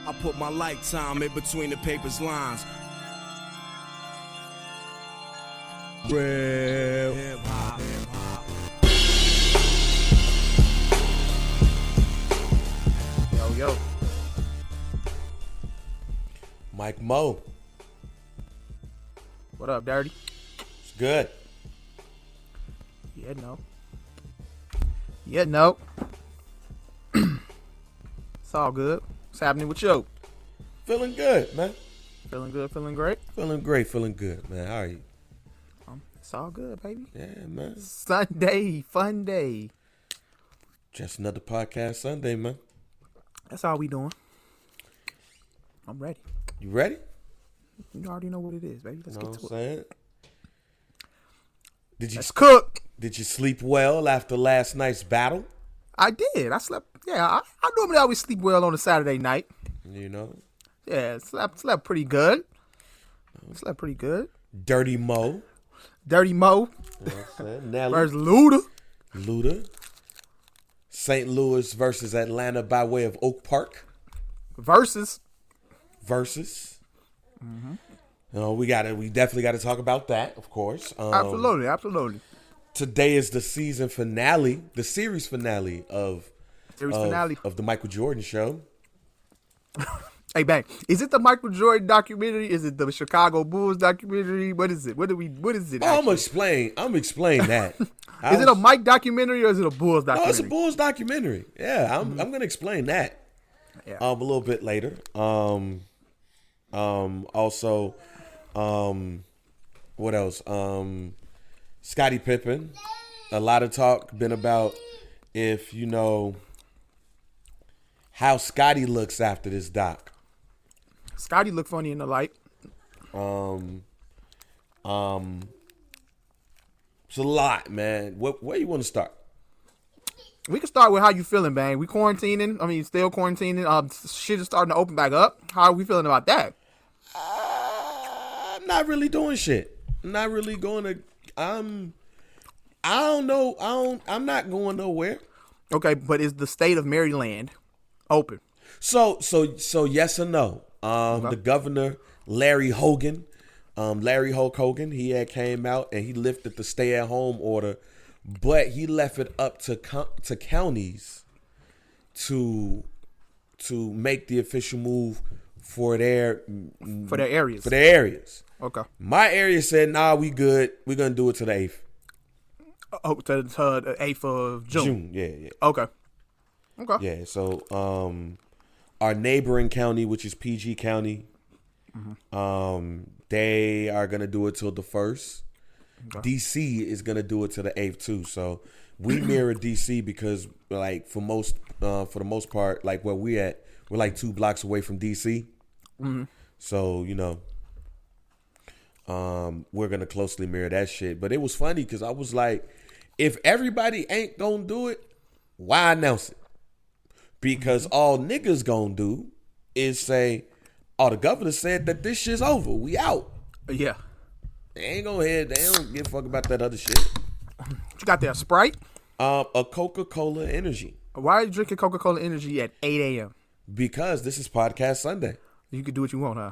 I put my lifetime in between the paper's lines. Real hip hop. Yo. Mike Mo. What up, Dirty? It's good. Yeah, no. It's all good. What's happening with you? Feeling good, man. Feeling good, feeling great? Feeling great, feeling good, man. How are you? It's all good, baby. Yeah, man. Sunday, fun day. Just another podcast Sunday, man. That's all we doing. I'm ready. You ready? You already know what it is, baby. Let's Know get what to I'm it. saying? Let's cook. Did you sleep well after last night's battle? I did. I slept. Yeah, I normally always sleep well on a Saturday night. You know? Yeah, slept pretty good. Dirty Mo. Dirty Mo. You know what I'm saying? Nelly. Versus Luda. Luda. St. Louis versus Atlanta by way of Oak Park. Verzuz. Mm-hmm. We definitely got to talk about that, of course. Absolutely. Today is the series finale of the Michael Jordan show. Hey, bang! Is it the Michael Jordan documentary? Is it the Chicago Bulls documentary? What is it? What is it? I'm explain that. Is it a Mike documentary or is it a Bulls documentary? No, it's a Bulls documentary. Yeah, I'm gonna explain that. Yeah. A little bit later. Also, what else? Scottie Pippen. A lot of talk been about if you know how Scottie looks after this doc. Scottie looked funny in the light. It's a lot, man. Where you want to start? We can start with how you feeling, bang. We quarantining. I mean, still quarantining. Shit is starting to open back up. How are we feeling about that? I'm not really doing shit. I'm not really going to. I don't know. I'm not going nowhere. Okay, but is the state of Maryland open? So yes or no. Okay. The governor, Larry Hogan, Hulk Hogan, he had came out and he lifted the stay-at-home order, but he left it up to counties to make the official move for their areas. Okay. My area said, "Nah, we good. We're gonna do it to the 8th." Oh, to the 8th of June. Yeah. Okay. Yeah. So, our neighboring county, which is PG County, they are gonna do it till the 1st. Okay. DC is gonna do it to the 8th too. So we mirror DC because, like, for the most part, like where we at, we're like 2 blocks away from DC. Mm-hmm. So we're gonna closely mirror that shit. But it was funny because I was like, if everybody ain't gonna do it, why announce it? Because all niggas gonna do is say, "Oh, the governor said that this shit's over. We out." Yeah. They ain't gonna head. They don't give a fuck about that other shit. What you got there? Sprite? A Coca-Cola Energy. Why are you drinking Coca-Cola Energy at 8 a.m.? Because this is Podcast Sunday. You can do what you want, huh?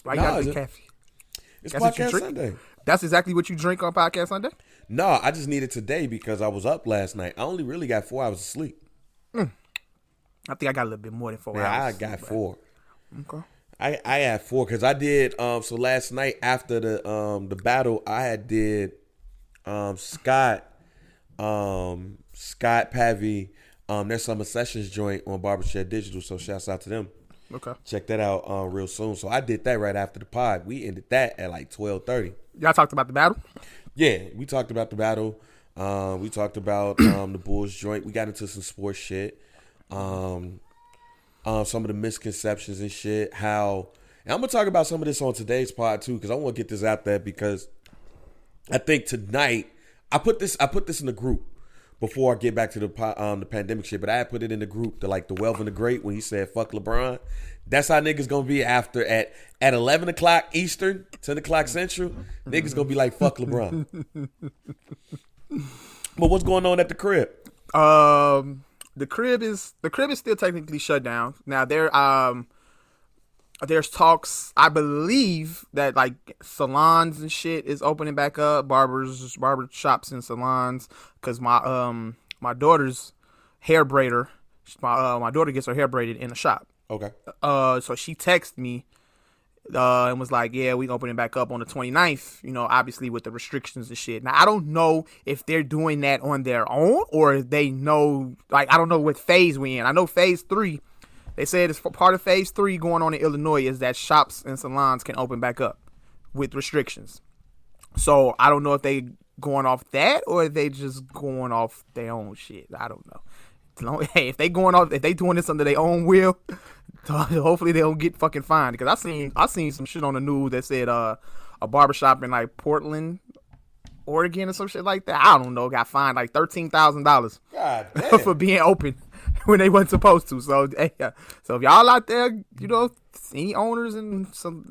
Why No, you gotta drink coffee? It's That's what you Podcast drink? Sunday. That's exactly what you drink on Podcast Sunday? No, I just needed today because I was up last night. I only really got 4 hours of sleep. I think I got a little bit more than 4 hours. Yeah, I got 4. Okay. I had 4 because I did. So last night after the battle, I had did Scott Pavy. There's Summer Sessions joint on Barbershop Digital. So shouts out to them. Okay. Check that out real soon. So I did that right after the pod. We ended that at like 12:30. Y'all talked about the battle? Yeah, we talked about the battle. We talked about the Bulls joint. We got into some sports shit. Some of the misconceptions and shit. And I'm gonna talk about some of this on today's pod too, because I want to get this out there because I think tonight I put this in the group before I get back to the pandemic shit. But I had put it in the group to like the Welv and the Great when he said fuck LeBron. That's how niggas gonna be after at 11 o'clock Eastern, 10 o'clock Central. Niggas gonna be like fuck LeBron. But what's going on at the crib? the crib is still technically shut down. Now there's talks, I believe, that like salons and shit is opening back up, barber shops and salons, because my daughter's hair braider, my daughter gets her hair braided in the shop. Okay. So she texted me and was like, yeah, we opening back up on the 29th, obviously with the restrictions and shit. Now, I don't know if they're doing that on their own or if they know, like, I don't know what phase we in. I know phase 3, they said it's part of phase 3 going on in Illinois is that shops and salons can open back up with restrictions. So I don't know if they going off that or if they just going off their own shit. I don't know. Hey, if they doing this under their own will, hopefully they don't get fucking fined. Because I seen some shit on the news that said a barbershop in like Portland, Oregon or some shit like that. I don't know, got fined like $13,000 God damn. for being open when they wasn't supposed to. So so if y'all out there, any owners and some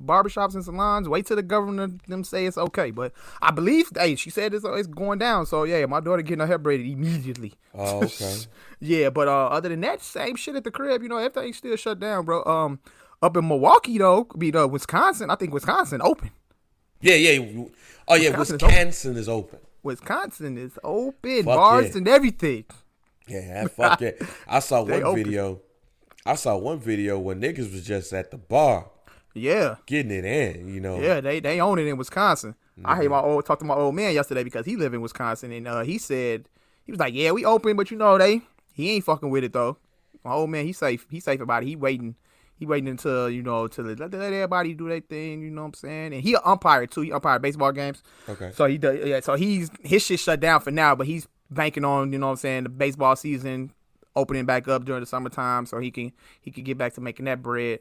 barbershops and salons, wait till the governor them say it's okay. But I believe, she said it's going down. So yeah, my daughter getting her hair braided immediately. Oh, okay. Yeah, but other than that, same shit at the crib. Everything's still shut down, bro. Up in Milwaukee though, Wisconsin. I think Wisconsin open. Yeah. Oh yeah, Wisconsin is open. Wisconsin is open. Fuck bars yeah. and everything. Yeah, fuck it. I saw one video where niggas was just at the bar. Yeah. Getting it in, Yeah, they own it in Wisconsin. Mm-hmm. I talked to my old man yesterday because he live in Wisconsin, and he said, he was like, yeah, we open, but he ain't fucking with it though. My old man, he's safe about it. He waiting until, to let everybody do their thing, you know what I'm saying? And he an umpire too. He umpire baseball games. Okay. So he does, yeah, so his shit shut down for now, but he's banking on, you know what I'm saying, the baseball season opening back up during the summertime so he can get back to making that bread.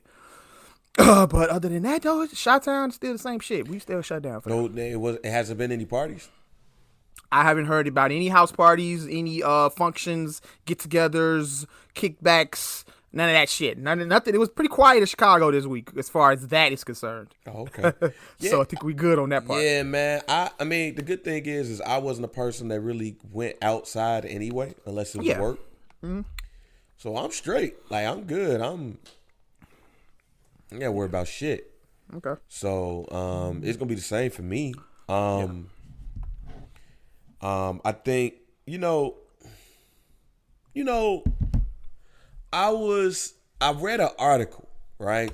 But other than that though, Chi-Town is still the same shit. We still shut down for that. It hasn't been any parties? I haven't heard about any house parties, any functions, get-togethers, kickbacks, none of that shit. Nothing. It was pretty quiet in Chicago this week as far as that is concerned. Oh, okay. Yeah. So I think we good on that part. Yeah, man. I mean, the good thing is I wasn't a person that really went outside anyway, unless it was work. Mm-hmm. So I'm straight. Like, I'm good. I ain't gotta worry about shit. Okay. So it's gonna be the same for me. I think, I read an article, right,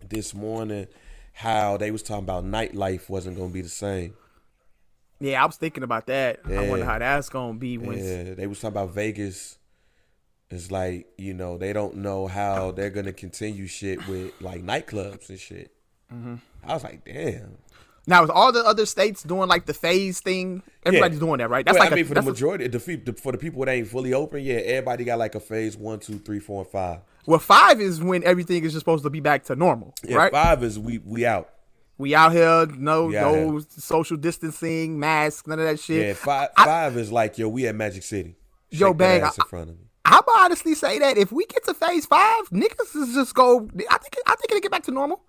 this morning, how they was talking about nightlife wasn't going to be the same. Yeah, I was thinking about that. Yeah. I wonder how that's going to be. Yeah, they was talking about Vegas. It's like, they don't know how they're going to continue shit with, like, nightclubs and shit. Mm-hmm. I was like, damn. Now, is all the other states doing like the phase thing? Everybody's doing that, right? That's for the majority, for the people that ain't fully open, yeah, everybody got like a phase 1, 2, 3, 4, and 5. Well, 5 is when everything is just supposed to be back to normal, right? 5 is we out. We out here, no social distancing, masks, none of that shit. Yeah, 5 is like, we at Magic City. Yo, bang, in front of me. I would honestly say that if we get to phase 5, niggas is just go. I think it'll get back to normal.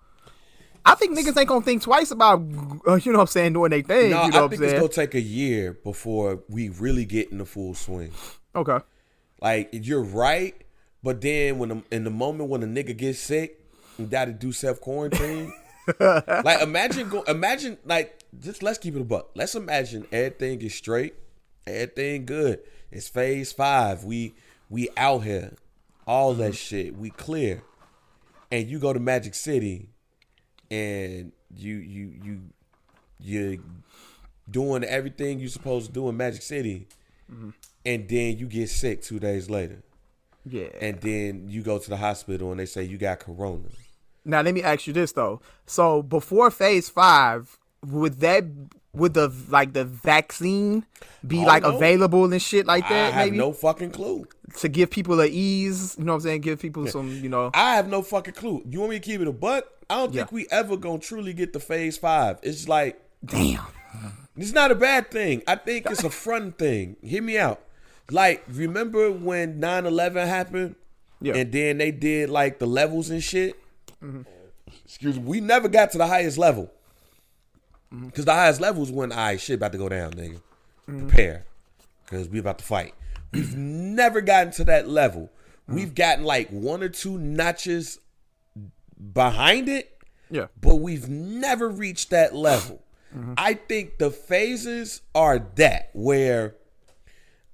I think niggas ain't gonna think twice about, doing their thing. No, you know I think it's gonna take a year before we really get in the full swing. Okay. Like, you're right, but then in the moment when a nigga gets sick and got to do self-quarantine, like imagine, like, just let's keep it a buck. Let's imagine everything is straight, everything good. It's phase 5. We out here, all that shit. We clear, and you go to Magic City. And you're doing everything you're supposed to do in Magic City, and then you get sick 2 days later. Yeah. And then you go to the hospital and they say you got corona. Now let me ask you this though. So before phase 5, would the vaccine be available and shit like that? I have no fucking clue. To give people an ease, you know what I'm saying? Give people some, I have no fucking clue. You want me to keep it a buck? I don't think we ever gonna truly get to phase 5. It's like, damn. It's not a bad thing. I think it's a fun thing. Hear me out. Like, remember when 9/11 happened? Yeah. And then they did like the levels and shit? Mm-hmm. Excuse me. We never got to the highest level. Because the highest level is when, shit about to go down, nigga. Mm-hmm. Prepare. Because we about to fight. We've never gotten to that level. We've gotten like one or two notches behind it, but we've never reached that level. I think the phases are that where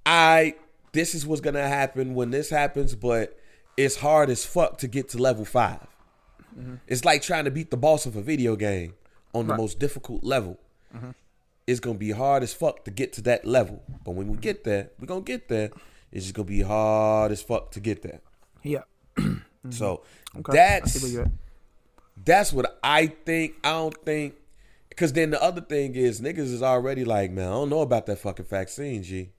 this is what's gonna happen when this happens, but it's hard as fuck to get to level 5. It's like trying to beat the boss of a video game on the most difficult level. It's gonna be hard as fuck to get to that level, but when we get there, we're gonna get there. It's just gonna be hard as fuck to get there. Yeah. So Okay. that's what I think. I don't think, because then the other thing is niggas is already like, man, I don't know about that fucking vaccine, G.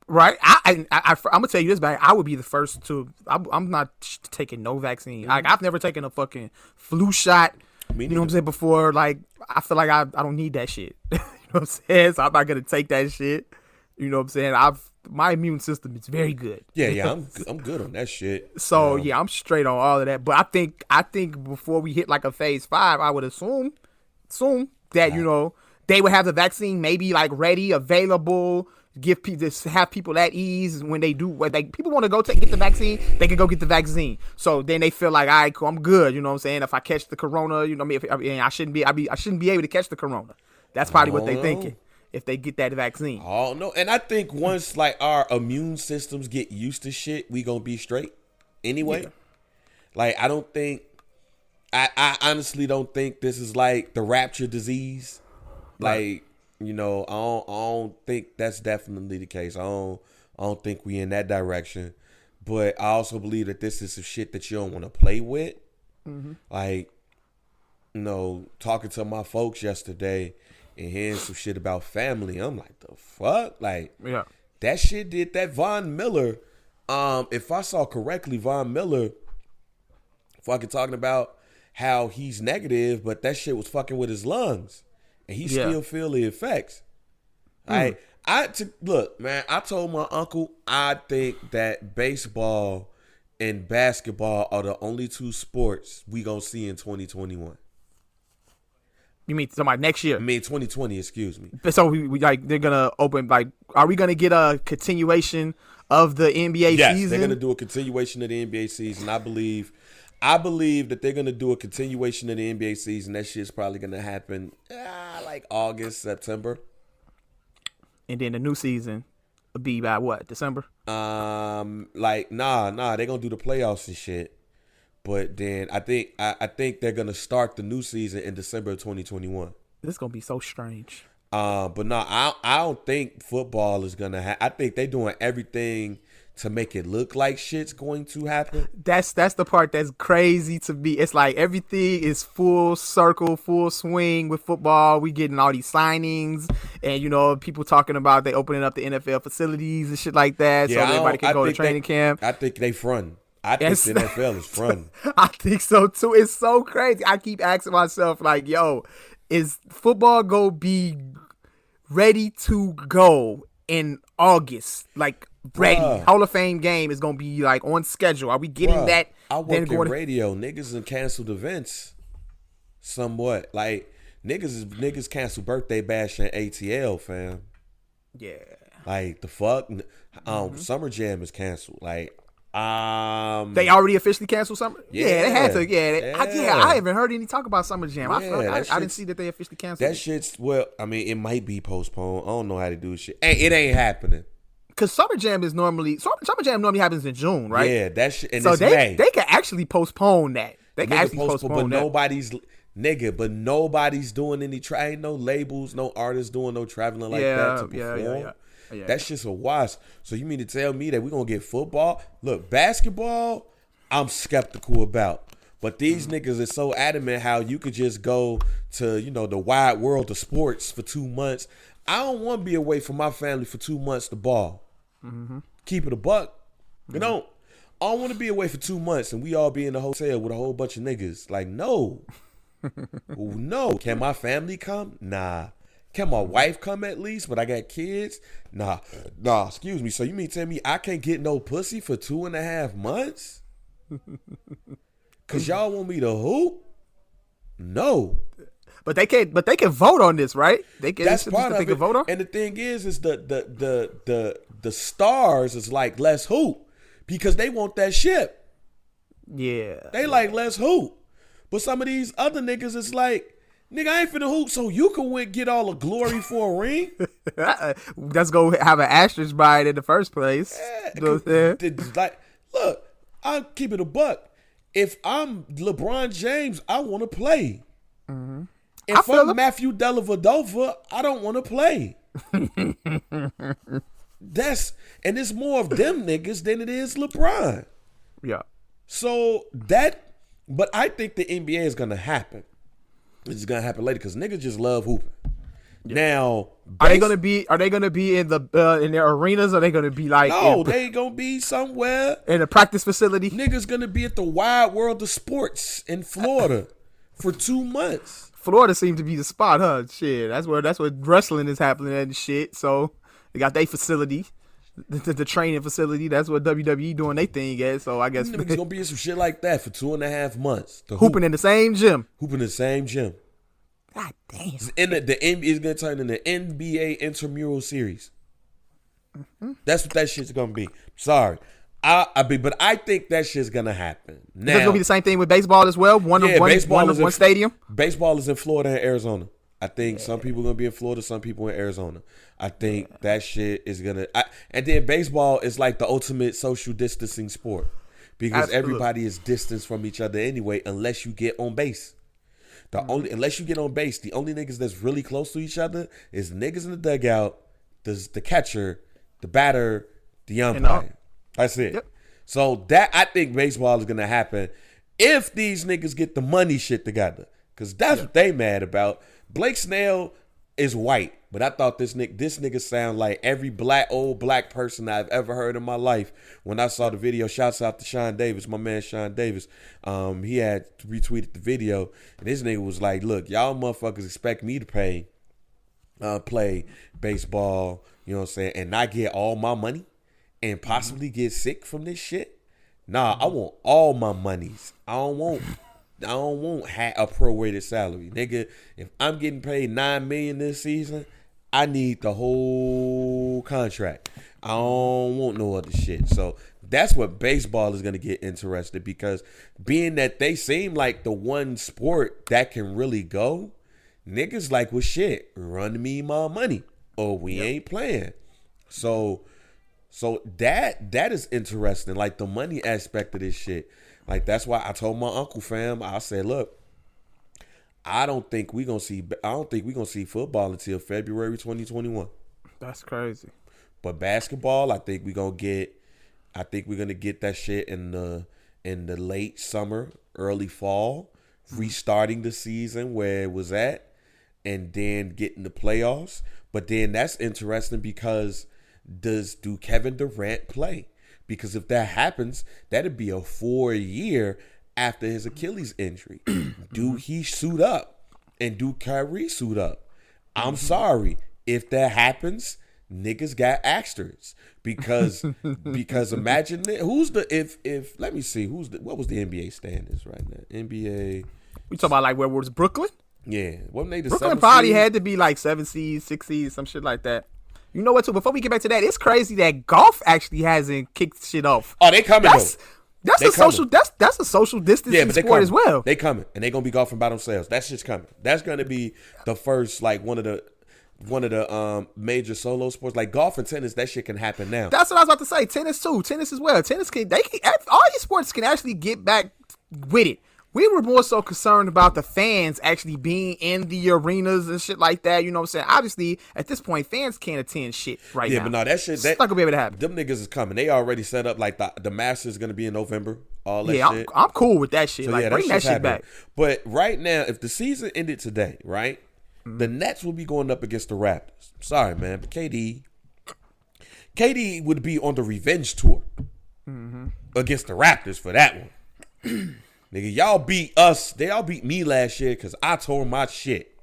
Right. I'm gonna tell you this, man. I would be the first to. I'm not taking no vaccine. Like, I've never taken a fucking flu shot. You know what I'm saying? Before, like, I feel like I don't need that shit. You know what I'm saying? So I'm not gonna take that shit. You know what I'm saying? My immune system is very good. Yeah, I'm good on that shit. So yeah, I'm straight on all of that. But I think before we hit like a phase 5, I would assume that, you know, they would have the vaccine maybe like ready, available, have people at ease when they do. When people want to go get the vaccine, they can go get the vaccine. So then they feel like, all right, cool, I'm good. You know what I'm saying? If I catch the corona, you know what I mean? I shouldn't be able to catch the corona. That's probably what they're thinking if they get that vaccine. Oh no, and I think once like our immune systems get used to shit, we gonna be straight anyway. Yeah. Like I honestly don't think this is like the rapture disease. Like, you know, I don't think that's definitely the case. I don't think we in that direction. But I also believe that this is some shit that you don't want to play with. Like, you know, talking to my folks yesterday and hearing some shit about family, I'm like, the fuck? Like, that shit did that. Von Miller, if I saw correctly, Von Miller fucking talking about how he's negative, but that shit was fucking with his lungs. And he still feel the effects. Look, man, I told my uncle I think that baseball and basketball are the only 2 sports we gonna see in 2021. You mean somebody next year? I mean 2020, excuse me. So we like they're gonna open, like, are we gonna get a continuation of the NBA season? Yes, they're gonna do a continuation of the NBA season. I believe that they're gonna do a continuation of the NBA season. That shit's probably gonna happen like August, September. And then the new season will be by what, December? Like nah, they're gonna do the playoffs and shit. But then I think they're gonna start the new season in December of 2021. This is gonna be so strange. But no, I don't think football is gonna I think they're doing everything to make it look like shit's going to happen. That's the part that's crazy to me. It's like everything is full circle, full swing with football. We getting all these signings, and you know, people talking about they opening up the NFL facilities and shit like that, so everybody can go to training camp. I think they front. I think the NFL is front. I think so too. It's so crazy. I keep asking myself, like, yo, is football gonna be ready to go in August? Like, ready. Hall of Fame game is gonna be like on schedule. Are we getting that? I work in radio. Niggas have canceled events somewhat. Like niggas canceled birthday bash and ATL, fam. Yeah. Like the fuck. Summer Jam is canceled. Like they already officially canceled Summer. Yeah, they had to. I haven't heard any talk about Summer Jam. I didn't see that they officially canceled. That shit's I mean, it might be postponed. I don't know how to do shit. It ain't happening. Cause Summer Jam normally happens in June, right? Yeah, that shit. And so it's May. They can actually postpone that. They can actually postpone that. But nobody's doing any ain't no labels, no artists doing no traveling like that to perform. Yeah. That shit's a wash. So you mean to tell me that we're gonna get football? Look, basketball, I'm skeptical about. But these niggas are so adamant how you could just go to, you know, the wide world of sports for 2 months. I don't want to be away from my family for 2 months to ball. Keep it a buck. You know, I don't want to be away for 2 months and we all be in a hotel with a whole bunch of niggas. Like, no. No. Can my family come? Nah. Can my wife come at least? But I got kids? Nah. Excuse me. So you mean tell me I can't get no pussy for 2.5 months? Cause y'all want me to hoop? No. But they can vote on this, right? That's part of they can it. vote on. And the thing is the stars is like, let's hoop, because they want that ship. Yeah. They like, let's hoop. But some of these other niggas is like, nigga, I ain't finna hoop so you can get all the glory for a ring. Let's go have an asterisk by it in the first place. You know what I'm saying? Like, look, I'll keep it a buck. If I'm LeBron James, I want to play. Mm-hmm. If I'm Matthew Dellavedova, I don't want to play. And it's more of them niggas than it is LeBron. Yeah. So but I think the NBA is gonna happen. It's gonna happen later because niggas just love hooping. Yeah. Now, are they gonna be in the in their arenas? Or are they gonna be like? No, they gonna be somewhere in a practice facility. Niggas gonna be at the Wide World of Sports in Florida for 2 months. Florida seems to be the spot, huh? Shit, that's where wrestling is happening and shit. So they got their facility, the training facility. That's what WWE doing their thing at. So I guess niggas gonna be in some shit like that for 2.5 months. Hooping in the same gym. Hooping in the same gym. God damn. The NBA is gonna turn into NBA intramural series. Mm-hmm. That's what that shit's gonna be. Sorry. But I think that shit's gonna happen. Now, it's gonna be the same thing with baseball as well. One stadium. Baseball is in Florida and Arizona. I think some people are gonna be in Florida, some people in Arizona. I think that shit is gonna. And then baseball is like the ultimate social distancing sport because everybody is distanced from each other anyway, unless you get on base. Unless you get on base, the only niggas that's really close to each other is niggas in the dugout, the catcher, the batter, the umpire. That's it. Yep. So I think baseball is gonna happen if these niggas get the money shit together, because that's what they mad about. Blake Snell is white, but I thought this nigga sound like every old black person I've ever heard in my life. When I saw the video, shouts out to Sean Davis, my man Sean Davis. He had retweeted the video, and this nigga was like, "Look, y'all motherfuckers expect me to play baseball, you know what I'm saying, and not get all my money and possibly get sick from this shit? Nah, I want all my monies. I don't want a prorated salary, nigga. If I'm getting paid $9 million this season, I need the whole contract. I don't want no other shit." So that's what baseball is gonna get interested, because being that they seem like the one sport that can really go, niggas like, well, shit, run me my money or we ain't playing. So that is interesting, like the money aspect of this shit. Like, that's why I told my uncle, fam, I said, look, I don't think we gonna see football until February 2021. That's crazy. But basketball, I think we're gonna get that shit in the late summer, early fall, restarting the season where it was at, and then getting the playoffs. But then that's interesting because do Kevin Durant play? Because if that happens, that'd be a 4-year after his Achilles injury. Do he suit up? And do Kyrie suit up? I'm sorry. If that happens, niggas got asterisks. Because imagine let me see, what was the NBA standings right now? NBA. We talking about like where was Brooklyn? Yeah. Wasn't they the Brooklyn probably had to be like 7 seeds, 6 seeds, some shit like that. You know what, too? Before we get back to that, it's crazy that golf actually hasn't kicked shit off. Oh, they coming though. That's a social distancing sport as well. They coming, and they gonna be golfing by themselves. That shit's coming. That's gonna be the first, like, one of the major solo sports, like golf and tennis. That shit can happen now. That's what I was about to say. Tennis too. Tennis as well. All these sports can actually get back with it. We were more so concerned about the fans actually being in the arenas and shit like that. You know what I'm saying? Obviously, at this point, fans can't attend shit right now. Yeah, but no, that shit, it's not gonna be able to happen. Them niggas is coming. They already set up, like, the Masters is gonna be in November. All that shit. I'm cool with that shit. So, like, bring that shit back. But right now, if the season ended today, right, the Nets will be going up against the Raptors. Sorry, man, but KD would be on the revenge tour against the Raptors for that one. Nigga, y'all beat us. Y'all beat me last year because I tore my shit.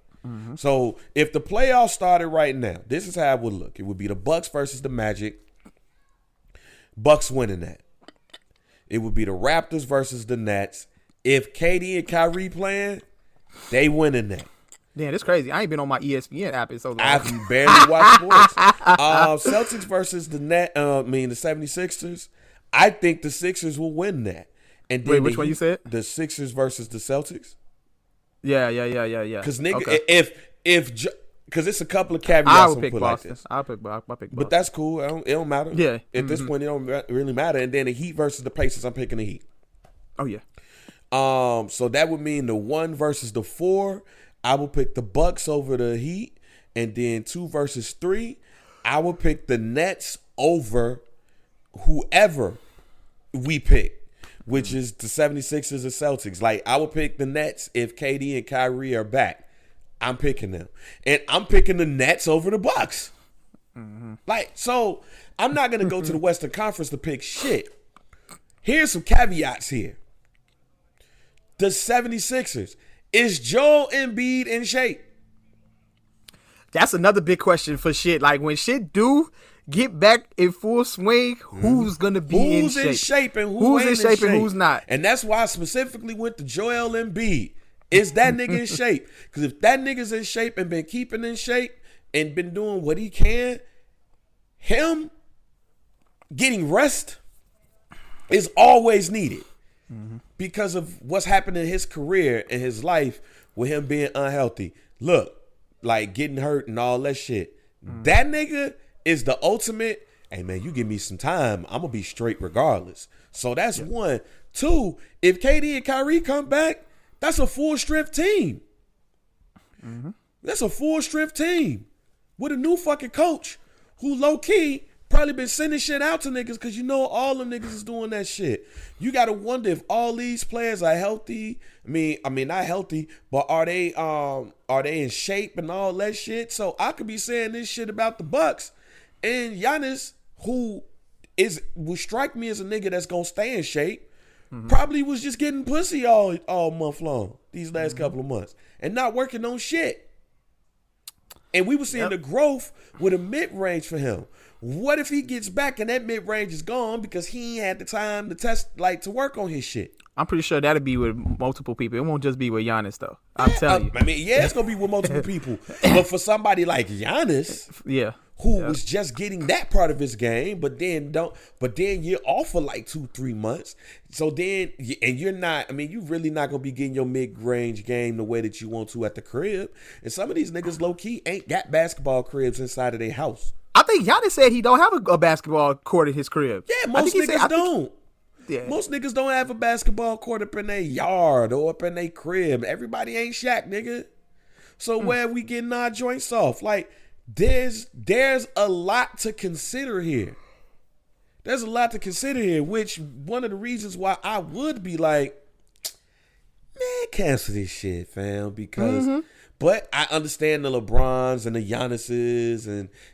So if the playoffs started right now, this is how it would look. It would be the Bucks versus the Magic. Bucks winning that. It would be the Raptors versus the Nets. If KD and Kyrie playing, they winning that. Damn, it's crazy. I ain't been on my ESPN app in so long. I've barely watched sports. Celtics versus the 76ers. I think the Sixers will win that. And then Wait, which one you said? The Sixers versus the Celtics. Yeah. Because nigga, Okay. because it's a couple of caveats. I would pick put Boston. like this. I'll pick Boston. But that's cool. It don't matter. Yeah. At this point, it don't really matter. And then the Heat versus the Pacers. I'm picking the Heat. Oh yeah. So that would mean the 1 versus the 4. I will pick the Bucks over the Heat, and then 2 versus 3. I will pick the Nets over whoever we pick, which is the 76ers or Celtics. Like, I will pick the Nets if KD and Kyrie are back. I'm picking them. And I'm picking the Nets over the Bucks. Like, so I'm not going to go to the Western Conference to pick shit. Here's some caveats here. The 76ers. Is Joel Embiid in shape? That's another big question for shit. Like, when shit do get back in full swing, who's gonna be Who's in shape and who's in shape and who's not? And that's why I specifically went to Joel Embiid. Is that nigga in shape? Because if that nigga's in shape and been keeping in shape and been doing what he can, him getting rest is always needed. Because of what's happened in his career and his life with him being unhealthy. Look, like getting hurt and all that shit. That nigga is the ultimate, hey man, you give me some time, I'm going to be straight regardless. So that's 1. 2, if KD and Kyrie come back, that's a full strength team. That's a full strength team with a new fucking coach who low key probably been sending shit out to niggas because you know all them niggas is doing that shit. You got to wonder if all these players are healthy. I mean not healthy, but are they in shape and all that shit? So I could be saying this shit about the Bucks and Giannis, who would strike me as a nigga that's gonna stay in shape. Probably was just getting pussy all month long these last couple of months and not working on shit. And we were seeing the growth with a mid-range for him. What if he gets back and that mid-range is gone because he ain't had the time to test, like, to work on his shit? I'm pretty sure that'll be with multiple people. It won't just be with Giannis, though. I'm telling you. I mean, yeah, it's going to be with multiple people. But for somebody like Giannis, who was just getting that part of his game, but then you're off for like 2-3 months. So then, and you're not, I mean, you really not going to be getting your mid-range game the way that you want to at the crib. And some of these niggas low-key ain't got basketball cribs inside of their house. I think Giannis said he don't have a basketball court in his crib. Yeah, most niggas don't. Most niggas don't have a basketball court up in their yard or up in their crib. Everybody ain't Shaq, nigga. So where we getting our joints off? Like, there's a lot to consider here. There's a lot to consider here, which one of the reasons why I would be like, man, cancel this shit, fam, because but I understand the LeBrons and the Giannis's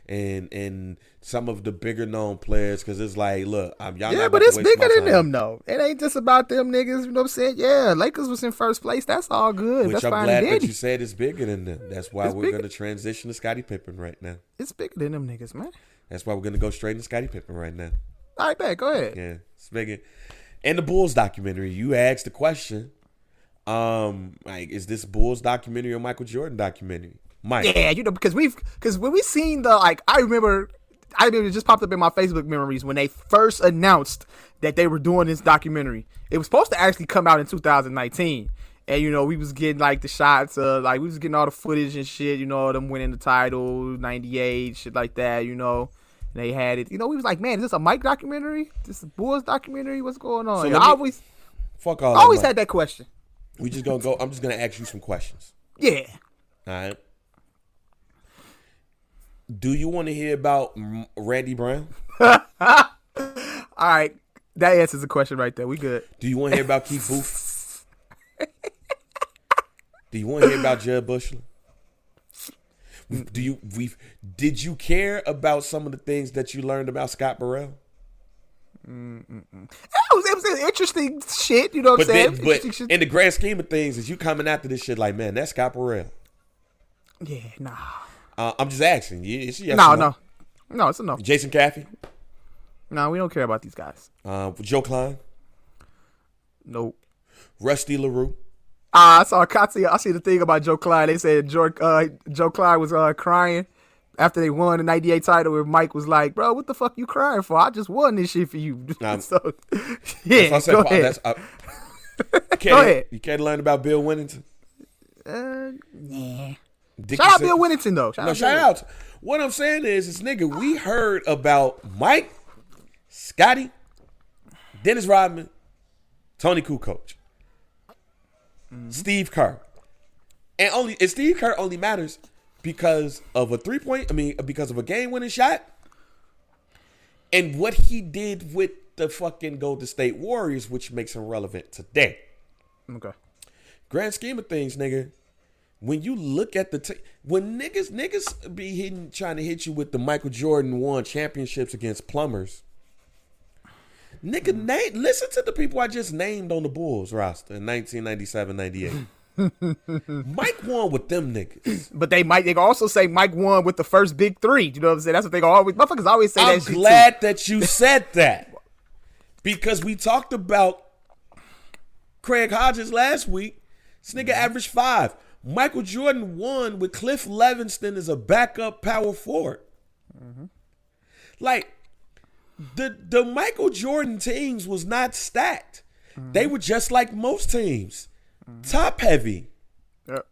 and some of the bigger known players, because it's like, look, yeah, but it's bigger than them though. It ain't just about them niggas. You know what I'm saying? Yeah, Lakers was in first place. That's all good. Which that's I'm fine. glad that you said it's bigger than them. That's why we're bigger. going to transition to Scottie Pippen right now. It's bigger than them niggas, man. That's why we're going to go straight into Scottie Pippen right now. All right, bet. Go ahead. Yeah, it's bigger. And the Bulls documentary, you asked the question, like, is this Bulls documentary or Michael Jordan documentary? Mike. Yeah, you know, because when we seen the, like, I remember it just popped up in my Facebook memories when they first announced that they were doing this documentary. It was supposed to actually come out in 2019. And, you know, we was getting, like, the shots of, like, we was getting all the footage and shit, you know, them winning the title, 98, shit like that, you know. And they had it. You know, we was like, man, is this a Mike documentary? This a Bulls documentary? What's going on? So I always that, had that question. We just gonna go. I'm just gonna ask you some questions. Yeah. All right. Do you want to hear about Randy Brown? All right. That answers the question right there. We good. Do you want to hear about Keith Booth? Do you want to hear about Jeb Bushler? Did you care about some of the things that you learned about Scott Burrell? It was interesting shit, you know what I'm saying? But in the grand scheme of things, is you coming after this shit like, man, that's Scott Burrell? Yeah, nah. I'm just asking. Yes No, it's a no. Jason Caffey? No, we don't care about these guys. Joe Klein? Nope. Rusty LaRue? I see the thing about Joe Clyde. They said Joe Clyde was crying after they won the '98 title, where Mike was like, "Bro, what the fuck you crying for? I just won this shit for you." So, yeah, go ahead. Go ahead. You can't learn about Bill Winnington. Nah. Shout out Bill Winnington though. Shout out. What I'm saying is, nigga, we heard about Mike, Scottie, Dennis Rodman, Tony Kukoc, Steve Kerr, and Steve Kerr only matters because of a because of a game-winning shot, and what he did with the fucking Golden State Warriors, which makes him relevant today. Okay. Grand scheme of things, nigga. When you look at when niggas be trying to hit you with the Michael Jordan won championships against plumbers. Nigga, listen to the people I just named on the Bulls roster in 1997-98. Mike won with them niggas. But they can also say Mike won with the first big three. You know what I'm saying? That's what they motherfuckers always say. I'm glad that you said that. Because we talked about Craig Hodges last week. This nigga averaged 5. Michael Jordan won with Cliff Levingston as a backup power forward. Like, the Michael Jordan teams was not stacked. They were just like most teams. Top heavy. Yep.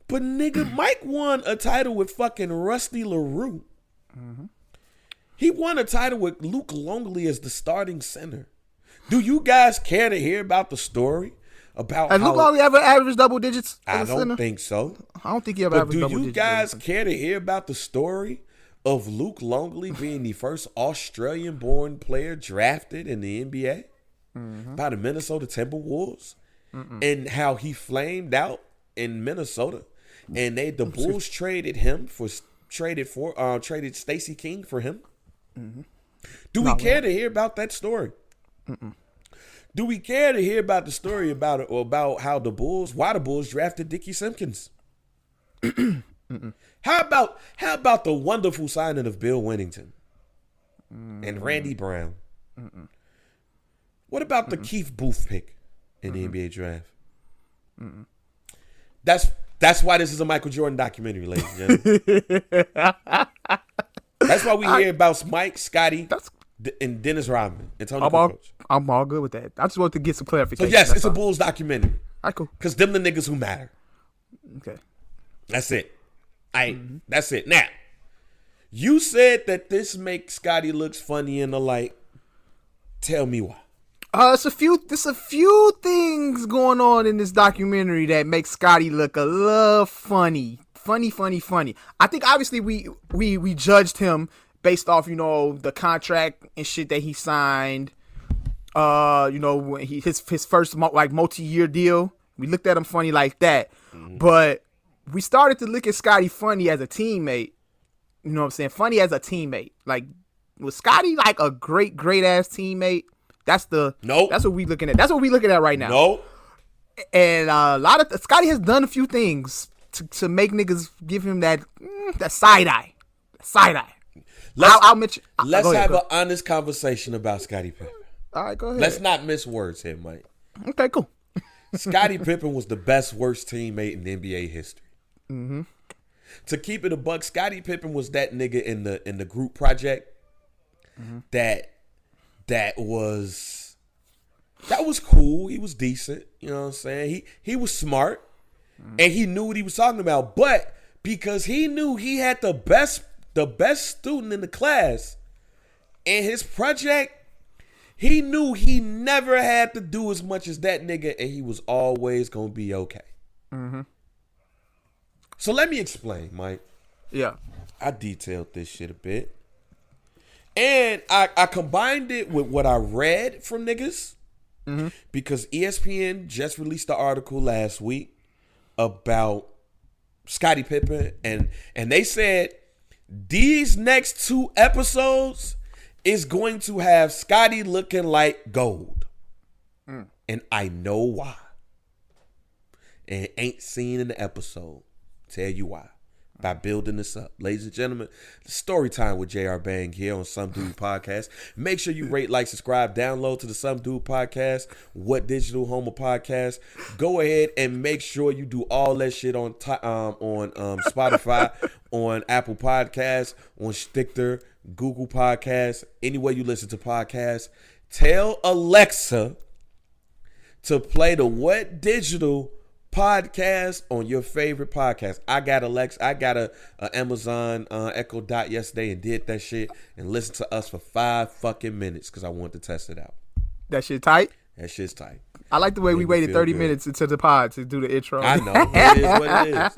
But nigga, Mike won a title with fucking Rusty LaRue. He won a title with Luke Longley as the starting center. Do you guys care to hear about the story? About Luke Longley ever averaged double digits? I don't think so. I don't think he ever averaged double digits. Do you guys care to hear about the story of Luke Longley being the first Australian-born player drafted in the NBA by the Minnesota Timberwolves, and how he flamed out in Minnesota, and the Bulls traded Stacey King for him? Do we care to hear about that story? Do we care to hear about the story about how why the Bulls drafted Dickie Simpkins? How about the wonderful signing of Bill Winnington and Randy Brown? What about the Keith Booth pick in the NBA draft? That's why this is a Michael Jordan documentary, ladies and gentlemen. That's why we hear about Mike, Scottie, and Dennis Rodman and Tony Kukoc. I'm all good with that. I just want to get some clarification. So yes, it's a Bulls documentary. All right, cool. Because them the niggas who matter. Okay. That's it. That's it. Now, you said that this makes Scottie looks funny and the like. Tell me why. There's a few things going on in this documentary that makes Scottie look a little funny. Funny. I think obviously we judged him based off, the contract and shit that he signed. When his first multi-year deal. We looked at him funny like that. But we started to look at Scottie funny as a teammate. You know what I'm saying? Funny as a teammate. Like, was Scottie like a great ass teammate? That's what we looking at. That's what we looking at right now. Nope. And Scottie has done a few things to make niggas give him that side eye. Let's have an honest conversation about Scottie Pippen. All right, go ahead. Let's not miss words here, Mike. Okay, cool. Scottie Pippen was the best worst teammate in NBA history. To keep it a buck, Scottie Pippen was that nigga in the group project that was cool. He was decent. You know what I'm saying? He was smart and he knew what he was talking about. But because he knew he had the best student in the class in his project, he knew he never had to do as much as that nigga, and he was always gonna be okay. So let me explain, Mike. Yeah. I detailed this shit a bit. And I combined it with what I read from niggas. Because ESPN just released the article last week about Scottie Pippen. And they said these next 2 episodes is going to have Scottie looking like gold. And I know why. And ain't seen in the episode. Tell you why. by building this up. Ladies and gentlemen, story time with J.R. Bang here on Some Dude Podcast. Make sure you rate, like, subscribe, download to the Some Dude Podcast, What Digital Homo Podcast. Go ahead and make sure you do all that shit on Spotify, on Apple Podcasts, on Stitcher, Google Podcasts, anywhere you listen to podcasts. Tell Alexa to play the What Digital Podcast on your favorite podcast. I got Alexa. I got a Amazon Echo Dot yesterday and did that shit and listened to us for 5 fucking minutes because I wanted to test it out. That shit tight? That shit's tight. I like the way we waited 30 minutes into the pod to do the intro. I know. It is what it is.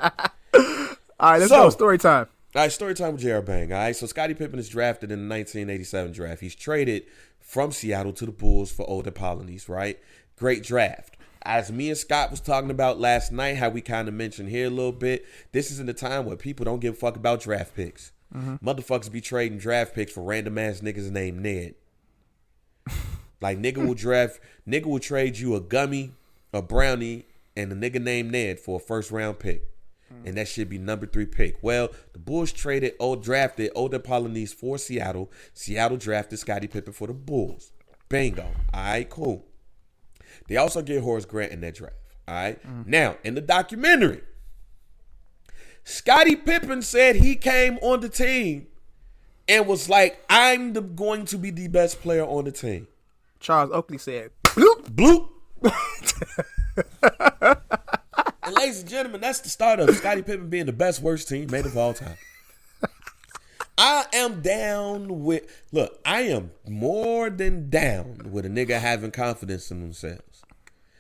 All right, let's go. Story time. All right, story time with J.R. Bang. All right, so Scottie Pippen is drafted in the 1987 draft. He's traded from Seattle to the Bulls for older Polynese, right? Great draft. As me and Scott was talking about last night, how we kind of mentioned here a little bit, this is in the time where people don't give a fuck about draft picks. Motherfuckers be trading draft picks for random ass niggas named Ned. Like nigga will trade you a gummy, a brownie, and a nigga named Ned for a first round pick. And that should be number 3 pick. Well, the Bulls drafted older Polynese for Seattle. Seattle drafted Scottie Pippen for the Bulls. Bingo. All right, cool. They also get Horace Grant in that draft. All right. Now, in the documentary, Scottie Pippen said he came on the team and was like, I'm going to be the best player on the team. Charles Oakley said, bloop. Bloop. And ladies and gentlemen, that's the start of Scottie Pippen being the best, worst teammate of all time. I am down with, look, I am more than down with a nigga having confidence in themselves.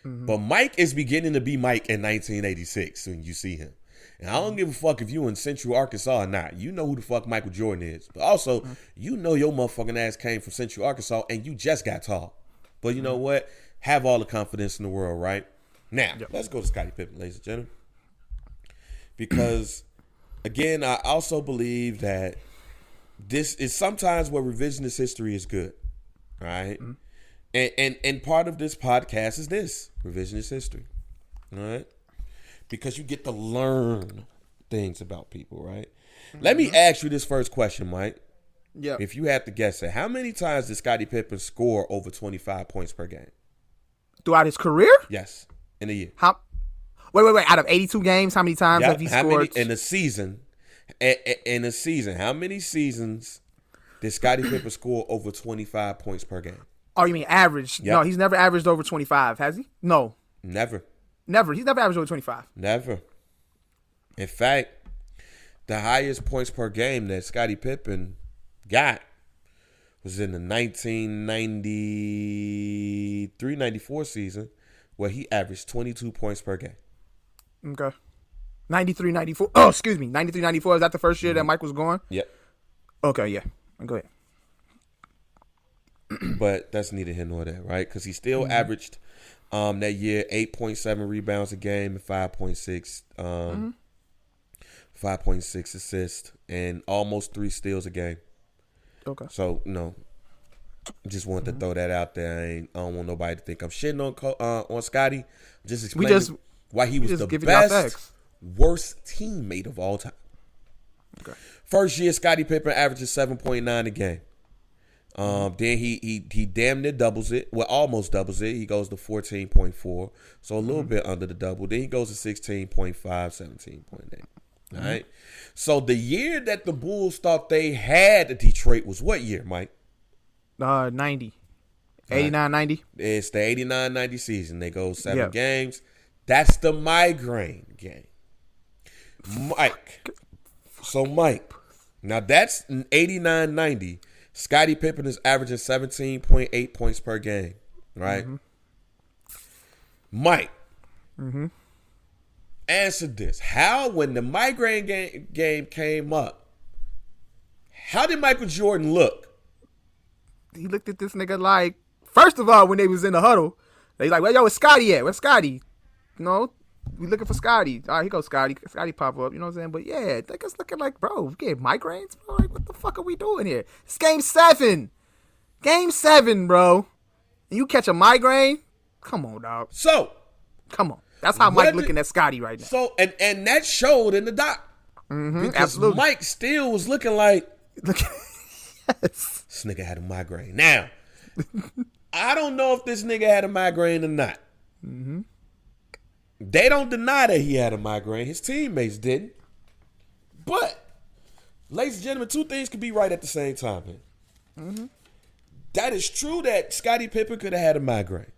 But Mike is beginning to be Mike in 1986 when you see him. And I don't give a fuck if you in Central Arkansas or not. You know who the fuck Michael Jordan is. But also, you know your motherfucking ass came from Central Arkansas and you just got tall. But you know what? Have all the confidence in the world, right? Now, let's go to Scottie Pippen, ladies and gentlemen. Because, again, I also believe that this is sometimes where revisionist history is good, right? And part of this podcast is this, revisionist history, all right? Because you get to learn things about people, right? Let me ask you this first question, Mike. Yeah. If you had to guess it, how many times did Scottie Pippen score over 25 points per game? Throughout his career? Yes, in a year. Wait. Out of 82 games, how many times have he scored? In a season? In a season, how many seasons did Scottie Pippen score over 25 points per game? Oh, you mean average? Yep. No, he's never averaged over 25, has he? No. Never. He's never averaged over 25. Never. In fact, the highest points per game that Scottie Pippen got was in the 1993-94 season where he averaged 22 points per game. Okay. 93-94. Oh, excuse me. 93-94. Is that the first year that Mike was gone? Yep. Okay, yeah. Go ahead. But that's neither here nor there, right? Because he still averaged that year 8.7 rebounds a game and 5.6 assists and almost 3 steals a game. Okay. So, just wanted to throw that out there. I don't want nobody to think I'm shitting on Scottie. Just explaining why he was the best, worst teammate of all time. Okay. First year, Scottie Pippen averages 7.9 a game. Then he damn near doubles it. Well, almost doubles it. He goes to 14.4. So a little bit under the double. Then he goes to 16.5, 17.8. All right. So the year that the Bulls thought they had Detroit was what year, Mike? 90. 89-90. It's the 89-90 season. They go 7 games. That's the migraine game. Mike. So, Mike, now that's 89-90. Scottie Pippen is averaging 17.8 points per game, right? Mike, answer this. How, when the migraine game came up, how did Michael Jordan look? He looked at this nigga like, first of all, when they was in the huddle, they like, well, yo, where's Scottie at? Where's Scottie? We looking for Scottie. All right, here goes Scottie. Scottie pop up, you know what I'm saying? But yeah, niggas looking like, bro, we get migraines, bro. Like, what the fuck are we doing here? It's game 7. Game 7, bro. And you catch a migraine? Come on, dog. So, come on. That's how Mike looking at Scottie right now. So, and that showed in the doc. Because absolutely. Mike still was looking like, Yes. this nigga had a migraine. Now, I don't know if this nigga had a migraine or not. They don't deny that he had a migraine. His teammates didn't. But, ladies and gentlemen, two things could be right at the same time, man. That is true that Scottie Pippen could have had a migraine.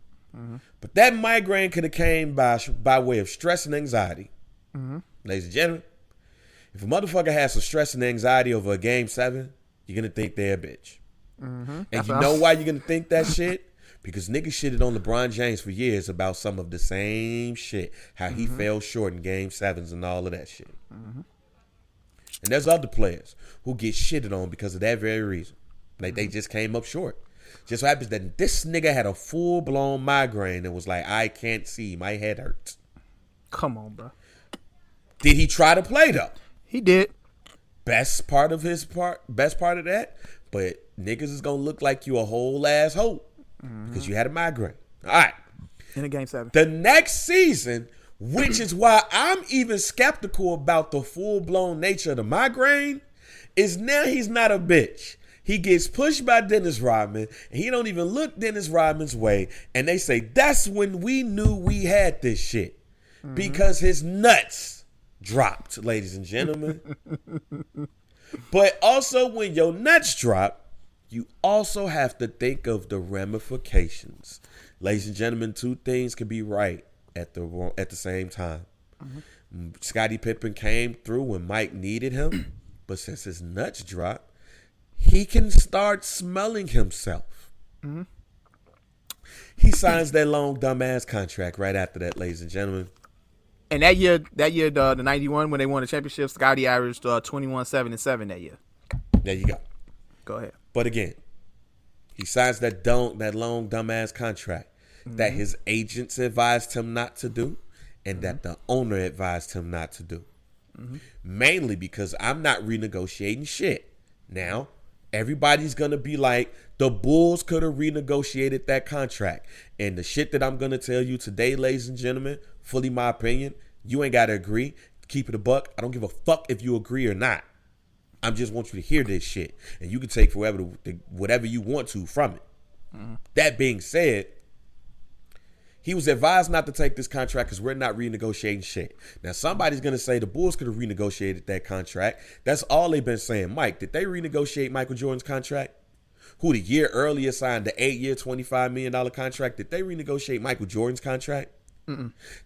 But that migraine could have came by way of stress and anxiety. Ladies and gentlemen, if a motherfucker has some stress and anxiety over a game 7, you're going to think they're a bitch. And you know why you're going to think that shit? Because niggas shitted on LeBron James for years about some of the same shit. How he fell short in game 7s and all of that shit. And there's other players who get shitted on because of that very reason. Like they just came up short. Just so happens that this nigga had a full-blown migraine and was like, I can't see. My head hurts. Come on, bro. Did he try to play, though? He did. Best part of that, but niggas is going to look like you a whole ass hoe because you had a migraine. All right. In a game 7. The next season, which is why I'm even skeptical about the full-blown nature of the migraine, is now he's not a bitch. He gets pushed by Dennis Rodman, and he don't even look Dennis Rodman's way. And they say, that's when we knew we had this shit. Because his nuts dropped, ladies and gentlemen. But also, when your nuts drop, you also have to think of the ramifications. Ladies and gentlemen, two things can be right at the same time. Scottie Pippen came through when Mike needed him, but since his nuts dropped, he can start smelling himself. He signs that long dumbass contract right after that, ladies and gentlemen. And that year, the 91 when they won the championship, Scottie averaged 21-7-7 that year. There you go. Go ahead. But again, he signs that long dumbass contract that his agents advised him not to do, and that the owner advised him not to do. Mainly because I'm not renegotiating shit. Now, everybody's going to be like, the Bulls could have renegotiated that contract. And the shit that I'm going to tell you today, ladies and gentlemen, fully my opinion, you ain't got to agree. Keep it a buck. I don't give a fuck if you agree or not. I just want you to hear this shit. And you can take whatever you want to from it. That being said, he was advised not to take this contract because we're not renegotiating shit. Now, somebody's going to say the Bulls could have renegotiated that contract. That's all they've been saying. Mike, did they renegotiate Michael Jordan's contract? Who the year earlier signed the 8-year, $25 million contract? Did they renegotiate Michael Jordan's contract?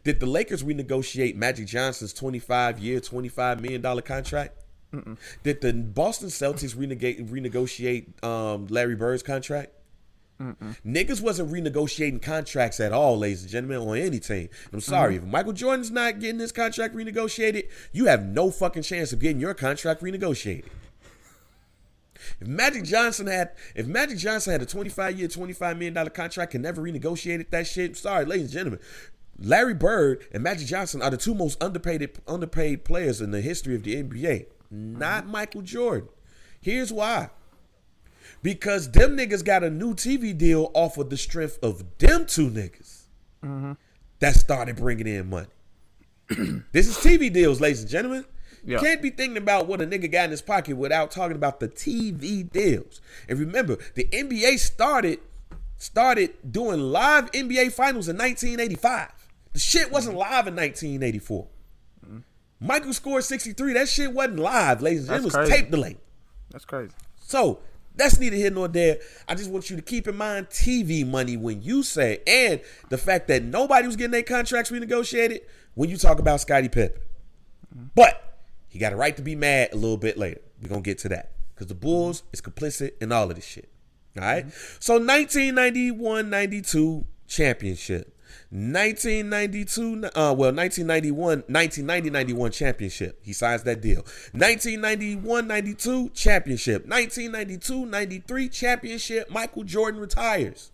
Did the Lakers renegotiate Magic Johnson's 25-year, $25 million contract? Did the Boston Celtics renegotiate Larry Bird's contract? Niggas wasn't renegotiating contracts at all, ladies and gentlemen, on any team. And I'm sorry, if Michael Jordan's not getting his contract renegotiated, you have no fucking chance of getting your contract renegotiated. If Magic Johnson had a 25-year, $25 million contract and never renegotiated that shit, sorry, ladies and gentlemen, Larry Bird and Magic Johnson are the two most underpaid players in the history of the NBA, not Michael Jordan. Here's why. Because them niggas got a new TV deal off of the strength of them two niggas that started bringing in money. This is TV deals, ladies and gentlemen. You can't be thinking about what a nigga got in his pocket without talking about the TV deals. And remember, the NBA started doing live NBA finals in 1985. The shit wasn't live in 1984. Michael scored 63. That shit wasn't live, ladies and gentlemen. It was tape delay. That's crazy. So, that's neither here nor there. I just want you to keep in mind TV money when you say, and the fact that nobody was getting their contracts renegotiated when you talk about Scottie Pippen. But he got a right to be mad a little bit later. We're going to get to that. Because the Bulls is complicit in all of this shit. All right? So 1991-92 championship. 1990-91 championship. He signs that deal. 1991-92 championship. 1992-93 championship. Michael Jordan retires.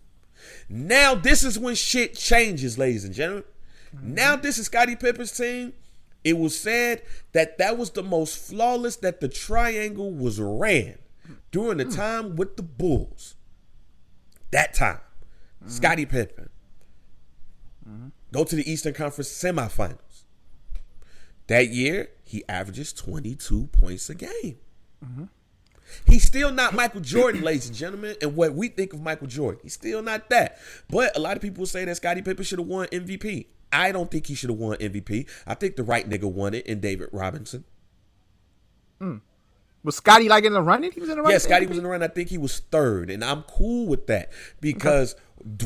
Now this is when shit changes, ladies and gentlemen. Now this is Scottie Pippen's team. It was said that was the most flawless that the triangle was ran during the time with the Bulls. That time. Scottie Pippen. Go to the Eastern Conference semifinals. That year, he averages 22 points a game. He's still not Michael Jordan, ladies and gentlemen, and what we think of Michael Jordan. He's still not that. But a lot of people say that Scottie Pippen should have won MVP. I don't think he should have won MVP. I think the right nigga won it in David Robinson. Was Scottie like in the running? He was in the running? Yeah, Scottie was in the run. I think he was third, and I'm cool with that because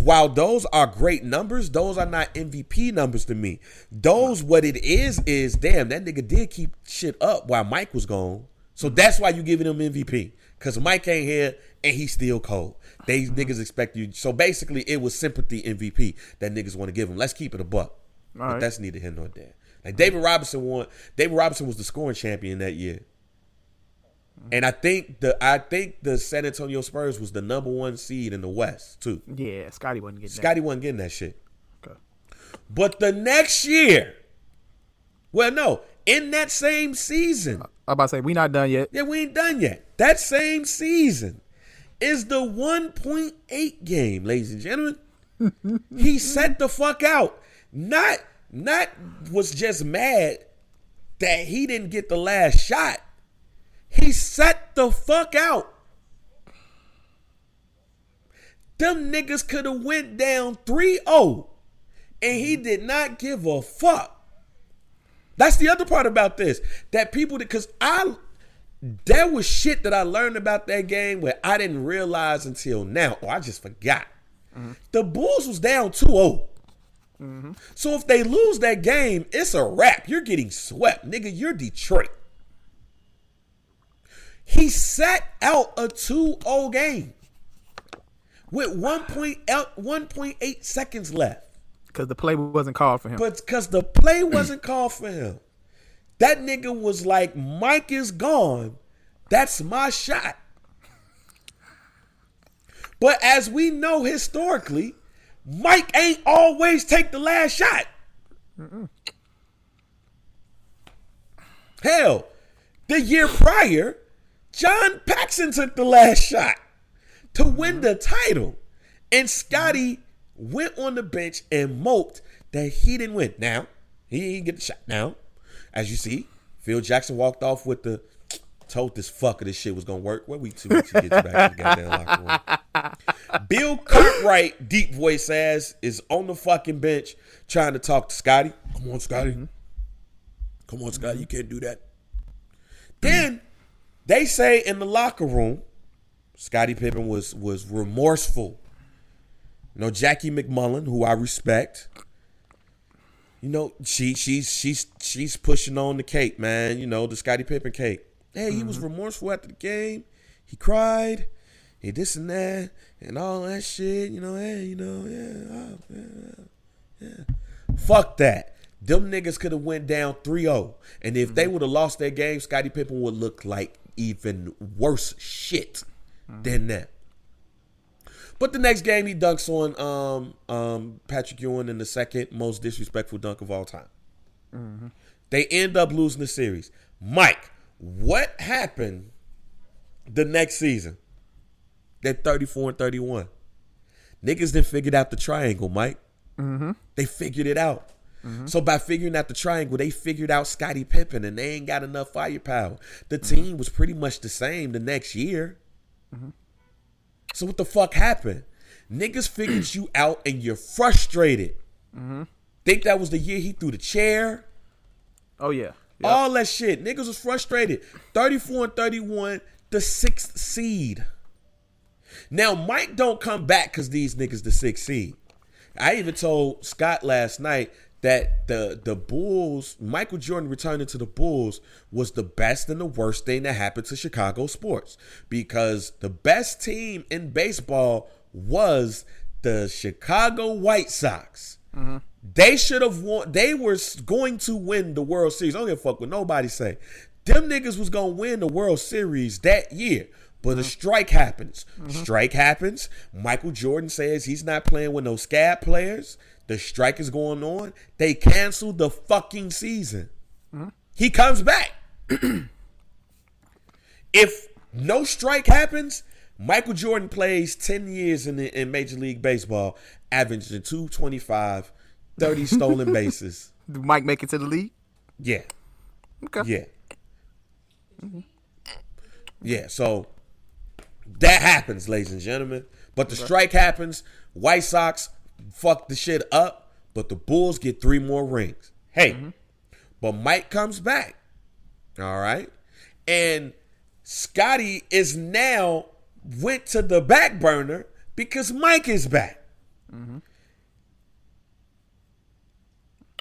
while those are great numbers, those are not MVP numbers to me. Those, what it is damn, that nigga did keep shit up while Mike was gone. So that's why you giving him MVP, because Mike ain't here and he's still cold. They niggas expect you. So basically, it was sympathy MVP that niggas want to give him. Let's keep it a buck. But that's neither here nor there. Like David Robinson won. David Robinson was the scoring champion that year. And I think the San Antonio Spurs was the number 1 seed in the West too. Yeah, Scottie wasn't getting Scottie wasn't getting that shit. Okay. But the next year, well, no, in that same season, I'm about to say we not done yet. yeah, we ain't done yet. That same season is the 1.8 game, ladies and gentlemen. He set the fuck out. Not was just mad that he didn't get the last shot. He set the fuck out. Them niggas could have went down 3-0 and he did not give a fuck. That's the other part about this. That people, because there was shit that I learned about that game where I didn't realize until now, or I just forgot. The Bulls was down 2-0. So if they lose that game, it's a wrap. You're getting swept. Nigga, you're Detroit. He sat out a 2-0 game with 1.8 seconds left. Because the play wasn't called for him. But because the play wasn't called for him. That nigga was like, Mike is gone. That's my shot. But as we know historically, Mike ain't always take the last shot. Hell, the year prior, John Paxson took the last shot to win the title. And Scottie went on the bench and moped that he didn't win. Now, he didn't get the shot. Now, as you see, Phil Jackson walked off with the, told this fucker this shit was going to work. What we 2 weeks to get back to the goddamn locker room. Bill Cartwright, deep voice ass, is on the fucking bench trying to talk to Scottie. Come on, Scottie. Come on, Scottie. You can't do that. Then they say in the locker room, Scottie Pippen was remorseful. You know, Jackie McMullen, who I respect, you know, she's pushing on the cake, man. You know, the Scottie Pippen cake. Hey, he was remorseful after the game. He cried. He this and that and all that shit. You know, hey, you know, yeah. Fuck that. Them niggas could have went down 3-0. And if they would have lost their game, Scottie Pippen would look like even worse shit than that. But the next game, he dunks on Patrick Ewing in the second most disrespectful dunk of all time. They end up losing the series. Mike, what happened the next season? They're 34-31. Niggas then figured out the triangle, Mike. They figured it out. So by figuring out the triangle, they figured out Scottie Pippen, and they ain't got enough firepower. The team was pretty much the same the next year. So what the fuck happened? Niggas figured you out and you're frustrated. Think that was the year he threw the chair? Oh, yeah. Yep. All that shit. Niggas was frustrated. 34-31, the 6th seed. Now, Mike don't come back because these niggas the 6th seed. I even told Scott last night that the Bulls, Michael Jordan returning to the Bulls was the best and the worst thing that happened to Chicago sports, because the best team in baseball was the Chicago White Sox. They should have won. They were going to win the World Series. I don't give a fuck what nobody say. Them niggas was going to win the World Series that year. But a strike happens. Strike happens. Michael Jordan says he's not playing with no scab players. The strike is going on. They canceled the fucking season. He comes back. If no strike happens, Michael Jordan plays 10 years in Major League Baseball, averaging 225, 30 stolen bases. Did Mike make it to the league? Yeah. Okay. Yeah. Yeah, so that happens, ladies and gentlemen. But the strike happens. White Sox fuck the shit up, but the Bulls get 3 more rings. Hey, but Mike comes back. All right? And Scottie is now went to the back burner because Mike is back.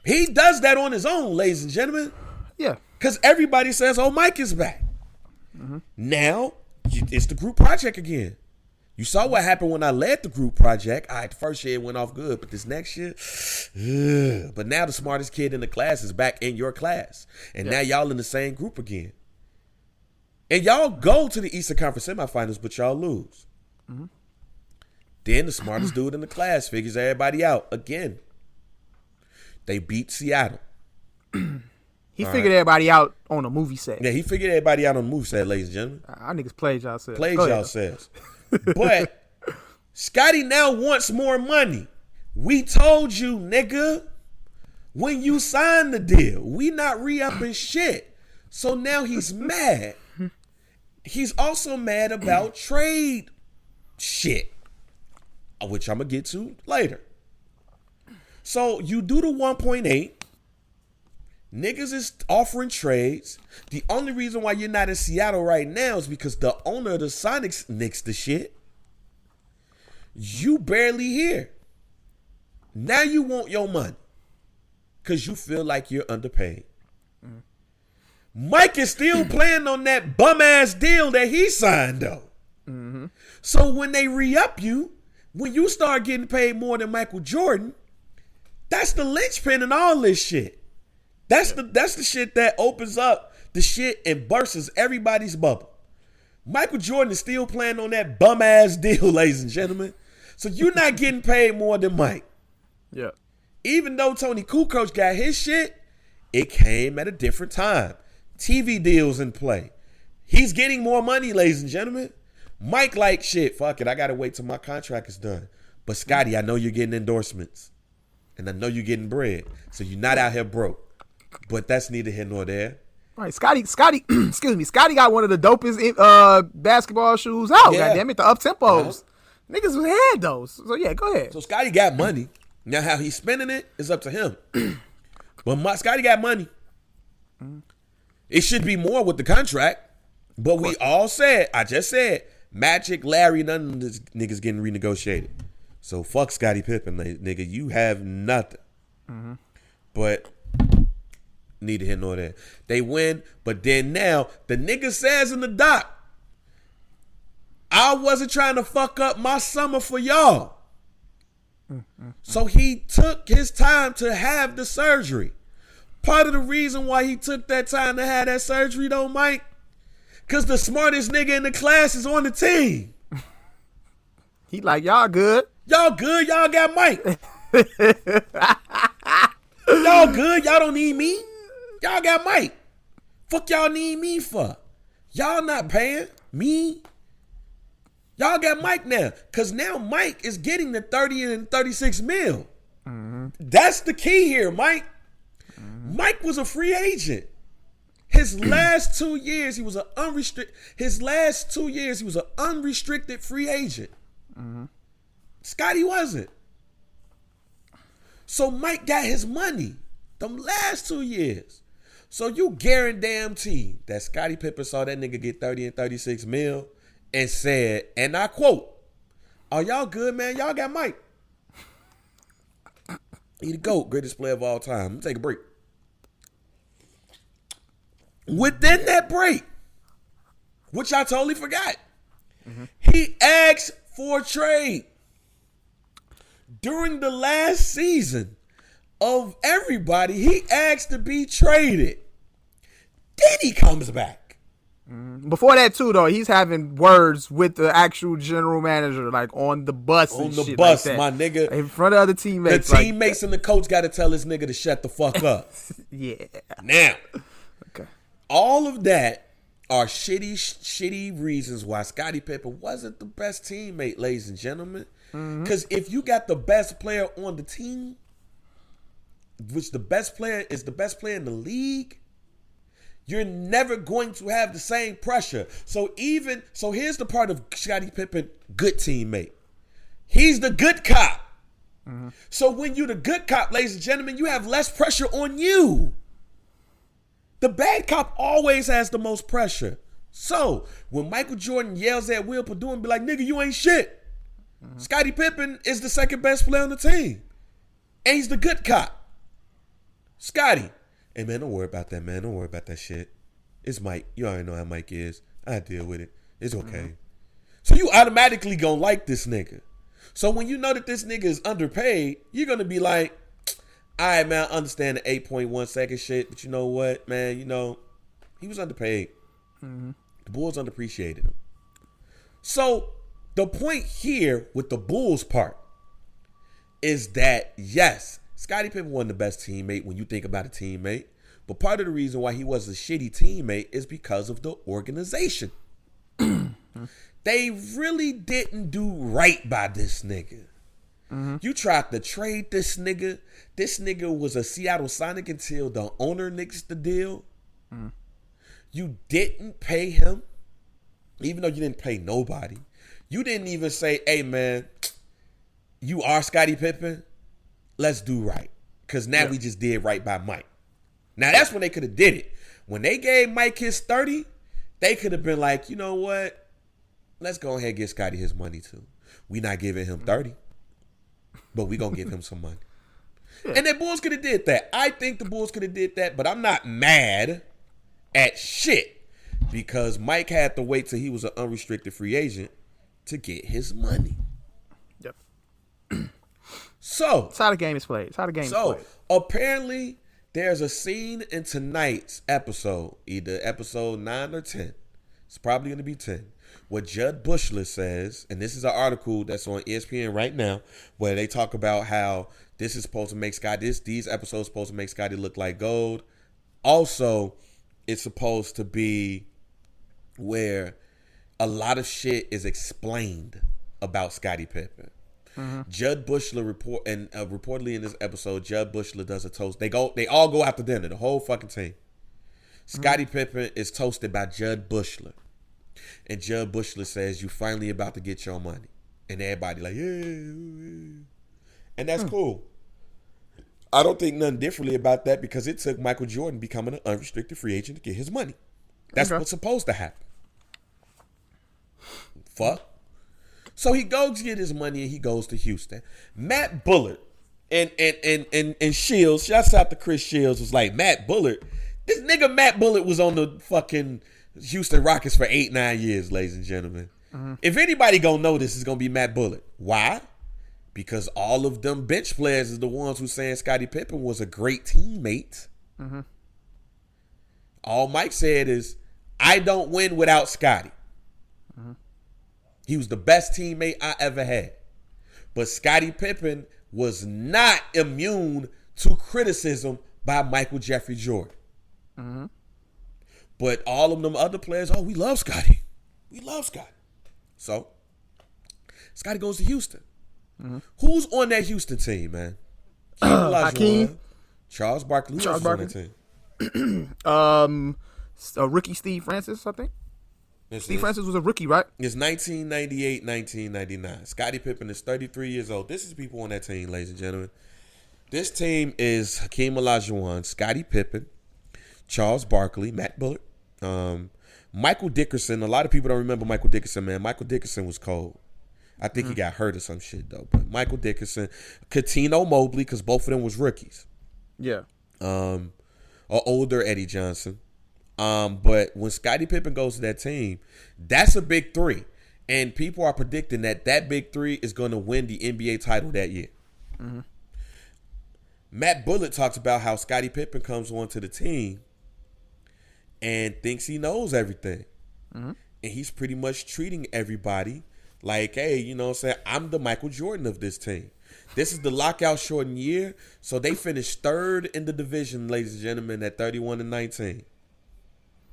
He does that on his own, ladies and gentlemen. Yeah. Because everybody says, oh, Mike is back. Now, it's the group project again. You saw what happened when I led the group project. All right, the first year it went off good, but this next year, but now the smartest kid in the class is back in your class. And now y'all in the same group again. And y'all go to the Eastern Conference semifinals, but y'all lose. Then the smartest dude in the class figures everybody out again. They beat Seattle. He figured everybody out on a movie set. Yeah, he figured everybody out on the movie set, ladies and gentlemen. Our niggas played y'all selves. Played y'all selves. But Scottie now wants more money. We told you, nigga, when you signed the deal, we not re-upping shit. So now he's mad. He's also mad about trade shit, which I'm going to get to later. So you do the 1.8. Niggas is offering trades. The only reason why you're not in Seattle right now is because the owner of the Sonics nixed the shit. You barely here. Now you want your money because you feel like you're underpaid. Mike is still playing on that bum-ass deal that he signed, though. So when they re-up you, when you start getting paid more than Michael Jordan, that's the linchpin in all this shit. That's the shit that opens up the shit and bursts everybody's bubble. Michael Jordan is still playing on that bum-ass deal, ladies and gentlemen. So you're not getting paid more than Mike. Yeah. Even though Tony Kukoc got his shit, it came at a different time. TV deals in play. He's getting more money, ladies and gentlemen. Mike like, shit, fuck it, I got to wait till my contract is done. But Scottie, I know you're getting endorsements. And I know you're getting bread. So you're not out here broke. But that's neither here nor there. All right, Scottie, excuse me. Scottie got one of the dopest basketball shoes out. Yeah. Goddamn it, the up tempos. Niggas had those. So yeah, go ahead. So Scottie got money. Now how he's spending it is up to him. But Scottie got money. It should be more with the contract. But we all said, I just said, Magic, Larry, none of this niggas getting renegotiated. So fuck Scottie Pippen, nigga. You have nothing. But neither here nor there. They win, but then now the nigga says in the doc, I wasn't trying to fuck up my summer for y'all. So he took his time to have the surgery. Part of the reason why he took that time to have that surgery though, Mike, because the smartest nigga in the class is on the team. He like, y'all good. Y'all good, y'all got Mike. Y'all good, y'all don't need me. Y'all got Mike. Fuck y'all need me for? Y'all not paying me. Y'all got Mike now. Because now Mike is getting the 30 and 36 mil. That's the key here, Mike. Mike was a free agent. His last 2 years, he was an unrestricted. His last 2 years, he was an unrestricted free agent. Scottie wasn't. So Mike got his money them last 2 years. So you guarantee that Scottie Pippen saw that nigga get 30 and 36 mil and said, and I quote, "Are y'all good, man? Y'all got Mike. He the GOAT, greatest player of all time. Let me take a break." Within that break, which I totally forgot, he asked for a trade. During the last season of everybody, he asked to be traded. Then he comes back. Before that too, though, he's having words with the actual general manager, like on the bus. On and the shit bus, like that. my nigga. In front of other teammates. The teammates and the coach got to tell this nigga to shut the fuck up. Yeah. Now, Okay. all of that are shitty reasons why Scottie Pippen wasn't the best teammate, ladies and gentlemen. Because if you got the best player on the team, which the best player is the best player in the league, You're never going to have the same pressure. So here's the part of Scottie Pippen, good teammate. He's the good cop. Mm-hmm. So when you're the good cop, ladies and gentlemen, you have less pressure on you. The bad cop always has the most pressure. So when Michael Jordan yells at Will Perdue and be like, nigga, you ain't shit. Mm-hmm. Scottie Pippen is the second best player on the team. And he's the good cop. Scottie. Hey, man, don't worry about that, man. Don't worry about that shit. It's Mike. You already know how Mike is. I deal with it. It's okay. Mm-hmm. So you automatically gonna like this nigga. So when you know that this nigga is underpaid, you're gonna be like, all right, man, I understand the 8.1 second shit, but you know what, man, he was underpaid. Mm-hmm. The Bulls underappreciated him. So the point here with the Bulls part is that, yes, Scottie Pippen wasn't the best teammate when you think about a teammate, but part of the reason why he was a shitty teammate is because of the organization. They really didn't do right by this nigga. Mm-hmm. You tried to trade this nigga. This nigga was a Seattle Sonic until the owner nixed the deal. Mm. You didn't pay him, even though you didn't pay nobody. You didn't even say, hey, man, you are Scottie Pippen. Let's do right. Because now we just did right by Mike. Now, that's when they could have did it. When they gave Mike his 30, they could have been like, you know what? Let's go ahead and give Scottie his money, too. We not giving him 30, but we going to give him some money. Yeah. And the Bulls could have did that. I think the Bulls could have did that, but I'm not mad at shit because Mike had to wait till he was an unrestricted free agent to get his money. Yep. So, it's how the game is played. It's how the game is played. So, apparently, there's a scene in tonight's episode, either episode 9 or 10. It's probably going to be 10. What Judd Bushler says, and this is an article that's on ESPN right now, where they talk about how this is supposed to make Scottie, these episodes supposed to make Scottie look like gold. Also, it's supposed to be where a lot of shit is explained about Scottie Pippen. Mm-hmm. Judd Bushler reportedly in this episode, Judd Bushler does a toast. They all go out to dinner, the whole fucking team. Scottie Pippen is toasted by Judd Bushler. And Judd Bushler says, you finally about to get your money. And everybody like, yeah. And that's cool. I don't think nothing differently about that because it took Michael Jordan becoming an unrestricted free agent to get his money. That's what's supposed to happen. Fuck. So he goes get his money and he goes to Houston. Matt Bullard and Shields, shouts out to Chris Shields, was like, Matt Bullard, this nigga Matt Bullard was on the fucking Houston Rockets for 8-9 years, ladies and gentlemen. Mm-hmm. If anybody gonna know this, it's gonna be Matt Bullard. Why? Because all of them bench players is the ones who saying Scottie Pippen was a great teammate. Mm-hmm. All Mike said is, I don't win without Scottie. Mm-hmm. He was the best teammate I ever had. But Scottie Pippen was not immune to criticism by Michael Jeffrey Jordan. Mm-hmm. But all of them other players, we love Scottie. We love Scottie. So, Scottie goes to Houston. Mm-hmm. Who's on that Houston team, man? Hakeem. Charles Barkley. Who's on that team? Rookie Steve Francis, I think. Steve Francis was a rookie, right? It's 1998, 1999. Scottie Pippen is 33 years old. This is people on that team, ladies and gentlemen. This team is Hakeem Olajuwon, Scottie Pippen, Charles Barkley, Matt Bullard, Michael Dickerson. A lot of people don't remember Michael Dickerson, man. Michael Dickerson was cold. I think he got hurt or some shit, though. But Michael Dickerson, Cuttino Mobley, because both of them was rookies. Yeah. Or older Eddie Johnson. But when Scottie Pippen goes to that team, that's a big three. And people are predicting that big three is going to win the NBA title that year. Mm-hmm. Matt Bullard talks about how Scottie Pippen comes onto the team and thinks he knows everything. Mm-hmm. And he's pretty much treating everybody like, hey, you know what I'm saying? I'm the Michael Jordan of this team. This is the lockout shortened year. So they finished third in the division, ladies and gentlemen, at 31-19.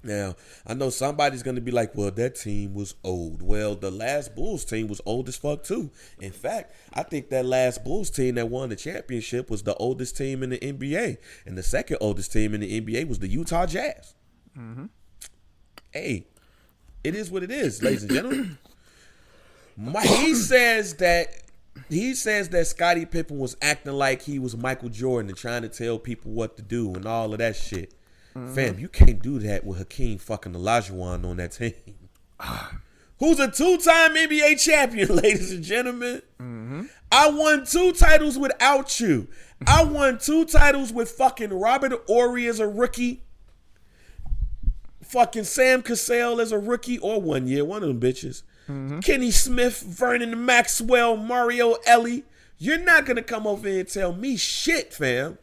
Now, I know somebody's going to be like, well, that team was old. Well, the last Bulls team was old as fuck, too. In fact, I think that last Bulls team that won the championship was the oldest team in the NBA. And the second oldest team in the NBA was the Utah Jazz. Hey, it is what it is, ladies and gentlemen. He says that Scottie Pippen was acting like he was Michael Jordan and trying to tell people what to do and all of that shit. Fam, you can't do that with Hakeem fucking Olajuwon on that team. Who's a 2-time NBA champion, ladies and gentlemen. I won 2 titles without you. I won 2 titles with fucking Robert Horry as a rookie. Fucking Sam Cassell as a rookie, or 1 year, one of them bitches. Kenny Smith, Vernon Maxwell, Mario Ellie. You're not going to come over here and tell me shit, fam.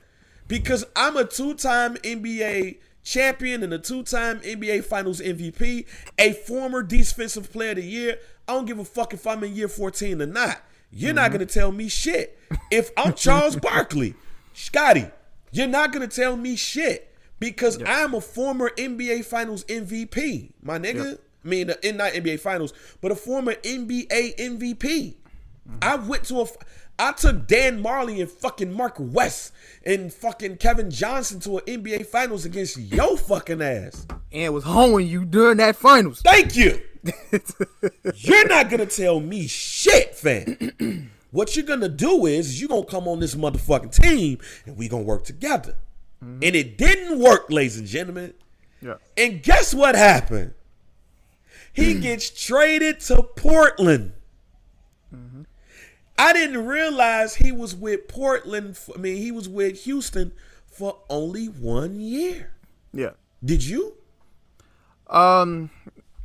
Because I'm a 2-time NBA champion and a 2-time NBA Finals MVP, a former Defensive Player of the Year. I don't give a fuck if I'm in year 14 or not. You're not going to tell me shit. If I'm Charles Barkley, Scotty, you're not going to tell me shit. Because I'm a former NBA Finals MVP, my nigga. I mean, not NBA Finals, but a former NBA MVP. I took Dan Marley and fucking Mark West and fucking Kevin Johnson to an NBA Finals against your fucking ass. And was hoeing you during that finals. Thank you. You're not going to tell me shit, fam. What you're going to do is you're going to come on this motherfucking team and we going to work together. And it didn't work, ladies and gentlemen. Yeah. And guess what happened? He gets traded to Portland. I didn't realize he was with Portland. He was with Houston for only 1 year. Yeah. Did you? The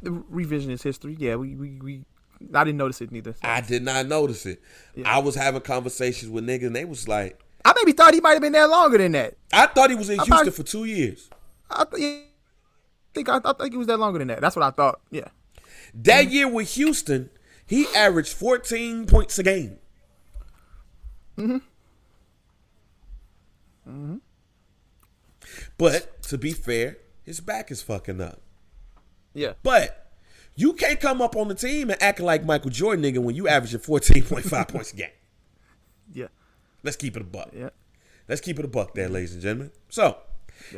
revisionist history. Yeah, we I didn't notice it neither. So. I did not notice it. Yeah. I was having conversations with niggas and they was like, I maybe thought he might have been there longer than that. I thought he was in Houston for 2 years. I think he was there longer than that. That's what I thought. Yeah. That year with Houston, he averaged 14 points a game. But to be fair, his back is fucking up. Yeah. But you can't come up on the team and act like Michael Jordan, nigga, when you averaging 14.5 points a game. Yeah. Let's keep it a buck. Yeah. Let's keep it a buck there, ladies and gentlemen. So,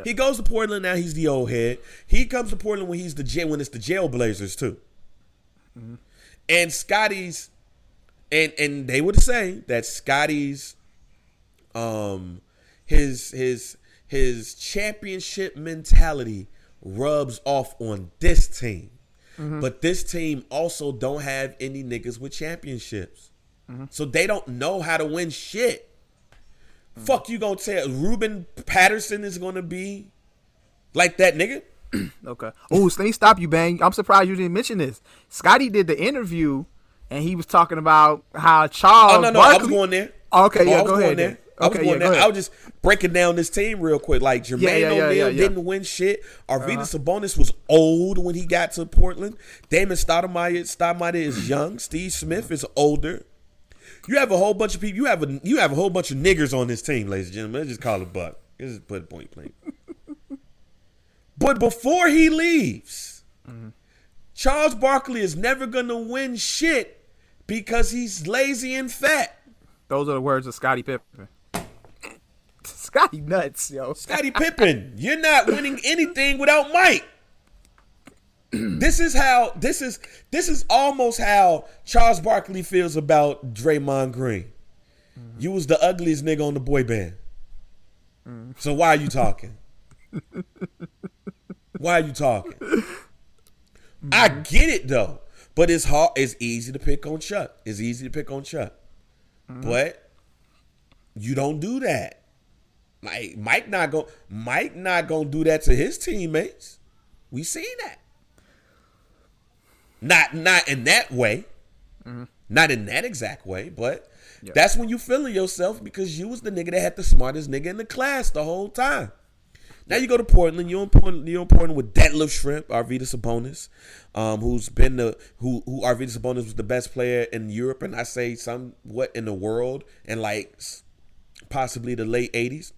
he goes to Portland. Now he's the old head. He comes to Portland when it's the Jailblazers too. And Scottie's, and they would say that Scottie's, his championship mentality rubs off on this team. But this team also don't have any niggas with championships. So they don't know how to win shit. Fuck you gonna tell Ruben Patterson is gonna be like that nigga? Okay. Oh, let me stop you, Bang. I'm surprised you didn't mention this. Scottie did the interview and he was talking about how Charles. Oh no, Barkley, I was going there. Okay, yeah, go ahead. There. I was going there. I was just breaking down this team real quick. Like Jermaine O'Neal didn't win shit. Arvydas Sabonis was old when he got to Portland. Damon Stoudemire is young. Steve Smith is older. You have a whole bunch of people. You have a whole bunch of niggers on this team, ladies and gentlemen. Let's just call it buck. Let's just put it point blank. But before he leaves, Charles Barkley is never gonna win shit because he's lazy and fat. Those are the words of Scottie Pippen. Scottie nuts, yo. Scottie Pippen, you're not winning anything without Mike. This is almost how Charles Barkley feels about Draymond Green. You was the ugliest nigga on the boy band. So why are you talking? Why are you talking? I get it though, but it's hard. It's easy to pick on Chuck. But you don't do that. Mike not gonna do that to his teammates. We seen that. Not in that way. Not in that exact way, but that's when you feeling yourself because you was the nigga that had the smartest nigga in the class the whole time. Now you go to Portland. You're in Portland with that little shrimp, Arvydas Sabonis, who Arvydas Sabonis was the best player in Europe, and I say somewhat in the world, and like possibly the late '80s.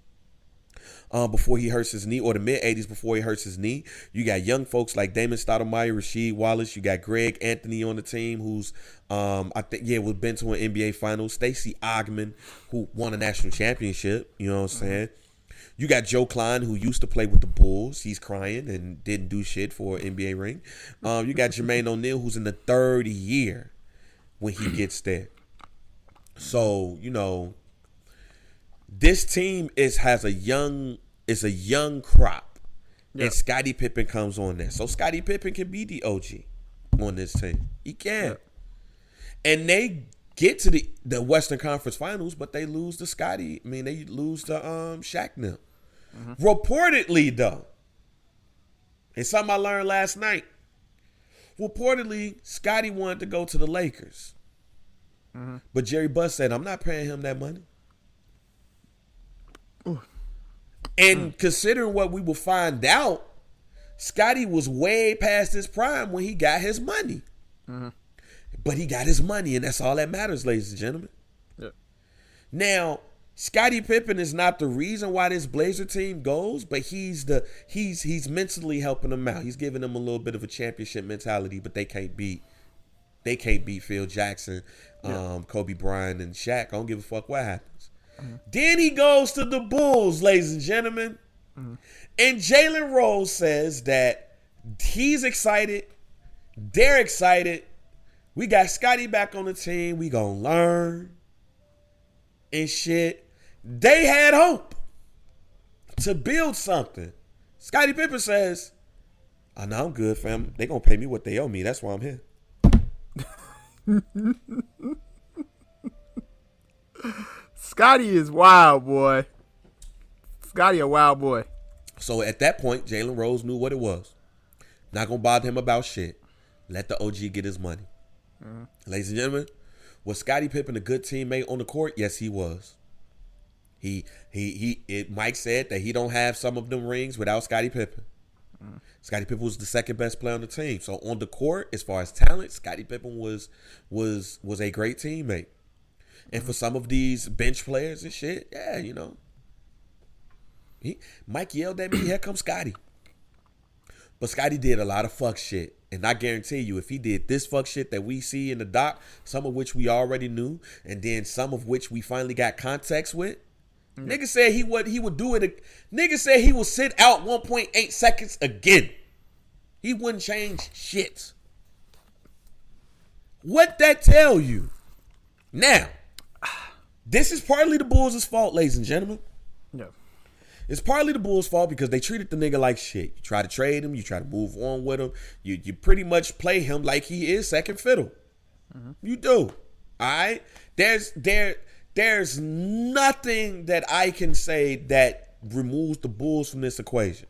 Before he hurts his knee, or the mid 80s before he hurts his knee. You got young folks like Damon Stoudemire, Rasheed Wallace. You got Greg Anthony on the team, who's we've been to an NBA Finals. Stacey Ogman, who won a national championship. You know what I'm saying? You got Joe Klein, who used to play with the Bulls. He's crying and didn't do shit for an NBA ring. You got Jermaine O'Neal, who's in the third year when he gets there. So, this team has a young crop. Yep. And Scottie Pippen comes on there. So Scottie Pippen can be the OG on this team. He can. Yep. And they get to the Western Conference Finals, but they lose to Scottie. I mean, they lose to Shaq now. Mm-hmm. Reportedly, though, and something I learned last night, reportedly, Scottie wanted to go to the Lakers. Mm-hmm. But Jerry Buss said, I'm not paying him that money. Ooh. And considering what we will find out, Scottie was way past his prime when he got his money. Mm-hmm. But he got his money, and that's all that matters, ladies and gentlemen. Yeah. Now, Scottie Pippen is not the reason why this Blazer team goes, but he's mentally helping them out. He's giving them a little bit of a championship mentality, but they can't beat Phil Jackson, Kobe Bryant, and Shaq. I don't give a fuck what happens. Mm-hmm. Then he goes to the Bulls, ladies and gentlemen. Mm-hmm. And Jalen Rose says that he's excited. They're excited. We got Scottie back on the team. We gonna learn and shit. They had hope to build something. Scottie Pippen says, "Oh no, I'm good, fam. They gonna pay me what they owe me. That's why I'm here." Scottie is wild, boy. Scottie a wild boy. So at that point, Jalen Rose knew what it was. Not gonna bother him about shit. Let the OG get his money. Mm-hmm. Ladies and gentlemen, was Scottie Pippen a good teammate on the court? Yes, he was. Mike said that he don't have some of them rings without Scottie Pippen. Mm-hmm. Scottie Pippen was the second best player on the team. So on the court, as far as talent, Scottie Pippen was a great teammate. And for some of these bench players and shit, yeah, Mike yelled at me, here comes Scottie. But Scottie did a lot of fuck shit. And I guarantee you, if he did this fuck shit that we see in the doc, some of which we already knew, and then some of which we finally got context with, nigga said he would do it. Nigga said he would sit out 1.8 seconds again. He wouldn't change shit. What that tell you? Now, this is partly the Bulls' fault, ladies and gentlemen. Yeah. It's partly the Bulls' fault because they treated the nigga like shit. You try to trade him. You try to move on with him. You pretty much play him like he is second fiddle. Mm-hmm. You do. All right? There's nothing that I can say that removes the Bulls from this equation.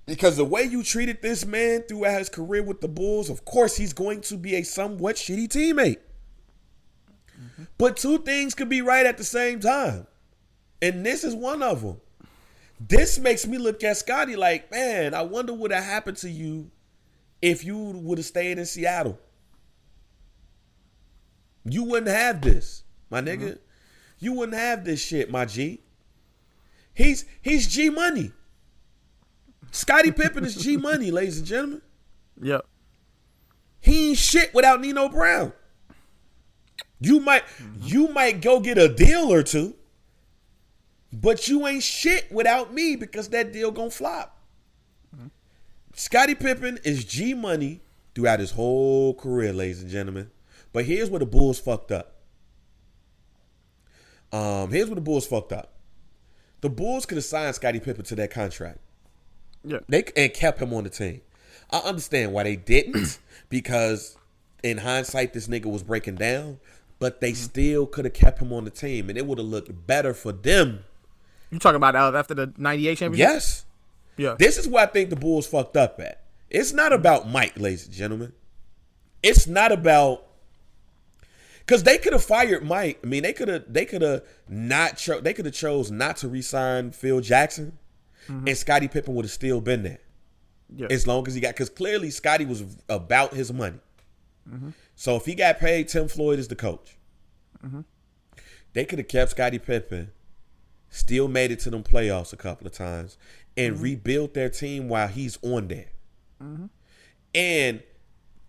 Because the way you treated this man throughout his career with the Bulls, of course he's going to be a somewhat shitty teammate. Mm-hmm. But two things could be right at the same time. And this is one of them. This makes me look at Scottie like, man, I wonder what would have happened to you if you would have stayed in Seattle. You wouldn't have this, my nigga. Mm-hmm. You wouldn't have this shit, my G. He's G Money. Scottie Pippen is G Money, ladies and gentlemen. Yep. He ain't shit without Nino Brown. You might go get a deal or two. But you ain't shit without me because that deal gonna flop. Mm-hmm. Scottie Pippen is G Money throughout his whole career, ladies and gentlemen. But here's where the Bulls fucked up. The Bulls could have signed Scottie Pippen to that contract. Yeah. And kept him on the team. I understand why they didn't because in hindsight, this nigga was breaking down. But they still could have kept him on the team, and it would have looked better for them. You talking about after the 98 championship? Yes. Yeah. This is where I think the Bulls fucked up at. It's not about Mike, ladies and gentlemen. It's not about because they could have fired Mike. I mean, they could have chose not to re-sign Phil Jackson, and Scottie Pippen would have still been there. Yeah. As long as he got because clearly Scottie was about his money. Mm-hmm. So if he got paid, Tim Floyd is the coach. Mm-hmm. They could have kept Scottie Pippen. Still made it to them playoffs a couple of times and rebuilt their team while he's on there. Mm-hmm. And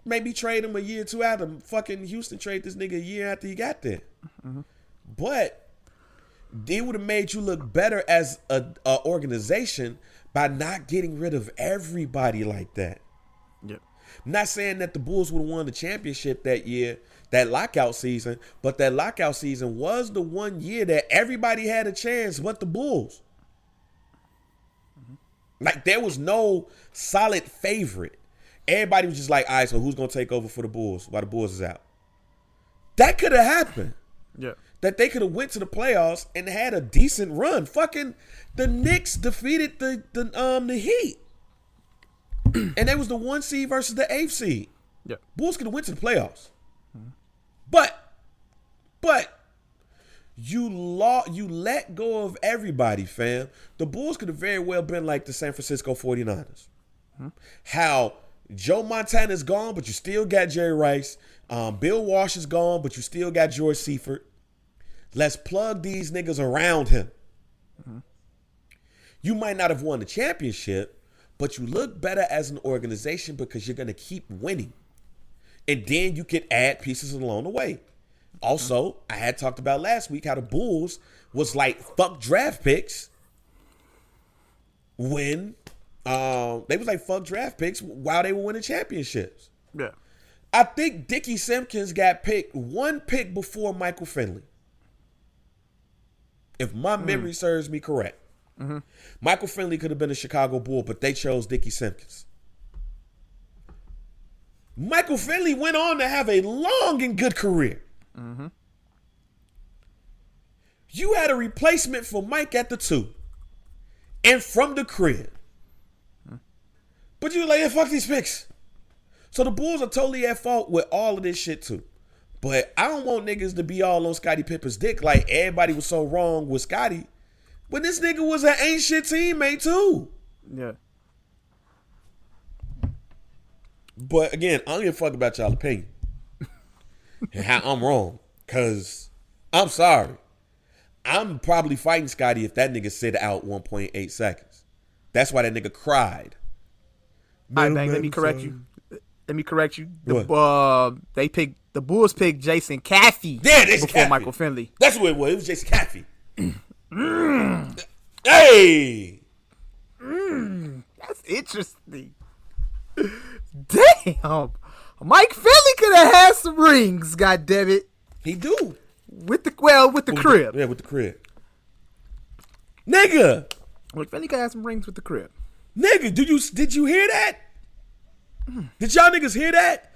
maybe trade him a year or two after. Fucking Houston trade this nigga a year after he got there. Mm-hmm. But They would have made you look better as a organization by not getting rid of everybody like that. Yep. I'm not saying that the Bulls would have won the championship that year, that lockout season, but that lockout season was the one year that everybody had a chance but the Bulls. Like, there was no solid favorite. Everybody was just like, all right, so who's going to take over for the Bulls while the Bulls is out? That could have happened. Yeah. That they could have went to the playoffs and had a decent run. Fucking the Knicks defeated the Heat. And they was the 1 seed versus the 8th seed. Yeah. Bulls could have went to the playoffs. But you let go of everybody, fam. The Bulls could have very well been like the San Francisco 49ers. How Joe Montana's gone, but you still got Jerry Rice. Bill Walsh is gone, but you still got George Seifert. Let's plug these niggas around him. You might not have won the championship, but you look better as an organization because you're going to keep winning. And then you can add pieces along the way. Also, I had talked about last week how the Bulls was like, fuck draft picks when they was like, fuck draft picks while they were winning championships. Yeah. I think Dickie Simpkins got picked 1 pick before Michael Finley. If my memory serves me correct. Michael Finley could have been a Chicago Bull, but they chose Dickie Simpkins. Michael Finley went on to have a long and good career. You had a replacement for Mike at the 2 and from the crib. But you were like, yeah, fuck these picks. So the Bulls are totally at fault with all of this shit too. But I don't want niggas to be all on Scottie Pippen's dick like everybody was so wrong with Scottie. When this nigga was an ain't shit teammate too. Yeah. But again, I don't give a fuck about y'all opinion. And how I'm wrong. Cause I'm sorry. I'm probably fighting Scottie if that nigga sit out 1.8 seconds. That's why that nigga cried. All right, bang, let me correct you. What? The Bulls picked Jason Caffey before Caffey. Michael Finley. That's what it was. It was Jason Caffey. Hey. That's interesting. Damn. Mike Finley could have had some rings, goddammit. He do. With the crib. Yeah, with the crib. Nigga. Mike Finley could have some rings with the crib. Nigga, did you hear that? Did y'all niggas hear that?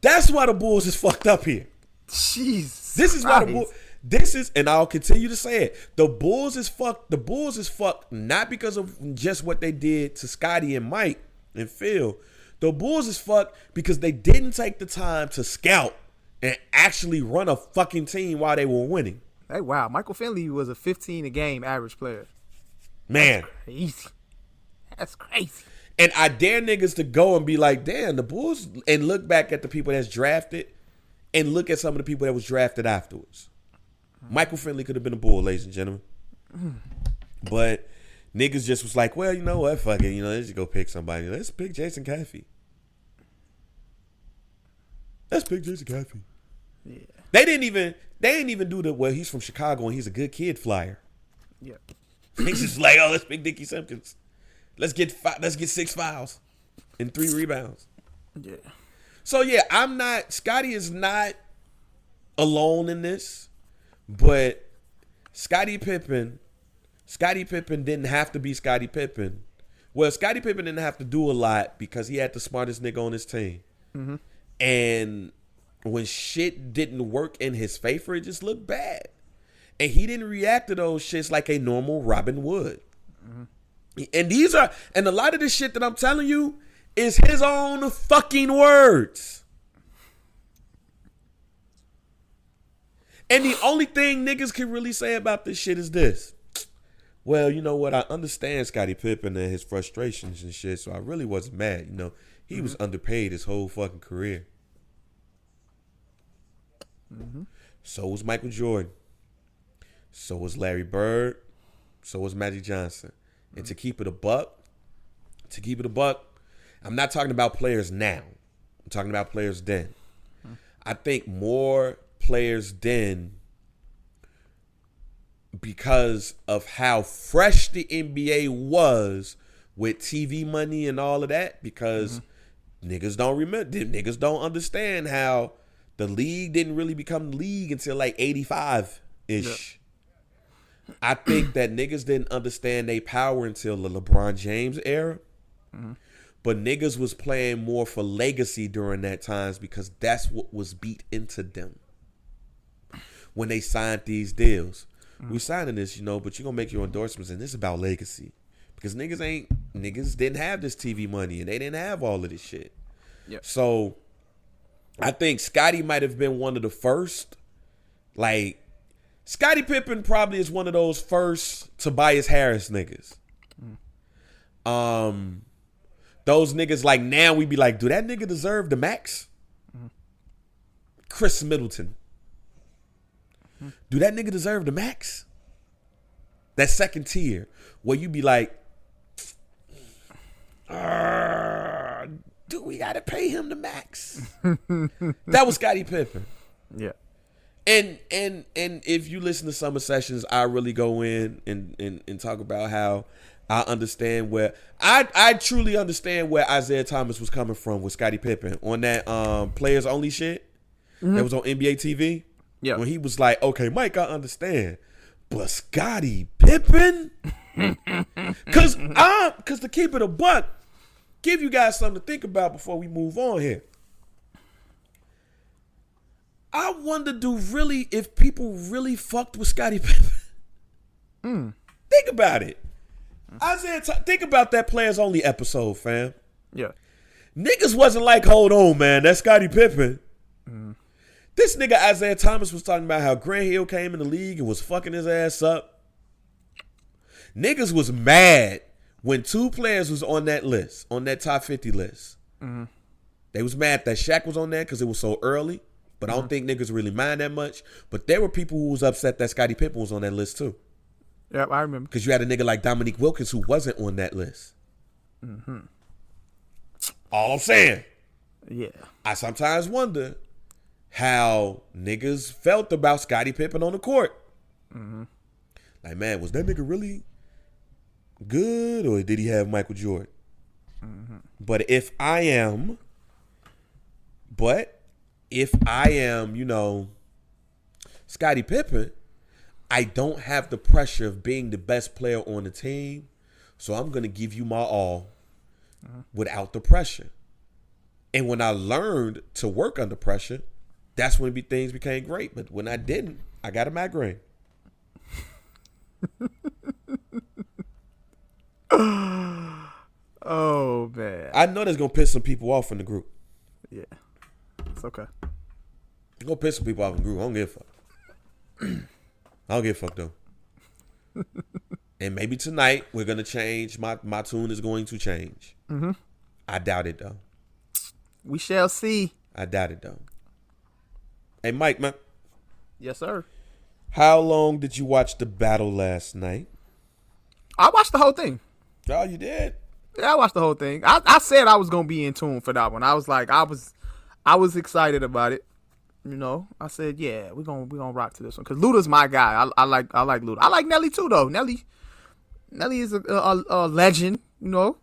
That's why the Bulls is fucked up here. Jesus. This is why the Bulls. This is, and I'll continue to say it. The Bulls is fucked. The Bulls is fucked not because of just what they did to Scottie and Mike and Phil. The Bulls is fucked because they didn't take the time to scout and actually run a fucking team while they were winning. Hey, wow. Michael Finley was a 15 a game average player. Man. That's crazy. That's crazy. And I dare niggas to go and be like, damn, the Bulls, and look back at the people that's drafted and look at some of the people that was drafted afterwards. Michael Finley could have been a Bull, ladies and gentlemen. But niggas just was like, well, you know what? Fuck it. You know, let's just go pick somebody. Let's pick Jason Caffey. Let's pick Jason Caffey. Yeah. They didn't even do the, well, he's from Chicago and he's a good kid flyer. Yeah. He's just like, oh, let's pick Dickie Simpkins. Let's get 6 fouls and 3 rebounds. Yeah. So yeah, Scottie is not alone in this, but Scottie Pippen didn't have to be Scottie Pippen. Well, Scottie Pippen didn't have to do a lot because he had the smartest nigga on his team. Mm-hmm. And when shit didn't work in his favor, it just looked bad. And he didn't react to those shits like a normal Robin would. Mm-hmm. And a lot of this shit that I'm telling you is his own fucking words. And the only thing niggas can really say about this shit is this. Well, you know what? I understand Scottie Pippen and his frustrations and shit, so I really wasn't mad. You know, he was underpaid his whole fucking career. Mm-hmm. So was Michael Jordan. So was Larry Bird. So was Magic Johnson. And to keep it a buck, I'm not talking about players now. I'm talking about players then. I think more players then because of how fresh the NBA was with TV money and all of that, because niggas don't remember, niggas don't understand how the league didn't really become the league until like 85-ish. Yeah. I think that niggas didn't understand their power until the LeBron James era. But niggas was playing more for legacy during that times because that's what was beat into them when they signed these deals. We signing this, you know, but you're going to make your endorsements, and this is about legacy. Because niggas didn't have this TV money, and they didn't have all of this shit. Yep. So I think Scottie might have been one of the first. Like, Scottie Pippen probably is one of those first Tobias Harris niggas. Those niggas, like, now we be like, do that nigga deserve the max? Chris Middleton. Do that nigga deserve the max? That second tier where you be like, do we gotta pay him the max? That was Scottie Pippen. Yeah. And if you listen to Summer Sessions, I really go in and talk about how I understand where I truly understand where Isaiah Thomas was coming from with Scottie Pippen on that players only shit that was on NBA TV. Yeah. When he was like, okay, Mike, I understand, but Scottie Pippen? Cause to keep it a buck, give you guys something to think about before we move on here. I wonder, if people really fucked with Scottie Pippen? Think about it. Isaiah, think about that players only episode, fam. Yeah. Niggas wasn't like, hold on, man, that's Scottie Pippen. This nigga Isaiah Thomas was talking about how Grant Hill came in the league and was fucking his ass up. Niggas was mad when two players was on that list, on that top 50 list. They was mad that Shaq was on there because it was so early, but I don't think niggas really mind that much. But there were people who was upset that Scottie Pippen was on that list too. Yep, I remember. Because you had a nigga like Dominique Wilkins who wasn't on that list. All I'm saying. Yeah. I sometimes wonder how niggas felt about Scottie Pippen on the court. Like, man, was that nigga really good, or did he have Michael Jordan? But if I am, you know, Scottie Pippen, I don't have the pressure of being the best player on the team, so I'm going to give you my all without the pressure. And when I learned to work under pressure, that's when things became great. But when I didn't, I got a migraine. Oh, man. I know that's going to piss some people off in the group. Yeah. It's okay. It's going to piss some people off in the group. I don't give a fuck. I don't give a fuck, though. And maybe tonight we're going to change. My tune is going to change. I doubt it, though. We shall see. I doubt it, though. Hey, Mike, man. Yes, sir. How long did you watch the battle last night? I watched the whole thing. Oh, you did? Yeah, I watched the whole thing. I said I was gonna be in tune for that one. I was like, I was excited about it. You know, I said, yeah, we're gonna rock to this one because Luda's my guy. I like Luda. I like Nelly too, though. Nelly is a legend. You know,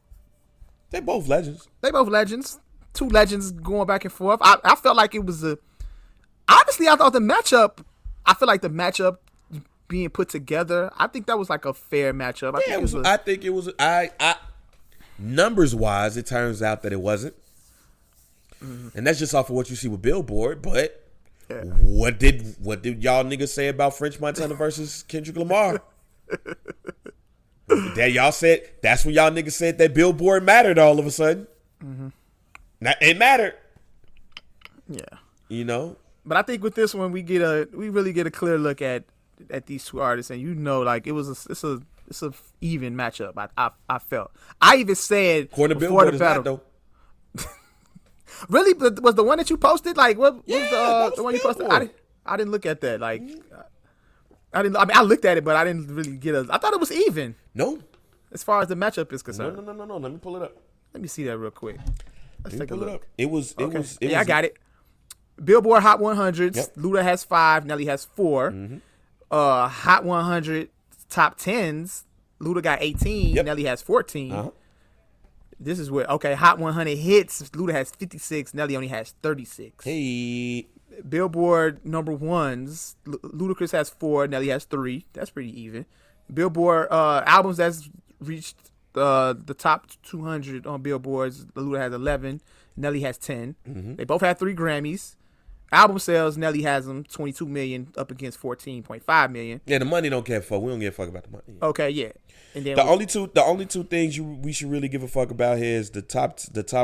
They both legends. Two legends going back and forth. I felt like it was honestly, I thought the matchup. I feel like the matchup being put together, I think that was like a fair matchup. I think it was. Numbers wise, it turns out that it wasn't, and that's just off of what you see with Billboard. But what did y'all niggas say about French Montana versus Kendrick Lamar? That y'all said, that's when y'all niggas said that Billboard mattered all of a sudden. Now, it mattered. Yeah. You know? But I think with this one, we really get a clear look at these two artists, and you know, like it's a even matchup. I felt. I even said according to before Billboard the battle. is not, though. Really? But was the one that you posted? Like what was the one you posted? Billboard. I didn't look at that. Like I didn't. I mean, I looked at it, but I didn't really get I thought it was even. No. As far as the matchup is concerned. No. Let me pull it up. Let me see that real quick. Let's take a look. It was. I got it. Billboard Hot 100s. Yep. Luda has 5. Nelly has 4. Hot 100 top 10s. Luda got 18. Yep. Nelly has 14. Uh-huh. This is where Hot 100 hits. Luda has 56. Nelly only has 36. Hey. Billboard number ones. Ludacris has 4. Nelly has 3. That's pretty even. Billboard albums that's reached the top 200 on Billboards. Luda has 11. Nelly has 10. Mm-hmm. They both have 3 Grammys. Album sales, Nelly has them 22 million up against 14.5 million. Yeah, the money don't care fuck. We don't give a fuck about the money. Okay, yeah. And then The only two things we should really give a fuck about here is the top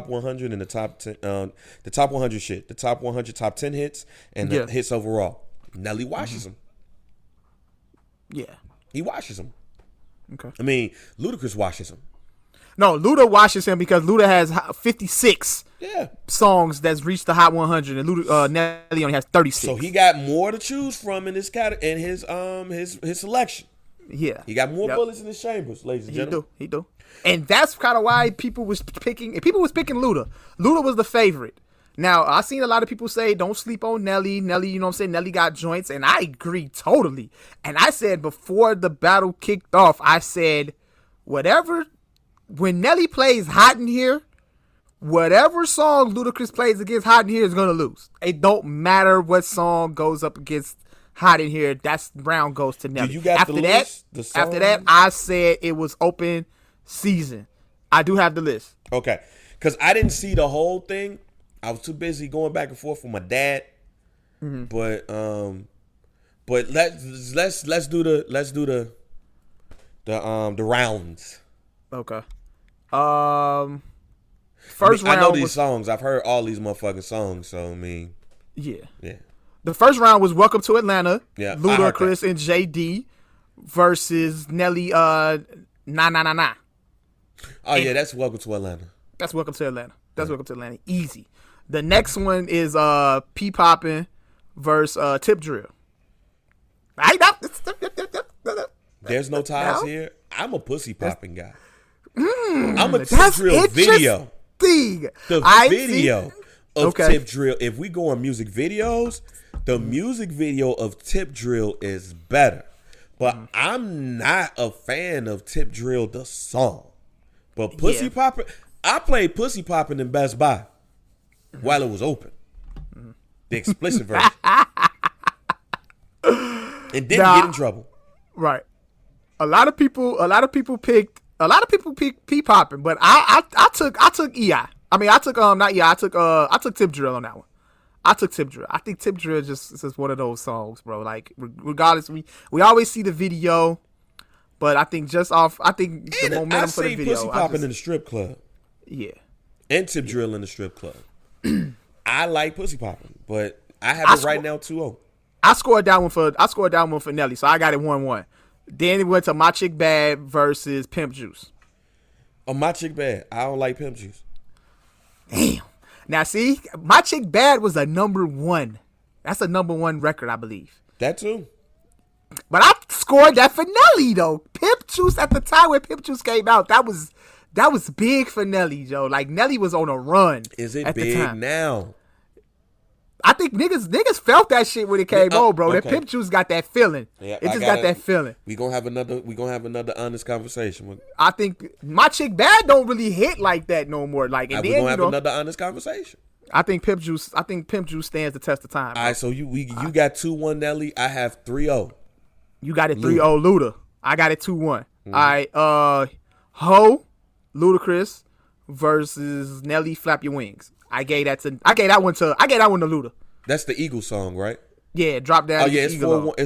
100 and the top 10, the top 100 shit, the top 100 top 10 hits and the hits overall. Nelly washes them. Yeah. He washes them. Okay. I mean, Ludacris washes them. No, Luda washes him because Luda has 56 Yeah. songs that's reached the Hot 100, and Nelly only has 36. So he got more to choose from in his his selection. Yeah. He got more bullets in his chambers, ladies and gentlemen. He do. And that's kind of why people was picking Luda. Luda was the favorite. Now, I seen a lot of people say, don't sleep on Nelly. Nelly, you know what I'm saying? Nelly got joints, and I agree totally. And I said before the battle kicked off, I said, when Nelly plays Hot in Here, whatever song Ludacris plays against Hot in Here is going to lose. It don't matter what song goes up against Hot in Here. That's round goes to Nelly. You got the list? After that, I said it was open season. I do have the list. Okay. Because I didn't see the whole thing. I was too busy going back and forth with my dad. Mm-hmm. But let's do the rounds. Okay. First round. I know these songs. I've heard all these motherfucking songs. So I mean, yeah. Yeah. The first round was Welcome to Atlanta. Yeah. Ludacris and JD versus Nelly. Nah. Oh yeah, that's Welcome to Atlanta. That's Welcome to Atlanta. Welcome to Atlanta. Easy. The next one is P Poppin' versus Tip Drill. There's no ties here. I'm a pussy popping guy. I'm a Tip Drill video. The video of Tip Drill. If we go on music videos, the music video of Tip Drill is better. But I'm not a fan of Tip Drill the song. But Pussy Poppin', I played Pussy Poppin' in Best Buy while it was open. The explicit version. And didn't get in trouble. Right. A lot of people picked P Poppin', but I took EI. I mean, I took not EI. I took Tip Drill on that one. I took Tip Drill. I think Tip Drill is one of those songs, bro. Like regardless, we always see the video, but I think the momentum for the video. I see Pussy Poppin' in the strip club. Yeah. And Tip Drill in the strip club. I like Pussy Poppin', but I have it right now 2-0. I scored that one for Nelly, so I got it 1-1. Then it went to My Chick Bad versus Pimp Juice. Oh, My Chick Bad. I don't like Pimp Juice. Damn. Now see, My Chick Bad was a number 1. That's a number 1 record, I believe. That too. But I scored that for Nelly though. Pimp Juice at the time when Pimp Juice came out, that was big for Nelly, Joe. Like Nelly was on a run. Is it big now? I think niggas felt that shit when it came on, bro. Okay. That Pimp Juice got that feeling. Yeah, it just got that feeling. We gonna have another honest conversation. I think My Chick Bad don't really hit like that no more. Like, and we then gonna have another honest conversation. I think Pimp Juice stands the test of time. All right, so you got 2-1 Nelly. I have 3-0. You got it 3-0 Luda. I got it 2-1. Mm-hmm. All right, Ho, Ludacris versus Nelly. Flap Your Wings. I gave that one to Luda. That's the Eagle song, right? Yeah, drop down. Oh yeah, it's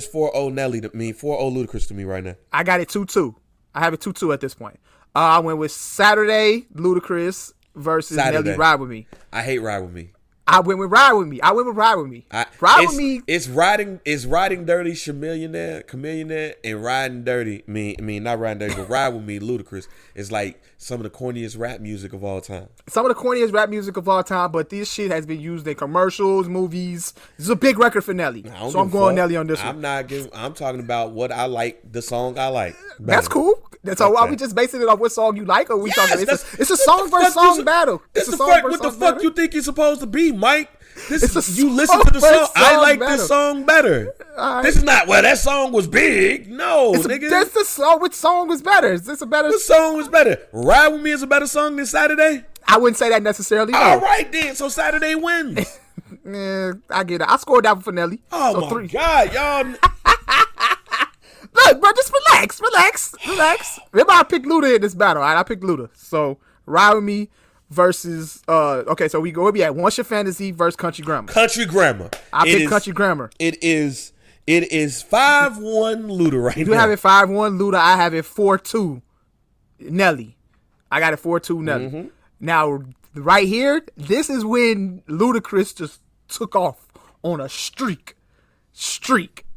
4-0 Nelly to me, 4-0 Ludacris to me right now. I got it 2-2. I have it 2-2 at this point. I went with Saturday Ludacris versus Nelly Ride With Me. I hate Ride With Me. I went with Ride With Me. Ride With Me. It's riding dirty, Chameleonaire, and riding dirty. Not riding dirty, but Ride With Me, Ludacris is like some of the corniest rap music of all time. But this shit has been used in commercials, movies. This is a big record for Nelly, so I'm going Nelly on this one. I'm talking about what I like, the song I like. That's cool. So are we just basing it off what song you like, or we talking? It's a song versus song battle. It's a song versus song battle. What the fuck you think it's supposed to be, Mike? You listen to the song. I like this song better. Right. This is not, well, that song was big. No, nigga. That's the song. Which song was better? Is this a better? What song was better? Ride With Me is a better song than Saturday? I wouldn't say that necessarily. No. All right then. So Saturday wins. I get it. I scored that for Nelly. Oh so my 3. God, y'all. Look, bro, just relax. Remember, I picked Luda in this battle. All right, I picked Luda. So Ride With Me versus okay, so we at Once Your Fantasy versus Country Grammar. I picked Country Grammar. It is 5-1 Luda right now. You have it 5-1 Luda. I have it 4-2 Nelly. I got it 4-2 Nelly. Mm-hmm. Now right here, this is when Ludacris just took off on a streak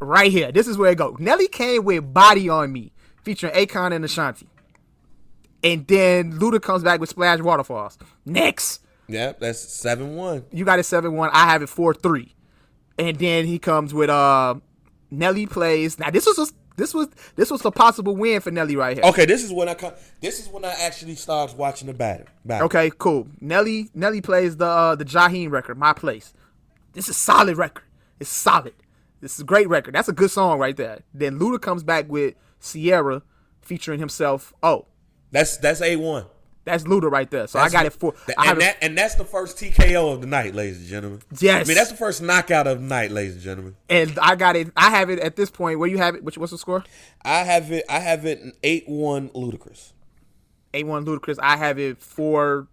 right here. This is where it goes. Nelly came with Body On Me featuring Akon and Ashanti. And then Luda comes back with Splash Waterfalls. Next. Yeah, that's 7-1. You got it 7-1. I have it 4-3. And then he comes with Nelly plays. Now this was a possible win for Nelly right here. Okay, this is when I actually started watching the battle. Okay, cool. Nelly plays the Jaheim record, My Place. This is a solid record. It's solid. This is a great record. That's a good song right there. Then Luda comes back with Sierra featuring himself. Oh. That's A1. That's Luda right there. So I got it 4. And that's the first TKO of the night, ladies and gentlemen. Yes. I mean, that's the first knockout of the night, ladies and gentlemen. And I got it. I have it at this point. Where you have it? What's the score? I have it 8-1 Ludacris. 8-1 Ludacris. I have it 5-4?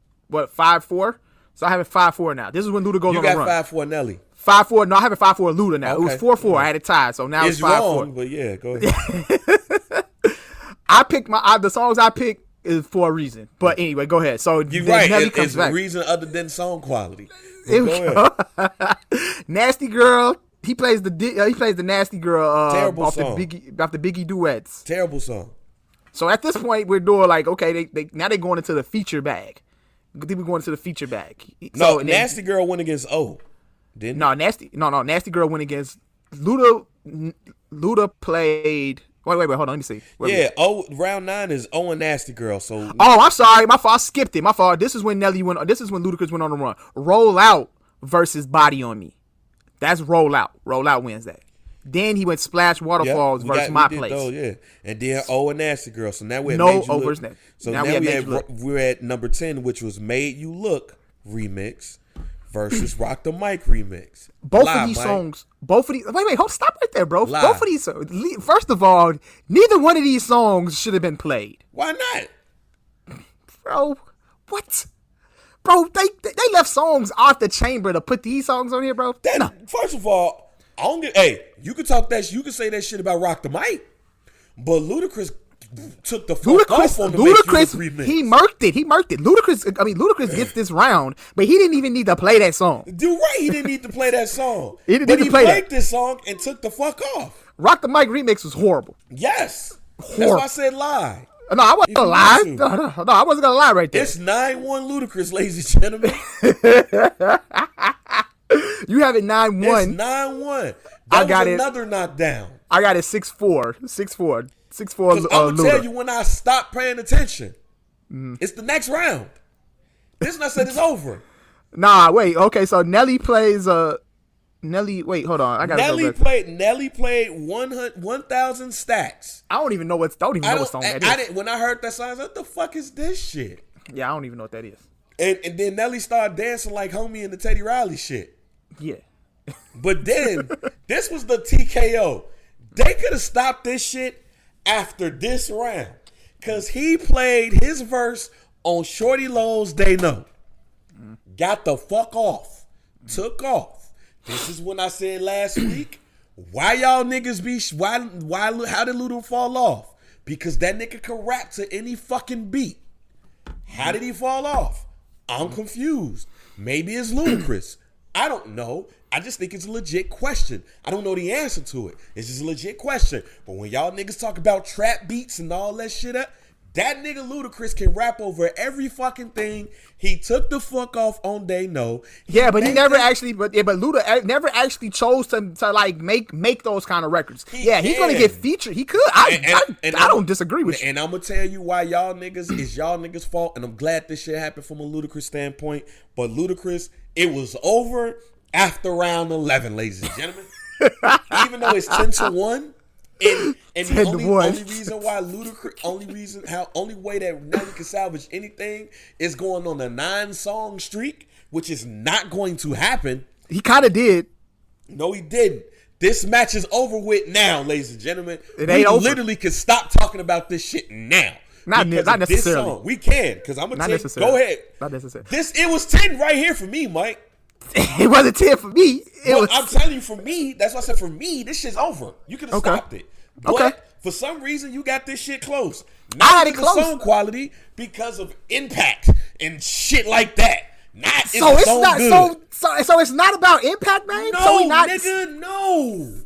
So I have it 5-4 now. This is when Luda goes on the run. You got 5-4 Nelly. 5-4. No, I have it 5-4 Luda now. Okay. It was 4-4. I had it tied. So now it's 5-4. Wrong, but yeah, go ahead. I picked the songs I picked is for a reason. But anyway, go ahead. So you're right. It's a reason other than song quality. Go ahead. Nasty Girl. He plays the Nasty Girl off the Biggie duets. Terrible song. So at this point, we're doing like, okay, now they're going into the feature bag. We're going into the feature bag. No, Nasty Girl went against O. Didn't no, Nasty Girl went against Luda. Luda played. Wait, hold on. Let me see. Round 9 is O and Nasty Girl. So I'm sorry. My fault. I skipped it. My fault. This is when Ludacris went on the run. Roll Out versus Body On Me. That's Roll Out. Roll Out wins that. Then he went Splash Waterfalls versus My Place. And then O and Nasty Girl. So now we're at No O versus Nasty. So now we're at number 10, which was Made You Look remix versus Rock the Mic remix. Both of these songs. Wait, stop right there, bro. Both of these. First of all, neither one of these songs should have been played. Why not, bro? What, bro? They left songs off the chamber to put these songs on here, bro. First of all, you could talk that. You could say that shit about Rock the Mic, but Ludacris took the fuck off on the remix. He murked it. Ludacris gets this round, but he didn't even need to play that song. You're right. He didn't need to play that song. He played this song and took the fuck off. Rock the Mic remix was horrible. Yes. Horrible. That's why I said lie. No, I wasn't gonna lie. No, I wasn't gonna lie right there. It's 9-1 Ludacris, ladies and gentlemen. You have it 9-1. It's 9-1. I got another knockdown. I got it 6-4. 6-4. 6-4. I'm gonna tell you when I stop paying attention. It's the next round. This is not said it's over. Nah, wait. Okay, so Nelly plays Nelly. Wait, hold on. I got Nelly played 1,000 stacks. I don't even know what song that is. When I heard that song, I was like, what the fuck is this shit? Yeah, I don't even know what that is. And then Nelly started dancing like homie in the Teddy Riley shit. Yeah. But then this was the TKO. They could have stopped this shit after this round, cause he played his verse on Shorty Lowe's They Know. Got the fuck off. Took off. This is when I said last week, why y'all niggas how did Luda fall off? Because that nigga can rap to any fucking beat. How did he fall off? I'm confused. Maybe it's Ludacris. I don't know. I just think it's a legit question. I don't know the answer to it. It's just a legit question. But when y'all niggas talk about trap beats and all that shit, That nigga Ludacris can rap over every fucking thing. He took the fuck off on They Know. Yeah, but he never actually, but Luda never actually chose to like make those kind of records. He's gonna get featured. He could. I don't disagree with you. And I'm gonna tell you why y'all niggas is y'all niggas' fault. And I'm glad this shit happened from a Ludacris standpoint. But Ludacris, it was over after round 11, ladies and gentlemen. Even though it's 10-1. And the only reason why Ludacris, only way that Nelly can salvage anything is going on a 9-song streak, which is not going to happen. He kind of did. No, he didn't. This match is over with now, ladies and gentlemen. It ain't over. Literally can stop talking about this shit now. Not necessarily. This song. We can, because I'm gonna go ahead. Not necessarily. It was 10 right here for me, Mike. It wasn't 10 for me. I'm telling you, for me, that's why I said for me, this shit's over. You could have stopped it. But for some reason, you got this shit close. Not because of song quality, because of impact and shit like that. So it's not about impact, man. No, nigga, no.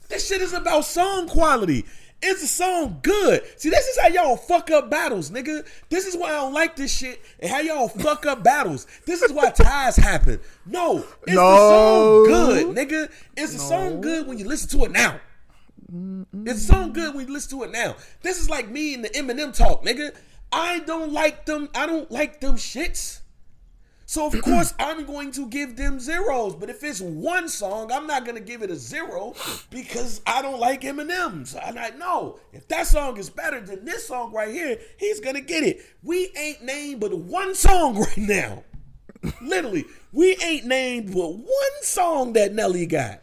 This shit is about song quality. Is the song good? See, this is how y'all fuck up battles, nigga. This is why I don't like this shit and how y'all fuck up battles. This is why ties happen. No, the song good, nigga. Is the song good when you listen to it now? It's a song good when you listen to it now. This is like me and the Eminem talk, nigga. I don't like them shits. So of course I'm going to give them zeros. But if it's one song, I'm not gonna give it a 0 because I don't like Eminem's. And I know if that song is better than this song right here, he's gonna get it. We ain't named but one song right now. Literally, we ain't named but one song that Nelly got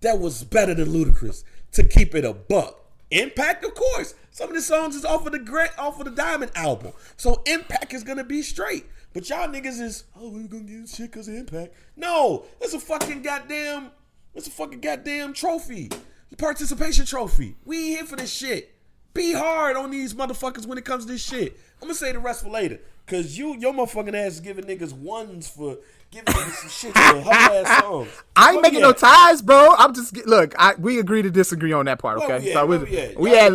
that was better than Ludacris. To keep it a buck. Impact, of course. Some of the songs is off of the Diamond album. So Impact is gonna be straight. But y'all niggas is, we're gonna get shit because of Impact. No, it's a fucking goddamn trophy. The participation trophy. We ain't here for this shit. Be hard on these motherfuckers when it comes to this shit. I'm gonna say the rest for later. Cause your motherfucking ass is giving niggas ones for giving niggas some shit for humble ass songs. I ain't making no ties, bro. I'm just we agree to disagree on that part, okay? We had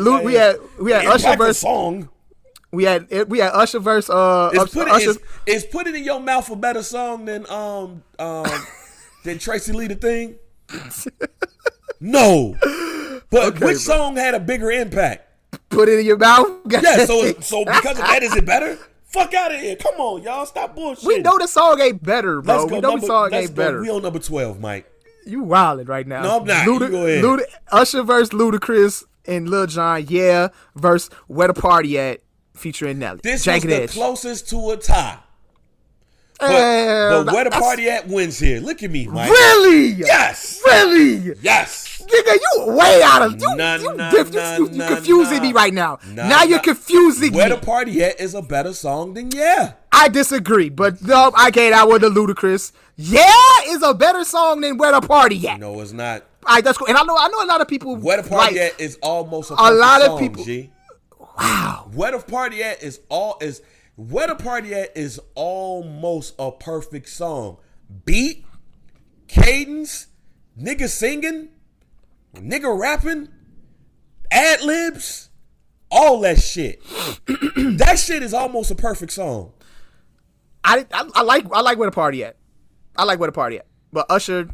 Usher versus song. We had Usher versus Is Put It in Your Mouth a better song than Tracy Lee the Thing? No. But which song had a bigger impact? Put It in Your Mouth? Yeah, so because of that, is it better? Fuck out of here. Come on, y'all. Stop bullshit. We know the song ain't better, bro. We know the song ain't better. We on number 12, Mike. You wildin' right now. No, I'm not. You go ahead. Usher versus Ludacris and Lil Jon, versus Where the Party At featuring Nelly. This is the closest to a tie. But Where the Party At wins here. Look at me, Mike. Really? Yes. Really? Yes. Nigga, you way out of you confusing me right now. Now you're confusing me. Where the Party At is a better song than I disagree, but no, I gave that one to Ludacris. Is a better song than Where the Party At. No, it's not. All right, that's cool. And I know a lot of people. Where the Party At is almost a lot of people. G. Wow. Where the Party At is almost a perfect song. Beat, cadence, nigga singing, nigga rapping, ad libs, all that shit. That shit is almost a perfect song. I like Where the Party At. I like Where the Party At. But Usher,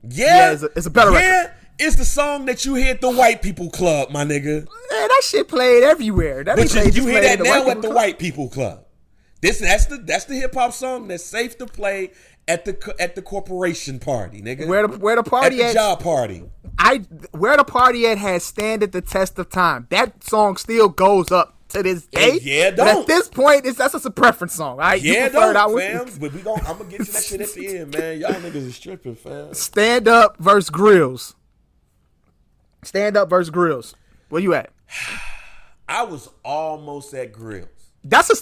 it's a better record. It's the song that you hear at the white people club, my nigga. Man, that shit played everywhere. But you hear that now at the white people club. That's the hip hop song that's safe to play at the corporation party, nigga. Where the party at the job party. Where the Party At has stood the test of time. That song still goes up to this day. But at this point, that's just a preference song, right? Fam. But I'm gonna get to that shit at the end, man. Y'all niggas is stripping, fam. Stand Up versus Grills. Stand Up versus Grills. Where you at? I was almost at Grills. That's a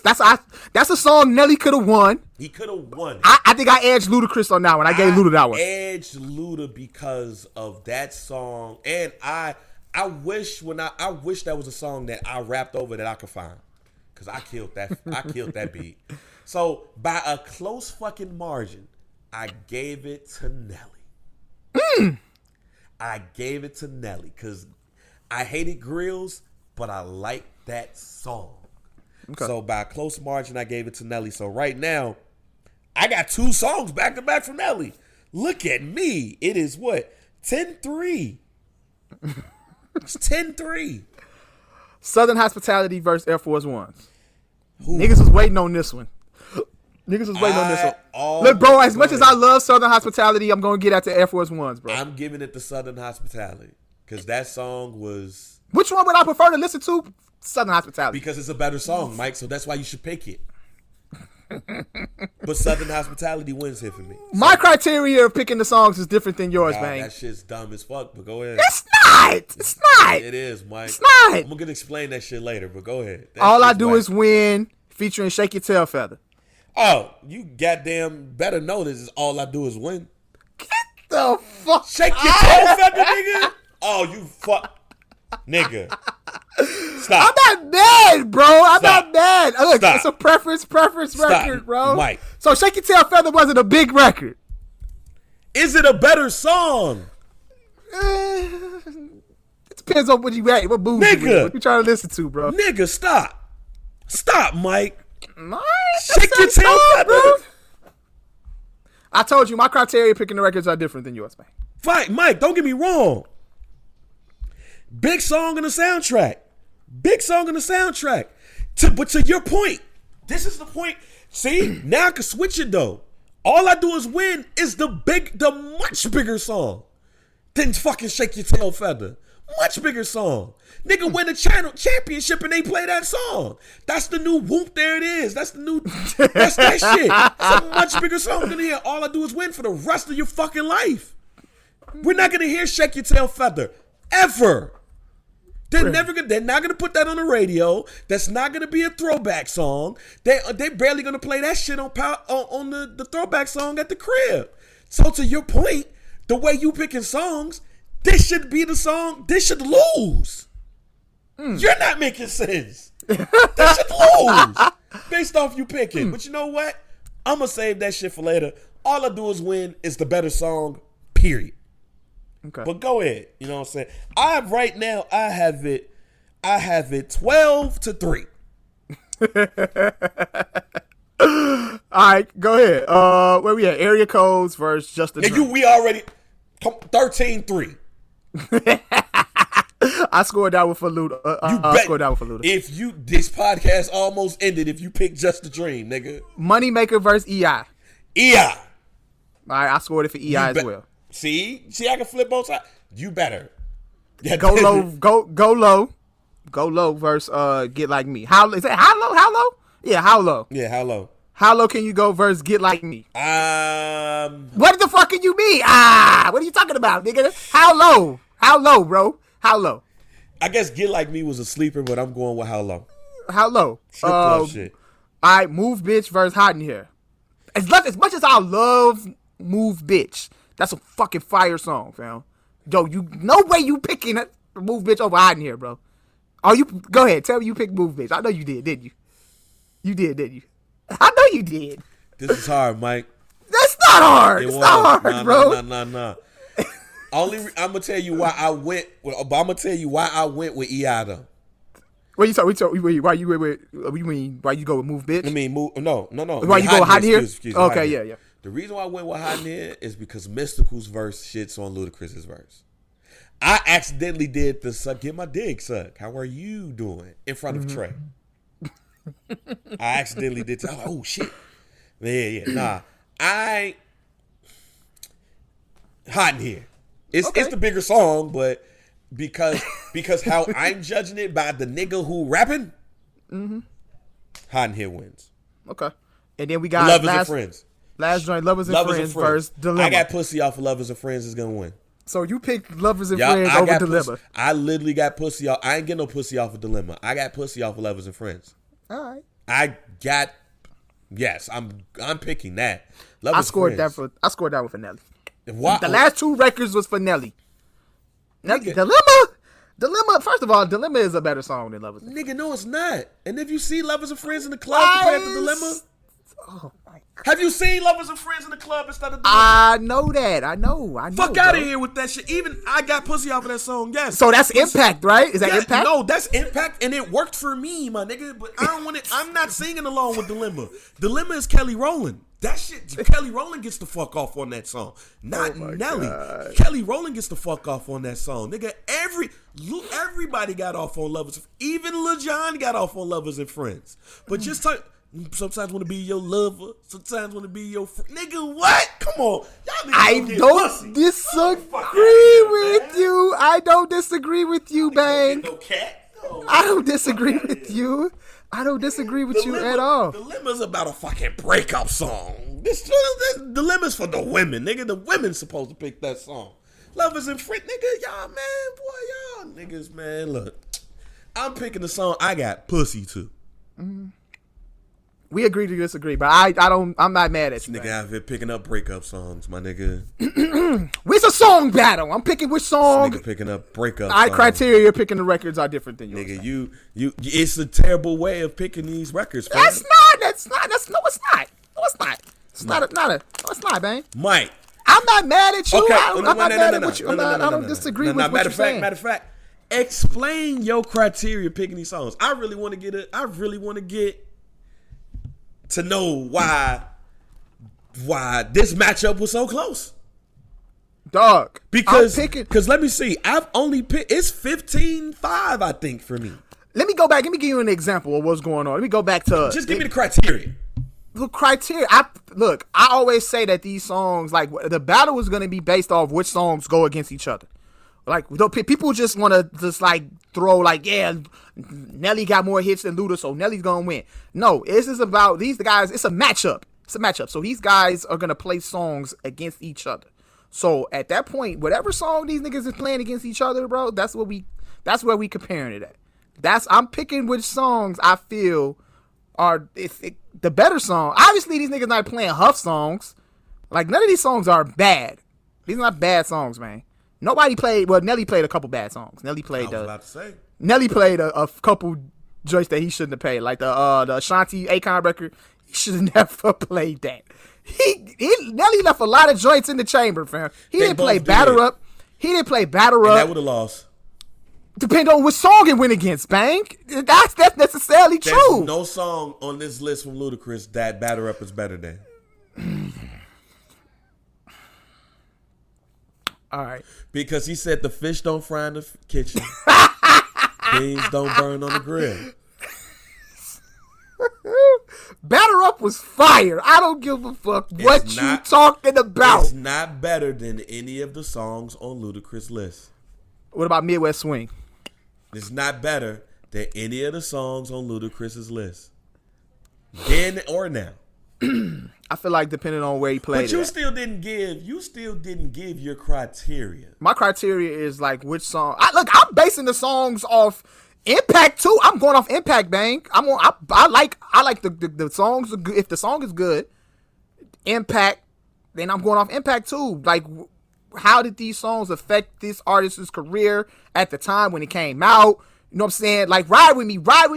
song Nelly could have won. He could have won. I think I edged Ludacris on that one. I gave Luda that one. Edged Luda because of that song, and I wish that was a song that I rapped over that I could find, because I killed that beat. So by a close fucking margin, I gave it to Nelly. I gave it to Nelly because I hated Grills, but I liked that song. Okay. So by a close margin, I gave it to Nelly. So right now, I got 2 songs back to back from Nelly. Look at me. It is what? 10-3. It's 10-3. Southern Hospitality versus Air Force Ones. Niggas was waiting on this one. Niggas was waiting on this one. Look, bro, as much as I love Southern Hospitality, I'm going to get at the Air Force Ones, bro. I'm giving it to Southern Hospitality because that song was... Which one would I prefer to listen to? Southern Hospitality. Because it's a better song, Mike, so that's why you should pick it. But Southern Hospitality wins here for me. My criteria of picking the songs is different than yours, man. That shit's dumb as fuck, but go ahead. It's not. It's not. It is, Mike. It's not. I'm going to explain that shit later, but go ahead. All I Do Is Win featuring Shake Your Tail Feather. Oh, you goddamn better know this is All I Do Is Win. Get the fuck Shake Your Tail Feather, nigga. Oh, you fuck. Nigga. Stop. I'm not mad, bro. I'm Stop. not mad. Look, Stop. it's a preference Stop. record, bro. Mike. So Shake Your Tail Feather wasn't a big record. Is it a better song? It depends on what you at, what mood Nigga. you in, what you trying to listen to, bro. Nigga, stop. Stop, Mike. Man, Shake Your Tail Feather. I told you my criteria picking the records are different than yours, man. Fine, Mike, don't get me wrong. Big song on the soundtrack. Big song on the soundtrack. But to your point, this is the point. See, now I can switch it though. All I Do Is Win is the much bigger song than fucking Shake Your Tail Feather. Much bigger song. Nigga win the championship and they play that song. That's the new whoop. There it is. That's that shit. It's a much bigger song. We're gonna hear All I Do Is Win for the rest of your fucking life. We're not gonna hear Shake Your Tail Feather ever. They're not gonna put that on the radio. That's not gonna be a throwback song. They barely gonna play that shit on the throwback song at the crib. So to your point, the way you picking songs, this should be the song. This should lose. You're not making sense. This should lose based off you picking. But you know what? I'm gonna save that shit for later. All I Do Is Win is the better song. Period. Okay. But go ahead. You know what I'm saying? I have it 12-3. All right, go ahead. Where we at? Area codes versus Just a Dream. We already 13-3. I scored that one for Luda. I scored that one for Luda. This podcast almost ended if you picked Just a Dream, nigga. Moneymaker versus EI. All Yeah. right, I scored it for EI as well. See, I can flip both sides. You better. Go low, go low versus Get Like Me. How is that? How low? Yeah, how low? Yeah, how low? How low can you go versus Get Like Me? What the fuck can you mean? What are you talking about, nigga? How low? How low, bro? How low? I guess Get Like Me was a sleeper, but I'm going with how low. How low? Strip club shit. All right, Move Bitch versus Hot in Here. As much as I love Move Bitch, that's a fucking fire song, fam. Yo, no way you picking Move Bitch over Hot in Here, bro. Go ahead, tell me you picked Move Bitch. I know you did, didn't you? You did, didn't you? I know you did. This is hard, Mike. That's not hard. It's not hard, bro. Nah. I'm gonna tell you why I went. I'm gonna tell you why I went with EI though. What you talk? Why you went with? You mean why you go with Move Bitch? I mean, no. Why you go with Hot in Here? Okay, yeah. The reason why I went with Hot in Here is because Mystical's verse shits on Ludacris's verse. I accidentally did the suck, get my dick suck. How are you doing in front of Trey? I accidentally did. Oh shit. Yeah. Nah, Hot in Here. It's the bigger song, but because how I'm judging it by the nigga who rapping, Hot in Here wins. Okay, and then we got Lovers and Friends. Last joint, Lovers and Friends versus Dilemma. I got pussy off of Lovers and Friends is gonna win. So you picked Lovers and Friends over Dilemma. I literally got pussy off. I ain't getting no pussy off of Dilemma. I got pussy off of Lovers and Friends. All right. I'm picking that. I scored that one for Nelly. Why? The last 2 records was for Nelly. Dilemma. First of all, Dilemma is a better song than Lovers and Friends. Nigga, no, it's not. And if you see Lovers and Friends in the club compared to Dilemma, oh my Have you seen Lovers and Friends in the club instead of I know that. I know. Fuck out of here with that shit. Even I got pussy off of that song, yes. So that's Impact, right? Is that Impact? No, that's Impact, and it worked for me, my nigga. But I don't want it. I'm not singing along with Dilemma. Dilemma is Kelly Rowland. That shit, Kelly Rowland gets the fuck off on that song. Not Nelly. God. Kelly Rowland gets the fuck off on that song. Nigga, everybody got off on Lovers. Even Lil Jon got off on Lovers and Friends. But just talk. Sometimes want to be your lover. Sometimes want to be your friend. Nigga, what? Come on. Y'all I don't disagree with you. I don't disagree with you, Bang. No cat. No. I don't disagree with you. I don't disagree with you at all. Dilemma's about a fucking breakup song. This Dilemma's for the women, nigga. The women's supposed to pick that song. Lovers and Friends, nigga. Y'all, man, boy, y'all niggas, man. Look, I'm picking the song I got pussy to. Mm-hmm. We agree to disagree, but I'm not mad at you. Nigga out here picking up breakup songs, my nigga. It's a song battle. I'm picking which song. This nigga picking up breakup songs. Criteria picking the records are different than yours. Nigga, you it's a terrible way of picking these records, fam. It's not, no, it's not. It's not, man. Mike. I'm not mad at you. Okay. I'm not mad at you. I don't disagree with what you're saying. Matter of fact, explain your criteria picking these songs. I really want to get to know why this matchup was so close. Dog. Because let me see. I've only picked, it's 15-5, I think, for me. Let me go back. Let me give you an example of what's going on. Let me go back to... Just give me the criteria. The criteria. I always say that these songs, like, the battle is going to be based off which songs go against each other. Like, people just want to just, like, throw, like, yeah, Nelly got more hits than Luda, so Nelly's going to win. No, this is about these guys. It's a matchup. So these guys are going to play songs against each other. So at that point, whatever song these niggas is playing against each other, bro, that's where we comparing it at. I'm picking which songs I feel are the better song. Obviously, these niggas not playing Huff songs. Like, none of these songs are bad. These are not bad songs, man. Nelly played a couple bad songs. Nelly played a couple joints that he shouldn't have played, like the Ashanti Akon record. He should have never played that. Nelly left a lot of joints in the chamber, fam. He didn't play Batter Up. And that would have lost. Depend on which song it went against, Bang. That's necessarily true. There's no song on this list from Ludacris that Batter Up is better than. All right. Because he said the fish don't fry in the kitchen. Beans don't burn on the grill. Batter Up was fire. I don't give a fuck what you talking about. It's not better than any of the songs on Ludacris' list. What about Midwest Swing? It's not better than any of the songs on Ludacris' list. Then or now. I feel like depending on where he played. But you still didn't give your criteria. My criteria is like which song. I'm basing the songs off Impact too. I'm going off Impact, Bang. I like the songs. If the song is good, Impact, then I'm going off Impact too. Like, how did these songs affect this artist's career at the time when it came out? You know what I'm saying? Like, Ride With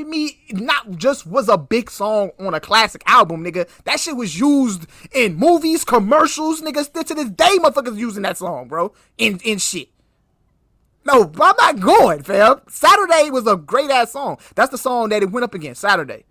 Me not just was a big song on a classic album, nigga. That shit was used in movies, commercials, nigga. Still to this day, motherfuckers using that song, bro. In shit. No, I'm not going, fam. Saturday was a great-ass song. That's the song that it went up against, Saturday.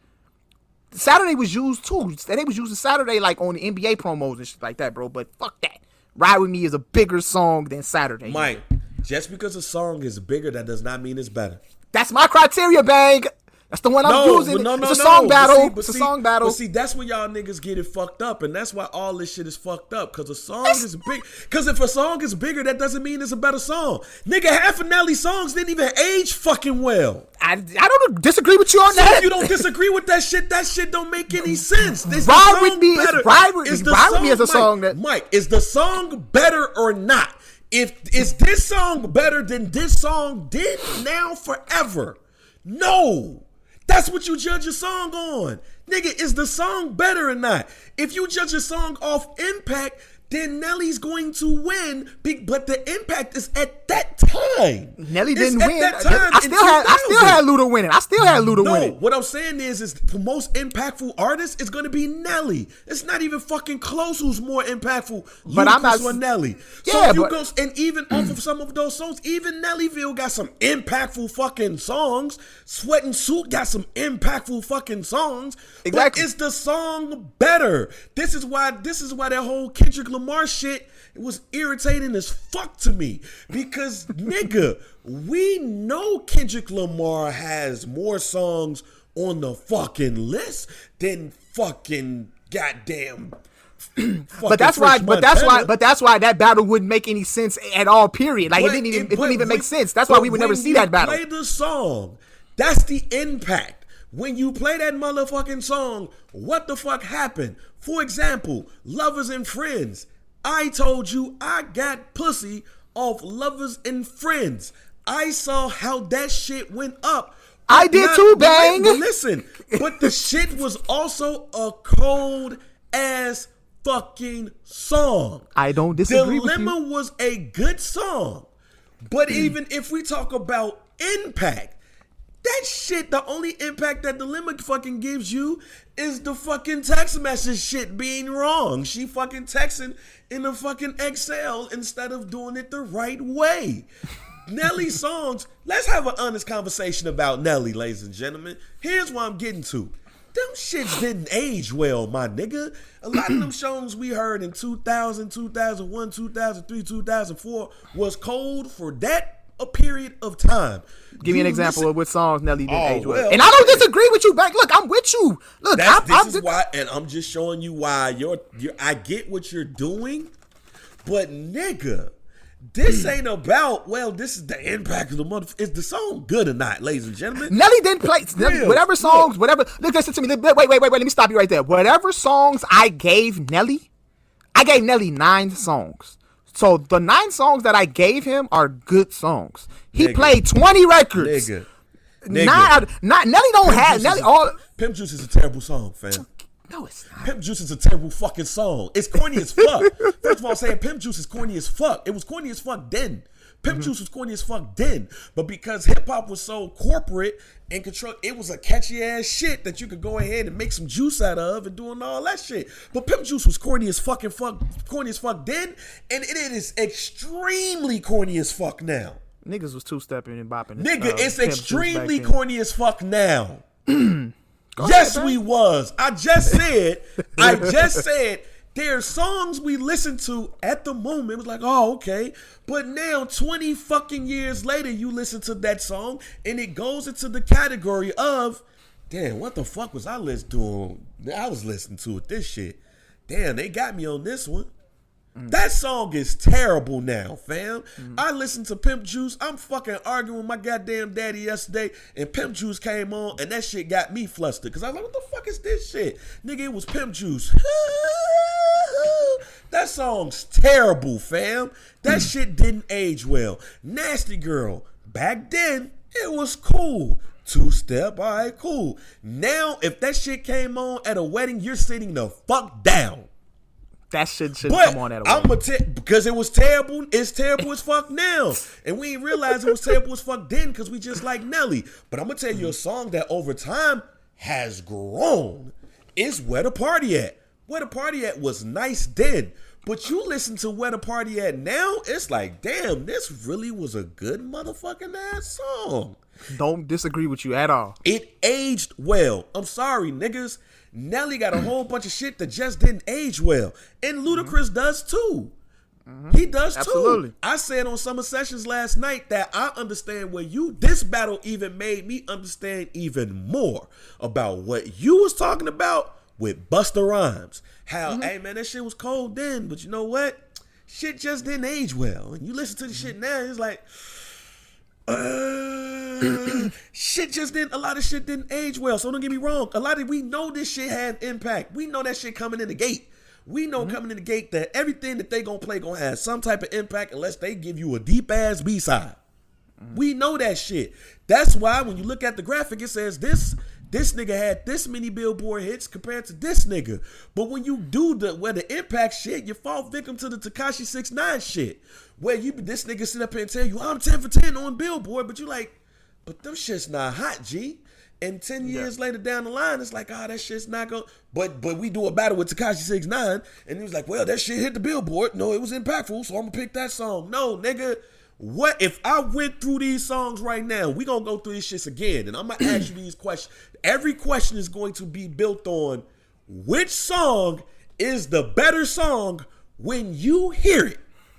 Saturday was used, too. They was using Saturday, like, on the NBA promos and shit like that, bro. But fuck that. Ride With Me is a bigger song than Saturday. Mike, just because a song is bigger, that does not mean it's better. That's my criteria, Bang. That's the one I'm using. It's a song battle. It's a song battle. But see, that's where y'all niggas get it fucked up, and that's why all this shit is fucked up. Because a song is big. Because if a song is bigger, that doesn't mean it's a better song. Nigga, half of Nelly's songs didn't even age fucking well. I don't disagree with you on that. If you don't disagree with that shit don't make any sense. Ride With Me is a song that... Mike, is the song better or not? Is this song better than this song did now forever? No. That's what you judge a song on. Nigga, is the song better or not? If you judge a song off Impact, then Nelly's going to win. But the impact is at that time. Nelly didn't win. That time I still had Luda winning. No, what I'm saying is the most impactful artist is going to be Nelly. It's not even fucking close who's more impactful, Ludacris or Nelly. Yeah, and even off of some of those songs, even Nellyville got some impactful fucking songs. Sweat and Suit got some impactful fucking songs. Exactly. But is the song better? This is why that whole Kendrick Lamar shit, it was irritating as fuck to me. Because, nigga, we know Kendrick Lamar has more songs on the fucking list than fucking goddamn. But that's why that battle wouldn't make any sense at all. Period. Like, it wouldn't even make sense. That's why we would never see that battle. Play the song. That's the impact. When you play that motherfucking song, what the fuck happened? For example, Lovers and Friends. I told you I got pussy off Lovers and Friends. I saw how that shit went up. I did too, bang. But listen, but the shit was also a cold ass fucking song. I don't disagree with you. Dilemma was a good song. But even if we talk about impact, that shit, the only impact that Dilemma fucking gives you is the fucking text message shit being wrong. She fucking texting in a fucking Excel instead of doing it the right way. Nelly songs, let's have an honest conversation about Nelly, ladies and gentlemen. Here's what I'm getting to. Them shits didn't age well, my nigga. A lot of them songs we heard in 2000, 2001, 2003, 2004 was cold for that a period of time. Give me an example of what songs Nelly didn't age well. Well, and I don't disagree with you, Bank. Look, I'm with you. Look, this is why, and I'm just showing you why I get what you're doing, but nigga, this ain't about, well, this is the impact of the month. Is the song good or not, ladies and gentlemen? Nelly didn't play whatever songs, whatever. Look, listen to me. Wait. Let me stop you right there. Whatever songs I gave Nelly 9 songs. So the 9 songs that I gave him are good songs. He played 20 records. Nigga. Nelly don't have Nelly. Pimp Juice is a terrible song, fam. No, it's not. Pimp Juice is a terrible fucking song. It's corny as fuck. First of all, saying Pimp Juice is corny as fuck. It was corny as fuck then. Pimp Juice was corny as fuck then. But because hip hop was so corporate and control, it was a catchy ass shit that you could go ahead and make some juice out of and doing all that shit. But Pimp Juice was corny as fuck then, and it is extremely corny as fuck now. Niggas was two-stepping and bopping. Nigga, it's extremely corny as fuck now. Yes, we was. I just said there's songs we listen to at the moment. It was like, oh, okay. But now, 20 fucking years later, you listen to that song, and it goes into the category of, damn, what the fuck was I listening to? I was listening to this shit. Damn, they got me on this one. That song is terrible now, fam. I listened to Pimp Juice. I'm fucking arguing with my goddamn daddy yesterday, and Pimp Juice came on, and that shit got me flustered. Because I was like, what the fuck is this shit? Nigga, it was Pimp Juice. That song's terrible, fam. That shit didn't age well. Nasty Girl, back then, it was cool. 2-step, all right, cool. Now, if that shit came on at a wedding, you're sitting the fuck down. That shit shouldn't come on at a wedding. Because it was terrible. It's terrible as fuck now. And we didn't realize it was terrible as fuck then because we just like Nelly. But I'm going to tell you a song that over time has grown. It's Where the Party At. Where the Party At was nice then. But you listen to Where the Party At now, it's like, damn, this really was a good motherfucking ass song. Don't disagree with you at all. It aged well. I'm sorry, niggas. Nelly got a whole bunch of shit that just didn't age well. And Ludacris does too. He does too. Absolutely. I said on Summer Sessions last night that I understand where this battle even made me understand even more about what you was talking about with Busta Rhymes. How, hey man, that shit was cold then, but you know what? Shit just didn't age well. And you listen to the shit now, it's like, a lot of shit didn't age well. So don't get me wrong. We know this shit had impact. We know that shit coming in the gate. We know coming in the gate that everything that they gonna play gonna have some type of impact unless they give you a deep ass B-side. We know that shit. That's why when you look at the graphic, it says this This nigga had this many Billboard hits compared to this nigga. But when you do the impact shit, you fall victim to the Tekashi 6ix9ine shit. Where this nigga sit up here and tell you, I'm 10 for 10 on Billboard, but you like, but them shit's not hot, G. And 10 years later down the line, it's like, that shit's not going. But we do a battle with Tekashi 6ix9ine, and he was like, well, that shit hit the Billboard. No, it was impactful, so I'm gonna pick that song. No, nigga, what if I went through these songs right now? We gonna go through these shits again, and I'm gonna ask you these questions. Every question is going to be built on which song is the better song when you hear it.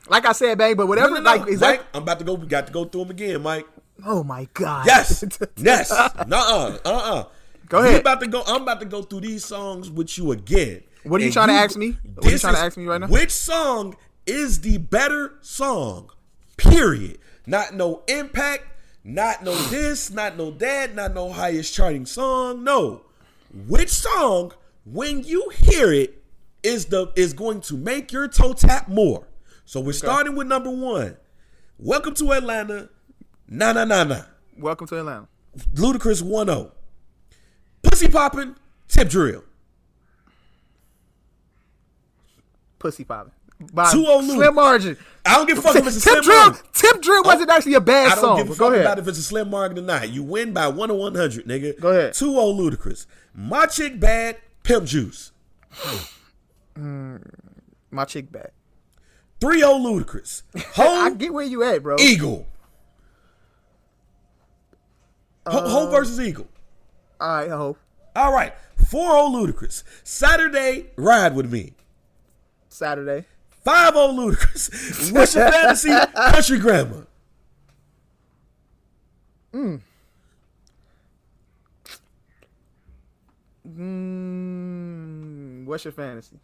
Like I said, bang, but whatever. No. Like, is Mike, that? I'm about to go. We got to go through them again, Mike. Oh my God. Yes. Yes. Go ahead. I'm about to go through these songs with you again. What are you trying to ask me? What are you trying to ask me right now? Which song is the better song? Period. Not no impact, not no this, not no that, not no highest charting song. No. Which song, when you hear it, is going to make your toe tap more? So we're starting with number 1. Welcome to Atlanta. Na na na na. Welcome to Atlanta. Ludacris 1-0. Pussy poppin', tip drill. Pussy poppin'. By 2-0 slim margin. I don't give a fuck if it's a slim margin. Tip drill wasn't actually a bad song. I don't give a fuck Go ahead. about if it's a slim margin or not. You win by 1 to 100, nigga. Go ahead. 2-0 Ludacris. My chick bad, pimp juice. My chick bad. 3-0 Ludacris. I get where you at, bro. Eagle. Ho versus Eagle. All right, Ho. All right. 4-0 Ludacris. Saturday, ride with me. Saturday. 5-0 Ludacris. What's your fantasy? Country grammar. What's your fantasy?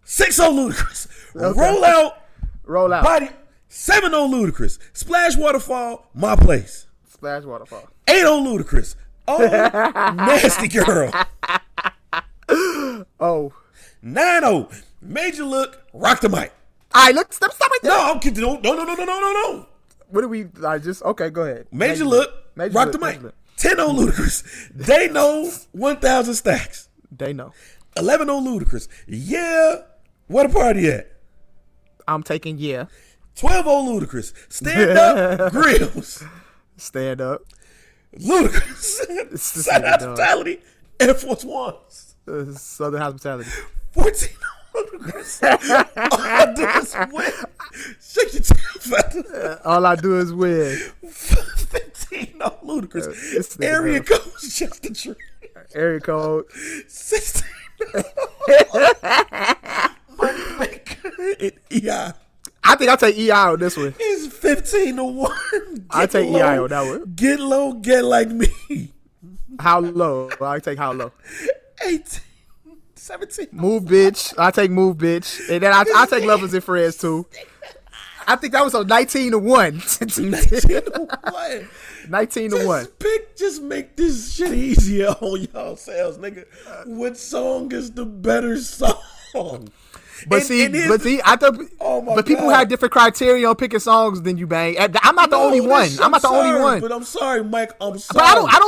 6-0 Ludacris. Okay. Roll out. Body. 7-0 Ludacris. Splash Waterfall, my place. Splash Waterfall. 8-0 Ludacris. Oh, nasty girl. Oh. 9-0. Major Look, rock the mic. All right, look, stop right there. No, I'm kidding. No. What do we, okay, go ahead. Major Look, rock the mic. 10-0 Ludacris. They know 1,000 stacks. They know. 11-0 Ludacris. Yeah, where the party at? I'm taking 12-0 Ludacris. Stand up, grills. Stand up. Ludacris. Southern Hospitality, Air Force Ones. Southern Hospitality. 14 Ludacris. All I do is win. Shake your tail feather. All I do is win. 15 Ludacris. Area code, just the tree. Area code. 16 Moneymaker and EI. I think I'll take EI on this one. It's 15-1. I'll take EI on that one. Get low, get like me. How low? I take how low? 18. 17. Move, bitch. I take move, bitch. And then I take Lovers and Friends too. I think that was a 19-1. 19-1. 19-1. Just make this shit easier on y'all selves, nigga. What song is the better song? But I thought, but people had different criteria on picking songs than you, bang. I'm not the only one. I'm not the only one. But I'm sorry, Mike. I'm sorry. But I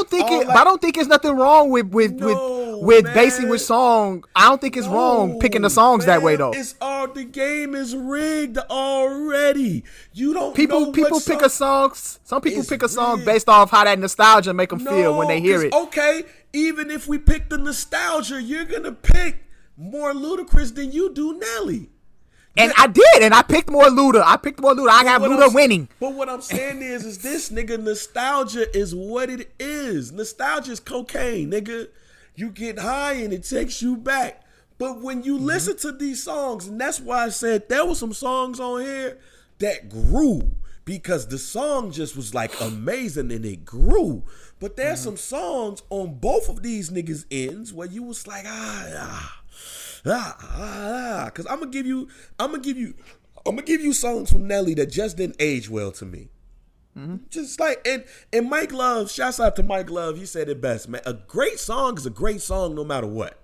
don't think it's nothing wrong with basing which song. I don't think it's wrong picking the songs that way though. The game is rigged already. You don't. People pick a song. Some people pick a song based off how that nostalgia make them feel when they hear it. Okay, even if we pick the nostalgia, you're gonna pick more Ludacris than you do Nelly. And I did, and I picked more Luda. I have Luda winning. But what I'm saying is this, nigga, nostalgia is what it is. Nostalgia is cocaine, nigga. You get high and it takes you back. But when you listen to these songs, and that's why I said there were some songs on here that grew because the song just was like amazing and it grew. But there's some songs on both of these niggas' ends where you was like, because I'm gonna give you songs from Nelly that just didn't age well to me. Just like and Mike Love, shouts out to Mike Love, he said it best, man. A great song is a great song no matter what.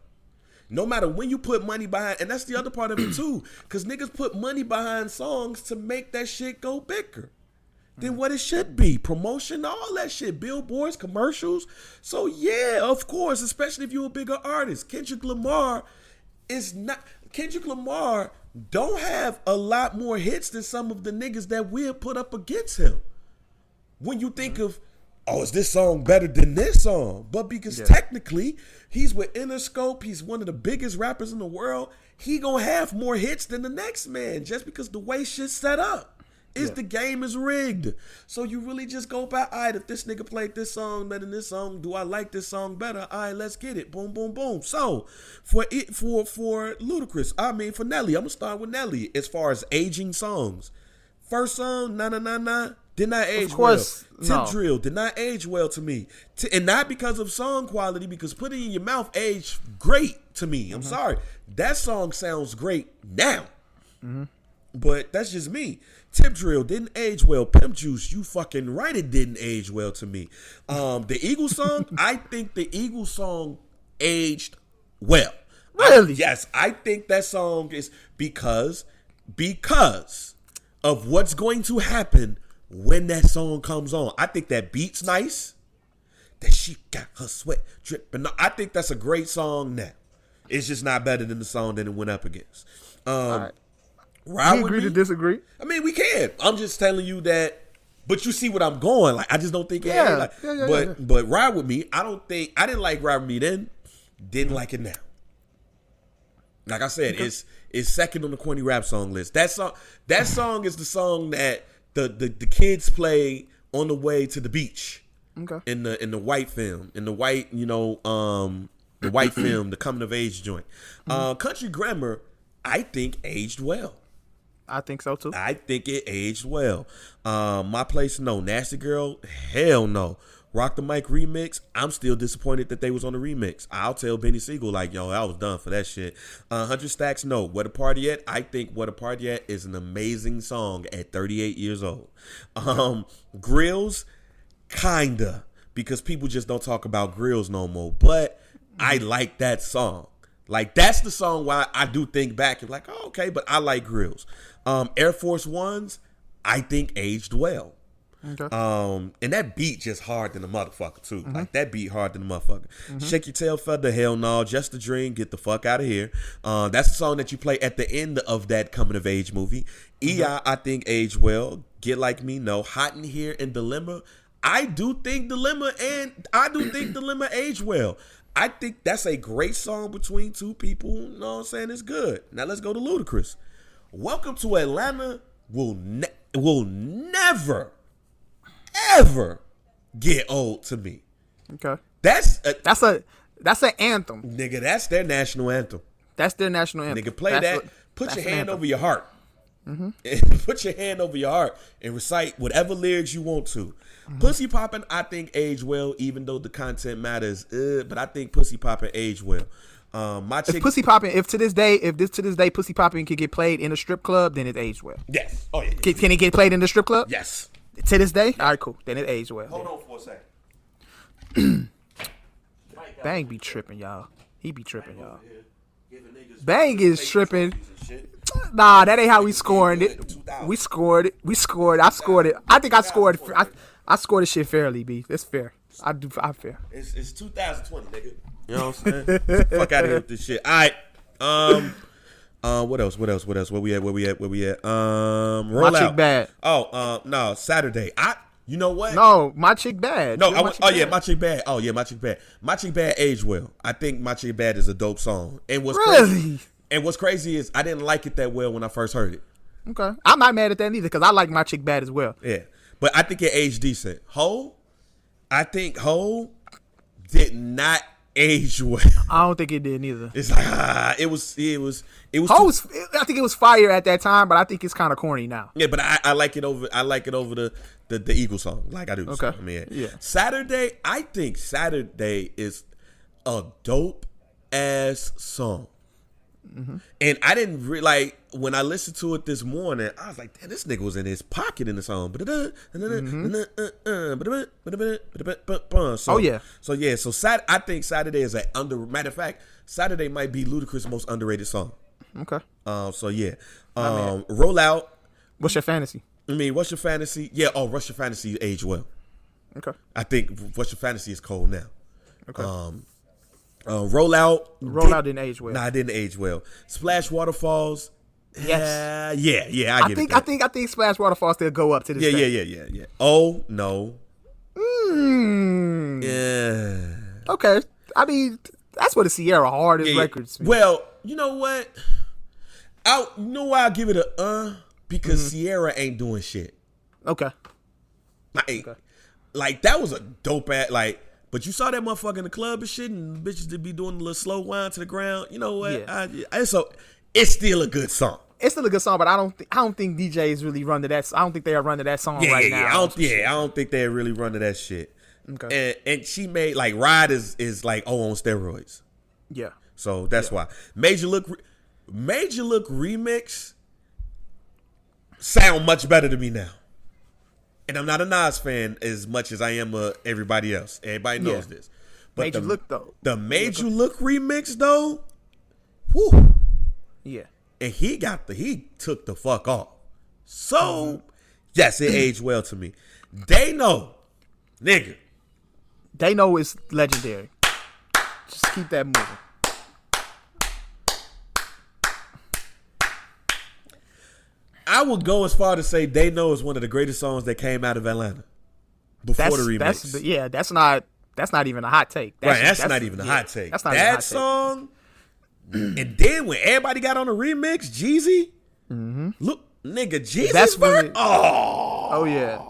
No matter when you put money behind, and that's the other part of it too, because niggas put money behind songs to make that shit go bigger. than what it should be. Promotion, all that shit, billboards, commercials. So yeah, of course, especially if you're a bigger artist. Kendrick Lamar don't have a lot more hits than some of the niggas that we'll put up against him. When you think of, oh, is this song better than this song? But because technically, he's with Interscope, he's one of the biggest rappers in the world, he gonna have more hits than the next man just because the way shit's set up. The game is rigged. So you really just go by, all right, if this nigga played this song better than this song, do I like this song better? All right, let's get it. Boom, boom, boom. So for Ludacris, for Nelly, I'm gonna start with Nelly as far as aging songs. First song, Na Na Na Na, did not age well. Tip Drill did not age well to me. And not because of song quality, because Put It In Your Mouth aged great to me. I'm sorry. That song sounds great now. But that's just me. Tip Drill didn't age well. Pimp Juice, you fucking right, it didn't age well to me. The Eagles song, I think the Eagles song aged well. Really? Yes, I think that song is because of what's going to happen when that song comes on. I think that beat's nice. That she got her sweat dripping. I think that's a great song now. It's just not better than the song that it went up against. All right. We agree to disagree. I mean, we can. I'm just telling you that. But you see what I'm going. Like, I just don't think it. But Ride With Me, I didn't like Ride With Me then. Didn't like it now. Like I said, it's second on the corny rap song list. That song is the song that the kids play on the way to the beach. Okay. In the white film, the white film, the coming of age joint. Country Grammar, I think aged well. I think so too. I think it aged well. My Place, no. Nasty Girl, hell no. Rock the Mic remix, I'm still disappointed that they was on the remix. I'll tell Benny Siegel, like, yo, I was done for that shit. 100 Stacks, no. What a Party At? I think What a Party At is an amazing song at 38 years old. Grills, kinda, because people just don't talk about Grills no more. But I like that song. Like, that's the song why I do think back and like, oh, okay, but I like Grills. Air Force Ones, I think aged well. Okay. And that beat just hard than a motherfucker too. Like, that beat hard than a motherfucker. Shake Your Tail Feather, hell no. Just a Dream, get the fuck out of here. That's the song that you play at the end of that coming of age movie. I think aged well. Get Like Me, no. Hot in Here and Dilemma, I do think Dilemma aged well. I think that's a great song between two people. You know what I'm saying? It's good. Now let's go to Ludacris. Welcome to Atlanta will never, ever get old to me. Okay. That's an anthem. Nigga, that's their national anthem. That's their national anthem. Nigga, play that. Put your hand over your heart. Put your hand over your heart and recite whatever lyrics you want to. Pussy Poppin', I think aged well, even though the content matters. But I think Pussy Poppin' aged well. If to this day Pussy Poppin' can get played in a strip club, then it aged well. Yes. Oh yeah. Can it get played in the strip club? Yes. To this day? All right, cool. Then it aged well. Hold on for a second. Bang be tripping, y'all. He be tripping, y'all. Bang is tripping. Nah, that ain't how we scored it. We scored it. I scored it. I think I scored. I scored the shit fairly, B. That's fair. I'm fair. It's 2020, nigga. You know what I'm saying? Fuck out of here with this shit. All right. What else? Where we at? Roll My Out. Chick Bad. Oh, no, Saturday. You know what? No, My Chick Bad. No, My Chick Bad. Oh yeah, My Chick Bad. My Chick Bad aged well. I think My Chick Bad is a dope song. And what's crazy is I didn't like it that well when I first heard it. Okay. I'm not mad at that either because I like My Chick Bad as well. Yeah. But I think it aged decent. I think Ho did not age well. I don't think it did neither. It's like it was. I think it was fire at that time, but I think it's kind of corny now. Yeah, but I like it over. I like it over the Eagle song. Like I do. Okay. I mean, yeah. Saturday. I think Saturday is a dope ass song. And I didn't when I listened to it this morning, I was like, damn, this nigga was in his pocket in the song. So I think Saturday is matter of fact, Saturday might be Ludacris' most underrated song. Okay. Roll Out. What's your fantasy? I mean, What's Your Fantasy? Yeah, What's Your Fantasy aged well. Okay. I think What's Your Fantasy is cold now. Okay. Rollout. Rollout didn't age well. Nah, it didn't age well. Splash Waterfalls. Yes. Yeah. I think Splash Waterfall still go up to this day. Yeah. Oh no. Yeah. Okay. I mean, that's what the Sierra hardest records. Well, you know what? You know why I give it a because Sierra ain't doing shit. Okay. Like that was a dope ass but you saw that motherfucker in the club and shit, and bitches did be doing a little slow whine to the ground. You know what? Yeah. So it's still a good song. It's still a good song, but I don't think DJs really run to that. I don't think they are running to that song right now. I don't think they really run to that shit. Okay. And she made Ride is like on steroids. Yeah. So that's why Major Look remix sound much better to me now. And I'm not a Nas fan as much as I am everybody else. Everybody knows this. But Major Look though. The Major Look remix though, whew. Yeah. And he took the fuck off. So yes, it aged well to me. They know, nigga. They know it's legendary. Just keep that moving. I would go as far to say They Know is one of the greatest songs that came out of Atlanta before the remix. That's not even a hot take. That's not even a hot take. That's not even a hot take. Song, and then when everybody got on the remix, Jeezy, look, nigga, Jeezy's verse. Oh yeah.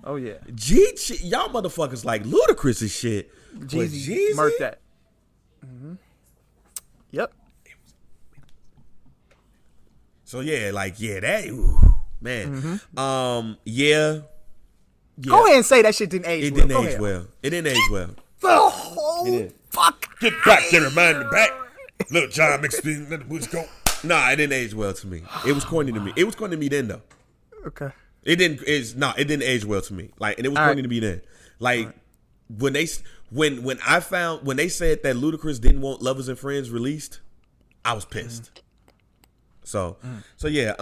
Y'all motherfuckers like Ludacris and shit. Jeezy murked that. Yep. So man. Yeah. Go ahead and say that shit didn't age It well. didn't age well. It didn't age well. The whole fuck. Get back there, remind me back. Little John McSpeen, let the boots go. Nah, it didn't age well to me. It was corny to me. It was corny to me then though. Okay. It didn't age well to me. And it was corny to me then. When they said that Ludacris didn't want Lovers and Friends released, I was pissed. So yeah.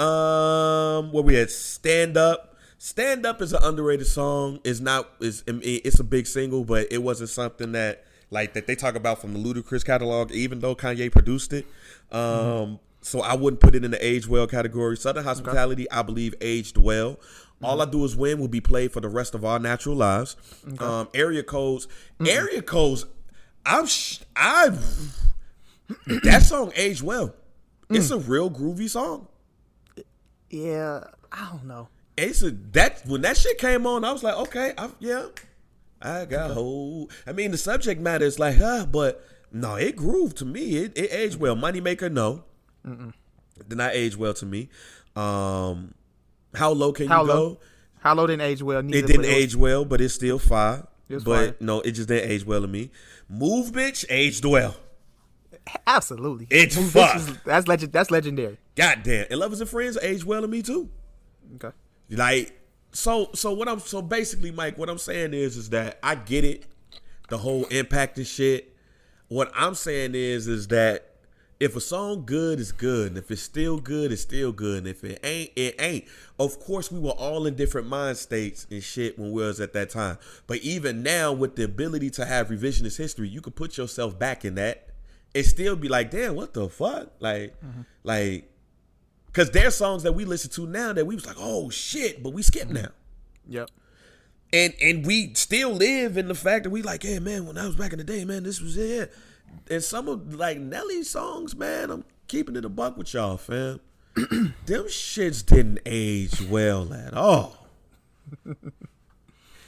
Where we at? Stand Up. Stand Up is an underrated song. It's a big single, but it wasn't something that they talk about from the Ludacris catalog, even though Kanye produced it. So I wouldn't put it in the age well category. Southern Hospitality, I believe, aged well. All I Do Is Win will be played for the rest of our natural lives. Area Codes. That song aged well. It's a real groovy song. Yeah, I don't know. When that shit came on, I was like, okay, I got hold. I mean, the subject matter is but no, it grooved to me. It aged well. Moneymaker, no. Did not age well to me. How Low Can You Go? How Low didn't age well. It didn't age well, but it's still fire. No, it just didn't age well to me. Move Bitch aged well. Absolutely. It's fuck. That's legendary. Goddamn. And Lovers and Friends aged well to me too. Okay. So basically, Mike, what I'm saying is that I get it, the whole impact and shit. What I'm saying is that if a song good, it's good. And if it's still good, it's still good. And if it ain't, it ain't. Of course, we were all in different mind states and shit when we was at that time. But even now, with the ability to have revisionist history, you could put yourself back in that and still be like, damn, what the fuck? Because there's songs that we listen to now that we was like, oh shit, but we skip now. Yep. And we still live in the fact that we like, yeah, man, when I was back in the day, man, this was it. And some of Nelly's songs, man, I'm keeping it a buck with y'all, fam. Them shits didn't age well at all.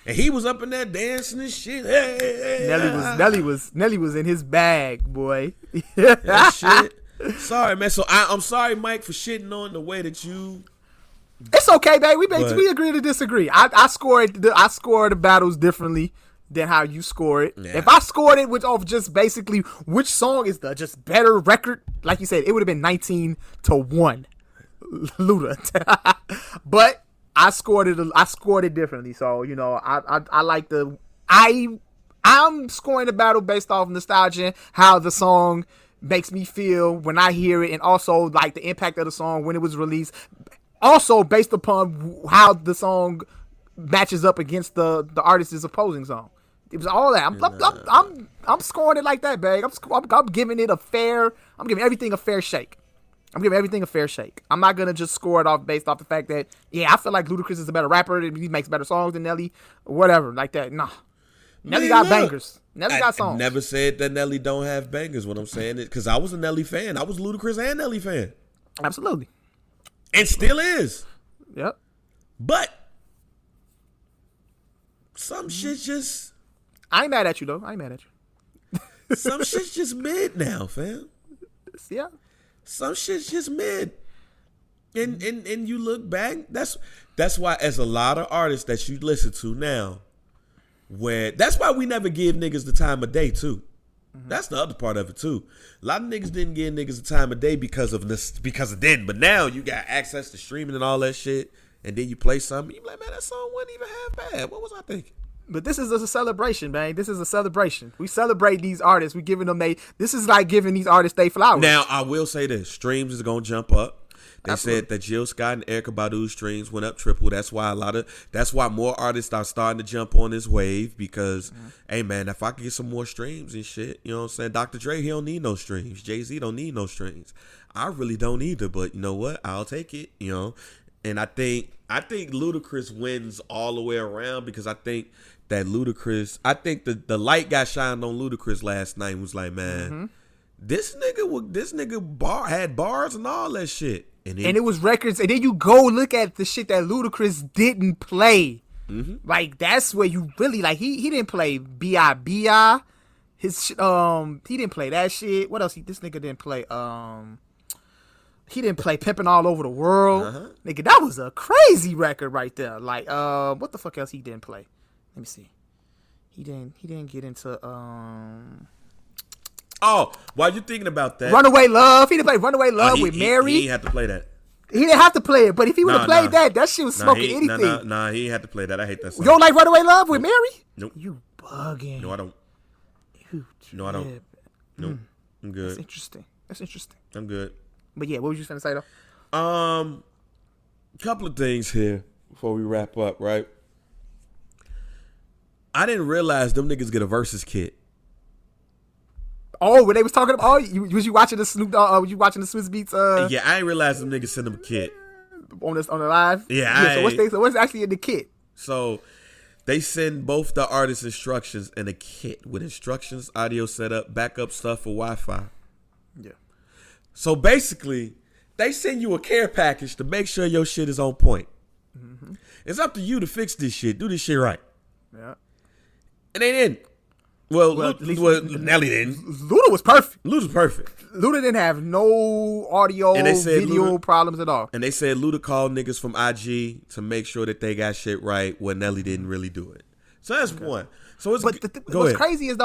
And he was up in there dancing and shit. Hey, Nelly was in his bag, boy. That shit. Sorry, man. So I'm sorry, Mike, for shitting on the way that you. It's okay, babe. We agree to disagree. I scored the battles differently than how you score it. Yeah. If I scored it off just basically which song is the just better record, like you said, it would have been 19-1, Luda. But I scored it differently. So I like I'm scoring the battle based off nostalgia, how the song makes me feel when I hear it, and also like the impact of the song when it was released. Also based upon how the song matches up against the artist's opposing song. It was all that. I'm scoring it like that, bag. I'm giving it a fair. I'm giving everything a fair shake. I'm not gonna just score it off based off the fact that I feel like Ludacris is a better rapper. He makes better songs than Nelly, or whatever like that. Nah, Nelly got bangers. Nelly got songs. I never said that Nelly don't have bangers. What I'm saying is because I was a Nelly fan. I was Ludacris and Nelly fan. Absolutely, and still is. Yep. But some shit just. I ain't mad at you though. Some shit's just mid now, fam. Yeah. Some shit's just mid. And you look back, that's why as a lot of artists that you listen to now, that's why we never give niggas the time of day too. Mm-hmm. That's the other part of it too. A lot of niggas didn't give niggas the time of day because of then. But now you got access to streaming and all that shit, and then you play something, you be like, man, that song wasn't even half bad. What was I thinking? But this is a celebration, man. This is a celebration. We celebrate these artists. We giving them this is like giving these artists they flowers. Now, I will say this. Streams is going to jump up. They said that Jill Scott and Erykah Badu's streams went up triple. That's why more artists are starting to jump on this wave because, hey, man, if I could get some more streams and shit, you know what I'm saying? Dr. Dre, he don't need no streams. Jay-Z don't need no streams. I really don't either, but you know what? I'll take it, you know? And I think Ludacris wins all the way around because I think that Ludacris, I think the light got shined on Ludacris last night. Was like, man, this nigga had bars and all that shit, and it was records. And then you go look at the shit that Ludacris didn't play. Mm-hmm. Like that's where you really like he didn't play B.I.B.I. His he didn't play that shit. What else? This nigga didn't play. He didn't play Pimpin' All Over the World. Nigga, that was a crazy record right there. Like, what the fuck else he didn't play? Let me see. He didn't get into Oh, while you're thinking about that, Runaway Love. He didn't play Runaway Love with Mary. He didn't have to play that. He didn't have to play it, but if he would have played that shit was smoking anything. Nah, he had to play that. I hate that song. You don't like Runaway Love with Mary? Nope. You bugging. No, I don't. No, I don't. Nope. I'm good. That's interesting. I'm good. But yeah, what was you finna say though? Couple of things here before we wrap up, right? I didn't realize them niggas get a Verzuz kit. Oh, when they was talking about, was you watching the Snoop Dogg? Was you watching the Swiss Beats? Yeah, I didn't realize them niggas sent them a kit on the live. Yeah. So what's actually in the kit? So they send both the artists instructions and a kit with instructions, audio setup, backup stuff for Wi-Fi. Yeah. So basically, they send you a care package to make sure your shit is on point. Mm-hmm. It's up to you to fix this shit. Do this shit right. Yeah. And they didn't. Well, Nelly didn't. Luda was perfect. Luda didn't have no audio, video problems at all. And they said Luda called niggas from IG to make sure that they got shit right when Nelly didn't really do it. So that's one. So it's what's crazy is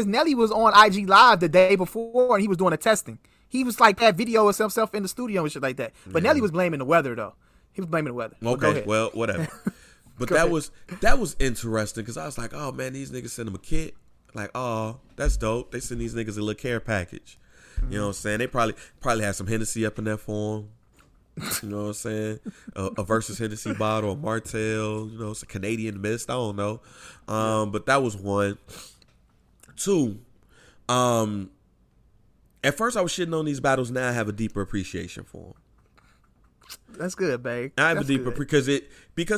Nelly was on IG Live the day before and he was doing the testing. He was like that video of himself in the studio and shit like that. But Nelly was blaming the weather though. He was blaming the weather. Okay, well, whatever. But that was interesting because I was like, oh man, these niggas send them a kit. Like, oh, that's dope. They send these niggas a little care package. Mm-hmm. You know what I'm saying? They probably had some Hennessy up in there for them. You know what I'm saying? A Verzuz Hennessy bottle, a Martell, you know, it's a Canadian Mist. I don't know. But that was one. Two, at first I was shitting on these battles. Now I have a deeper appreciation for them. That's good, babe. I have a deeper because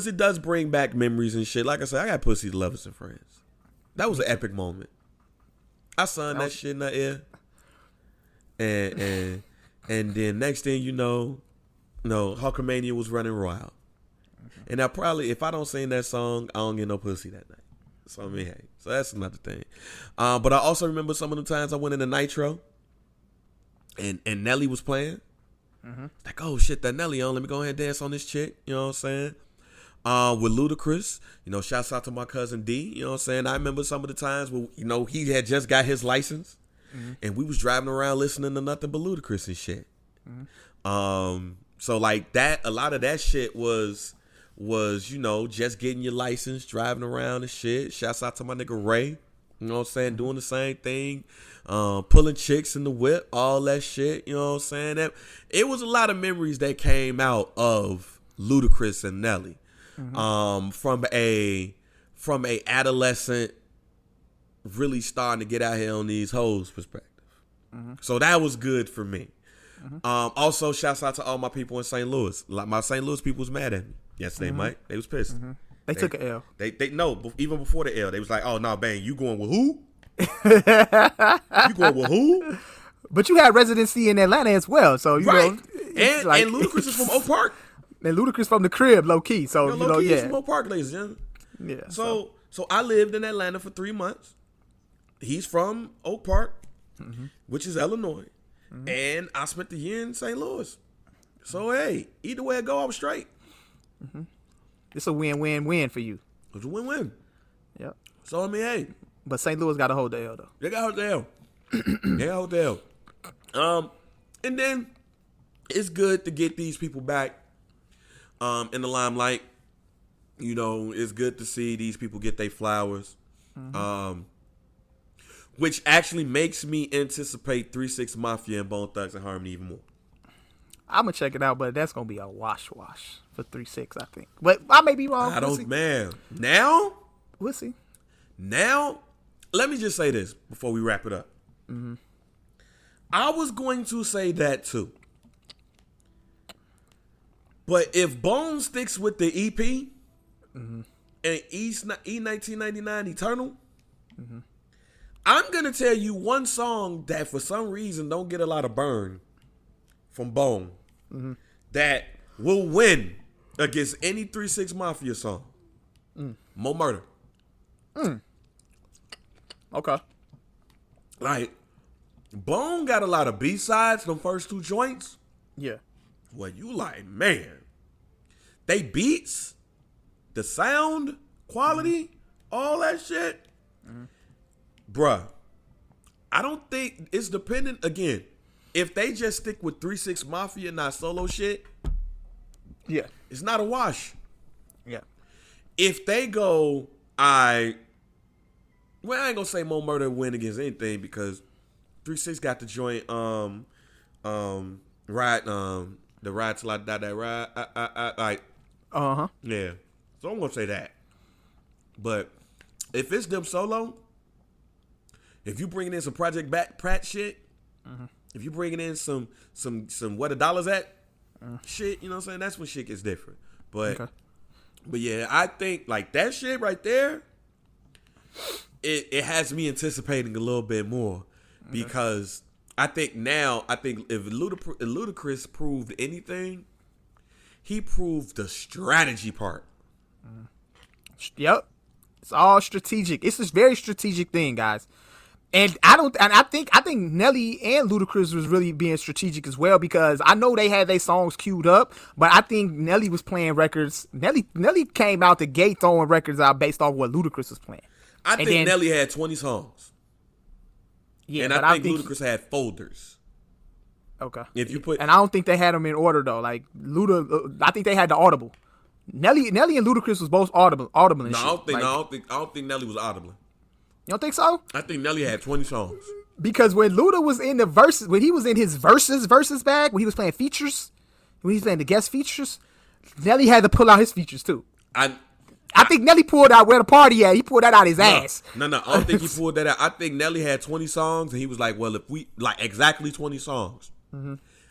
it does bring back memories and shit. Like I said, I got Pussy, Lovers, and Friends. That was an epic moment. I sung that shit in the air, and then next thing you know, Hulkamania was running wild. And I probably, if I don't sing that song, I don't get no pussy that night. So I mean, hey, so that's another thing. But I also remember some of the times I went into Nitro, and Nelly was playing. Mm-hmm. Like, oh shit, that Nelly on. Let me go ahead and dance on this chick. You know what I'm saying? With Ludacris, you know, shouts out to my cousin D. You know what I'm saying? I remember some of the times where, you know, he had just got his license, and we was driving around listening to nothing but Ludacris and shit. Mm-hmm. So like that, a lot of that shit was you know, just getting your license, driving around and shit. Shouts out to my nigga Ray. You know what I'm saying? Doing the same thing, pulling chicks in the whip, all that shit. You know what I'm saying? That it was a lot of memories that came out of Ludacris and Nelly, from a adolescent really starting to get out here on these hoes perspective. So that was good for me. Also, shouts out to all my people in St. Louis. Like my St. Louis people was mad at me yesterday, Mike. They was pissed. They took an L. They no, even before the L, they was like, "Oh no, bang, you going with who? You going with who?" But you had residency in Atlanta as well, so you know. And like, and Ludacris is from Oak Park. And Ludacris from the crib, low key. So Low key is from Oak Park, ladies and gentlemen. Yeah. So I lived in Atlanta for 3 months. He's from Oak Park, which is Illinois, and I spent the year in St. Louis. So hey, either way I go, I was straight. It's a win-win-win for you. It was a win-win. Yep. So I mean, hey, But St. Louis got to hold the L though. they got hold the L. They got hold the L. And then it's good to get these people back in the limelight. You know, it's good to see these people get their flowers. Which actually makes me anticipate 3 6 Mafia and Bone Thugs and Harmony even more. I'm gonna check it out, but that's gonna be a wash for 3-6, I think. But I may be wrong. I We'll don't, see. man. Now, We'll see. let me just say this before we wrap it up. I was going to say that too. But if Bone sticks with the EP and E1999 Eternal, I'm going to tell you one song that for some reason don't get a lot of burn from Bone that will win against any 3 6 Mafia song. More Murder. Okay. Like, Bone got a lot of B-sides, them first 2 joints. Yeah. Well, you like, man, they beats, the sound, quality, all that shit. Bruh, I don't think it's dependent, again, if they just stick with 3 6 Mafia, not solo shit, Yeah. it's not a wash. Yeah. If they go, I ain't gonna say Mo Murder win against anything because 3 6 got the joint, ride, the ride till I die, that ride, like, yeah. So I'm gonna say that. But if it's them solo, if you bringing in some Project Pratt shit, if you bringing in some where the dollars at shit, you know what I'm saying? That's when shit gets different. But but yeah, I think like that shit right there, it has me anticipating a little bit more because I think if Ludacris proved anything, he proved the strategy part. Yep. It's all strategic. It's this very strategic thing, guys. And I think Nelly and Ludacris was really being strategic as well because I know they had their songs queued up, but I think Nelly was playing records. Nelly came out the gate throwing records out based off what Ludacris was playing. I think Nelly had 20 songs. Yeah, and but I think Ludacris had folders. Okay. If you put, and I don't think they had them in order though. Like I think they had the Audible. Nelly and Ludacris was both Audible and shit. I don't think Nelly was audible. You don't think so? I think Nelly had 20 songs. Because when Luda was in the verses, when he was in his verses bag, when he was playing features, when he was playing the guest features, Nelly had to pull out his features too. I think Nelly pulled out Where the Party At. He pulled that out his ass. No, I don't think he pulled that out. I think Nelly had 20 songs, and he was like, well, if we, like, exactly 20 songs.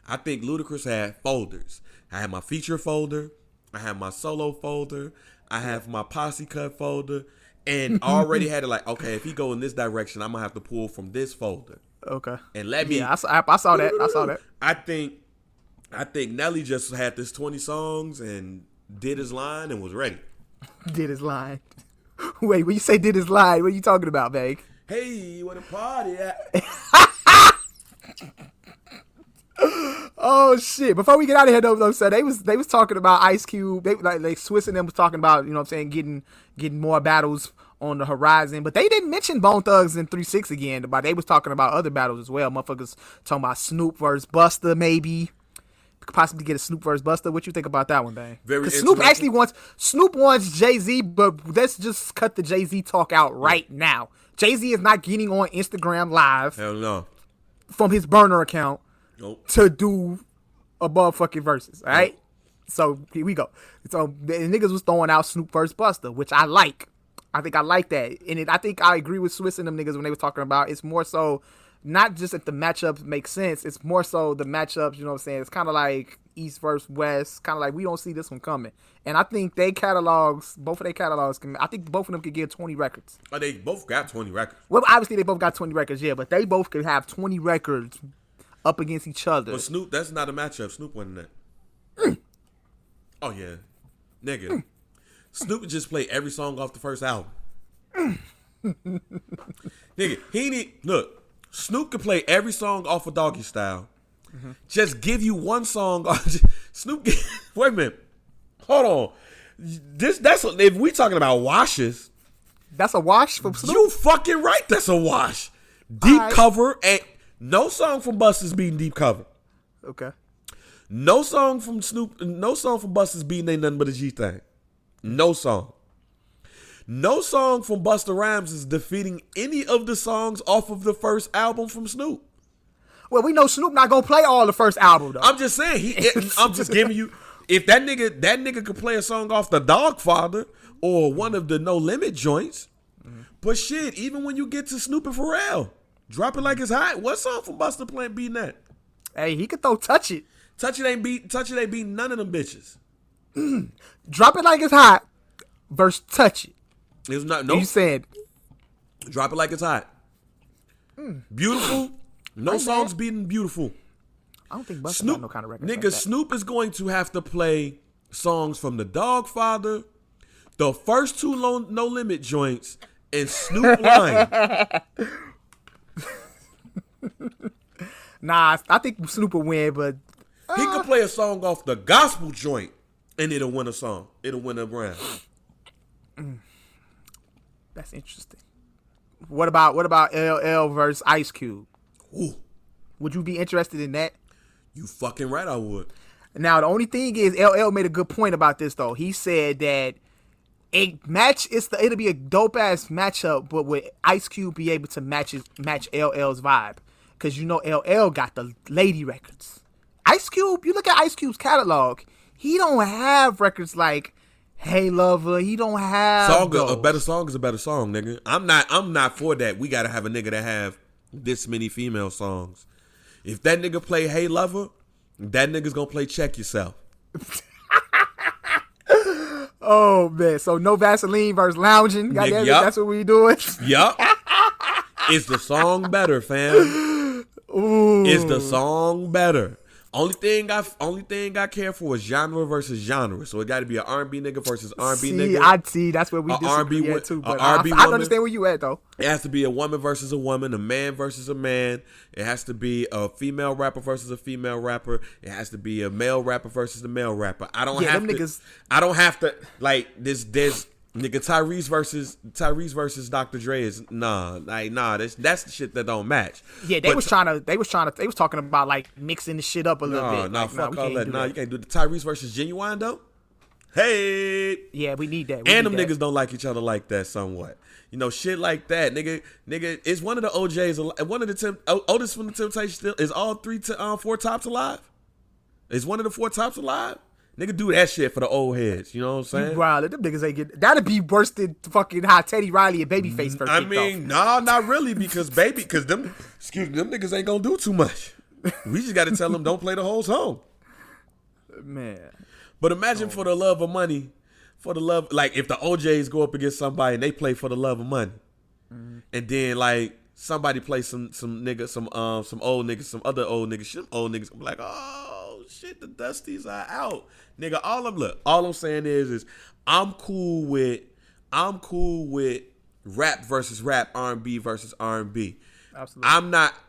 I think Ludacris had folders. I had my feature folder. I had my solo folder. I have my posse cut folder. And already had it like, okay, if he go in this direction, I'm going to have to pull from this folder. Okay. And let me. Yeah, I saw that. I think Nelly just had this 20 songs and did his line and was ready. Did his line. Wait, when you say did his line, what are you talking about, Meg? Hey, where the party at? Oh shit! Before we get out of here, though, so they was talking about Ice Cube. They like Swiss and them was talking about, you know what I'm saying, getting more battles on the horizon, but they didn't mention Bone Thugs and 3 6 again. But they was talking about other battles as well. Motherfuckers talking about Snoop versus Busta, maybe could possibly get a Snoop versus Busta. What you think about that one, Bang? Because Snoop wants Jay-Z, but let's just cut the Jay-Z talk out right now. Jay-Z is not getting on Instagram Live Hell no. from his burner account Nope. to do a motherfucking verses. All right. So here we go. So the niggas was throwing out Snoop versus Busta, which I like. I think I like that, and I think I agree with Swiss and them niggas when they was talking about it's more so not just that the matchups make sense. It's more so the matchups. You know what I'm saying? It's kind of like East versus West. Kind of like we don't see this one coming. And I think both of their catalogs, I think both of them could get 20 records. Oh, they both got 20 records. Well, obviously they both got 20 records, yeah, but they both could have 20 records up against each other. But Snoop, that's not a matchup. Snoop won that. Oh yeah, nigga. Snoop would just play every song off the first album. Nigga, look. Snoop could play every song off of Doggy Style. Mm-hmm. Just give you one song. Snoop, wait a minute. Hold on. If we talking about washes. That's a wash from Snoop? You fucking right. That's a wash. Deep cover. And no song from Busta's beating deep cover. Okay. No song from Snoop. No song from Busta's beating ain't nothing but a G thing. No song. No song from Busta Rhymes is defeating any of the songs off of the first album from Snoop. Well, we know Snoop not gonna play all the first album though. I'm just saying. I'm just giving you. If that nigga could play a song off the Dogfather or one of the No Limit joints, but shit, even when you get to Snoop and Pharrell, Drop It Like It's Hot. What song from Busta playing beating that? Hey, he could throw Touch It. Touch It ain't beating none of them bitches. Drop It Like It's Hot versus Touch It. It's not. No. You said Drop It Like It's Hot. Beautiful. No songs beating Beautiful. I don't think Busta got no kind of record. Nigga, like that. Snoop is going to have to play songs from the Dogfather, the first two No Limit joints, and Snoop Lion. Nah, I think Snoop will win, but he could play a song off the gospel joint, and it'll win a song. It'll win a round. That's interesting. What about LL versus Ice Cube? Ooh, Would you be interested in that? you fucking right, I would. Now the only thing is, LL made a good point about this though. He said that it'll be a dope ass matchup, but would Ice Cube be able to match LL's vibe? Because you know LL got the lady records. Ice Cube, you look at Ice Cube's catalog, he don't have records like Hey Lover. He don't have a better song is a better song, nigga. I'm not for that. We gotta have a nigga that have this many female songs. If that nigga play Hey Lover, that nigga's gonna play Check Yourself. Oh man, so no Vaseline versus Lounging. Goddamn, Yup. that's what we doing. Yup. Is the song better, fam? Ooh. Is the song better? Only thing I care for is genre versus genre. So it got to be an R&B nigga versus R&B nigga. I see. That's where we disagree at too. But I understand where you at though. It has to be a woman versus a woman, a man versus a man. It has to be a female rapper versus a female rapper. It has to be a male rapper versus a male rapper. I don't have to like this. Nigga, Tyrese versus Dr. Dre is that's the shit that don't match. Yeah, they was talking about like mixing the shit up a little bit. Fuck all that. You can't do the Tyrese versus Genuine though. Hey. Yeah, we need that. Niggas don't like each other like that somewhat. You know, shit like that, nigga. Is one of the OJs, one of the Otis from the Temptations still, is all four tops alive? Is one of the four tops alive? Nigga do that shit for the old heads. You know what I'm saying? Wow, them niggas ain't get... That'd be worse than fucking how Teddy Riley and Babyface first I mean, nah, not really, because them niggas ain't gonna do too much. We just gotta tell them don't play the whole song. Man. But imagine for the love of money, like if the OJs go up against somebody and they play for the love of money. Mm-hmm. And then like somebody play some nigga, some old niggas, some other old niggas, shit, old niggas be like, oh shit, the Dusties are out. Nigga, all I'm saying is I'm cool with rap versus rap, R&B versus R&B. Absolutely.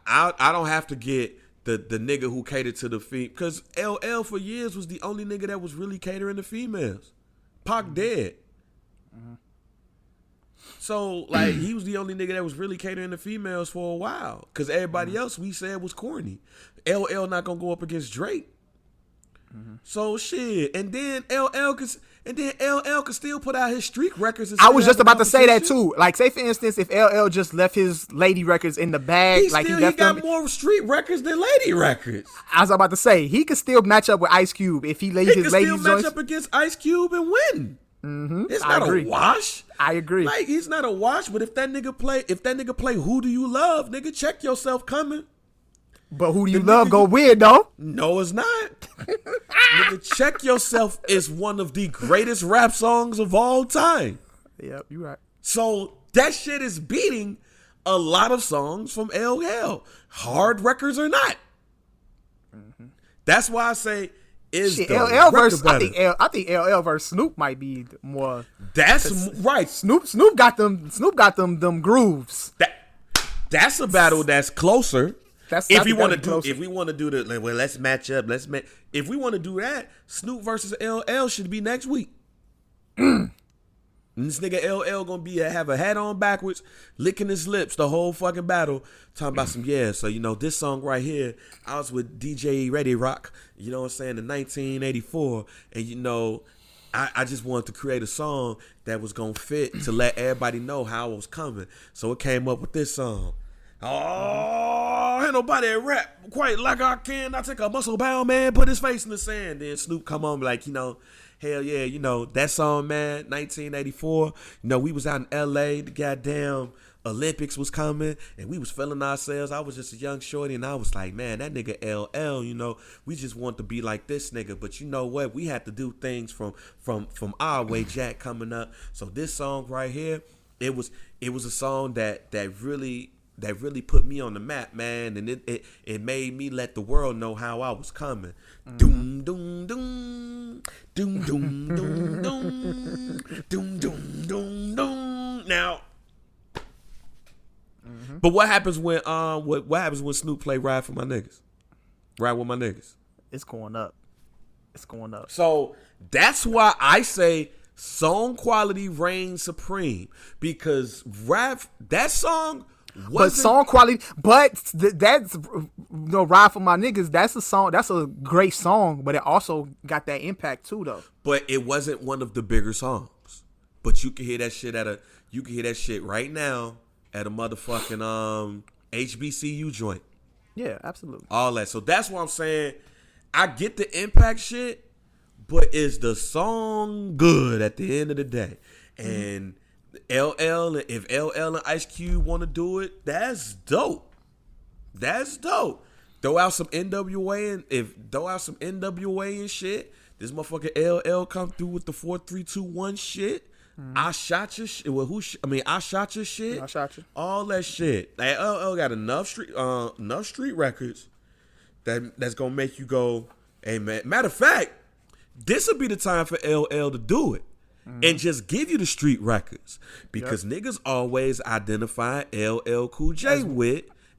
I don't have to get the nigga who catered to the female, because LL for years was the only nigga that was really catering to females. Pac dead. Mm-hmm. So like he was the only nigga that was really catering to females for a while, because everybody else we said was corny. LL not gonna go up against Drake. Mm-hmm. So shit, and then LL, cause And then LL could still put out his street records. And I still was have just the about to say that competition. too. Like, say for instance, if LL just left his lady records in the bag, He left got them. more street records than lady records. I was about to say he could still match up with Ice Cube if he leaves He his can still ladies match joints. up against Ice Cube and win. It's I not agree. a wash. I agree. Like, he's not a wash, but if that nigga play Who Do You Love, nigga, check yourself coming. But Who Do You Love go weird though. No, it's not. Nigga, Check Yourself is one of the greatest rap songs of all time. Yep, you right. So that shit is beating a lot of songs from LL. Hard records or not. That's why I say is Shit, the LL record versus better. I think LL versus Snoop might be more. That's right. Snoop got them grooves. That's a battle that's closer. If we want to do, closer. if we want to do the, like, well, let's match up. If we want to do that, Snoop versus LL should be next week. And this nigga LL gonna have a hat on backwards, licking his lips the whole fucking battle, talking about some So this song right here, I was with DJ Ready Rock. You know what I'm saying? In 1984, and I just wanted to create a song that was gonna fit to let everybody know how I was coming. So it came up with this song. Oh, ain't nobody rap quite like I can. I take a muscle bound man, put his face in the sand. Then Snoop come on like, hell yeah, that song, man, 1984. We was out in LA, the goddamn Olympics was coming, and we was feeling ourselves. I was just a young shorty, and I was like, man, that nigga LL, we just want to be like this nigga. But you know what? We had to do things from our way, Jack coming up. So this song right here, it was a song that really put me on the map, man, and it made me let the world know how I was coming. Doom doom doom doom doom doom doom doom doom doom doom. Now, but what happens when what happens when Snoop play Ride for My Niggas? Ride with My Niggas. It's going up. It's going up. So that's why I say song quality reigns supreme, because that song. But song quality, that's Ride for My Niggas. That's a song. That's a great song, but it also got that impact too, though. But it wasn't one of the bigger songs. But you can hear that shit right now at a motherfucking HBCU joint. Yeah, absolutely. All that. So that's what I'm saying. I get the impact shit, but is the song good at the end of the day? And if LL and Ice Cube want to do it, that's dope. That's dope. Throw out some NWA and shit. This motherfucker LL come through with the 4 3 2 1 shit. I shot your shit. Well, I shot your shit. I shot you. All that shit. Like, LL got enough street records that's gonna make you go, hey man. Matter of fact, this would be the time for LL to do it. And just give you the street records, because niggas always identify LL Cool J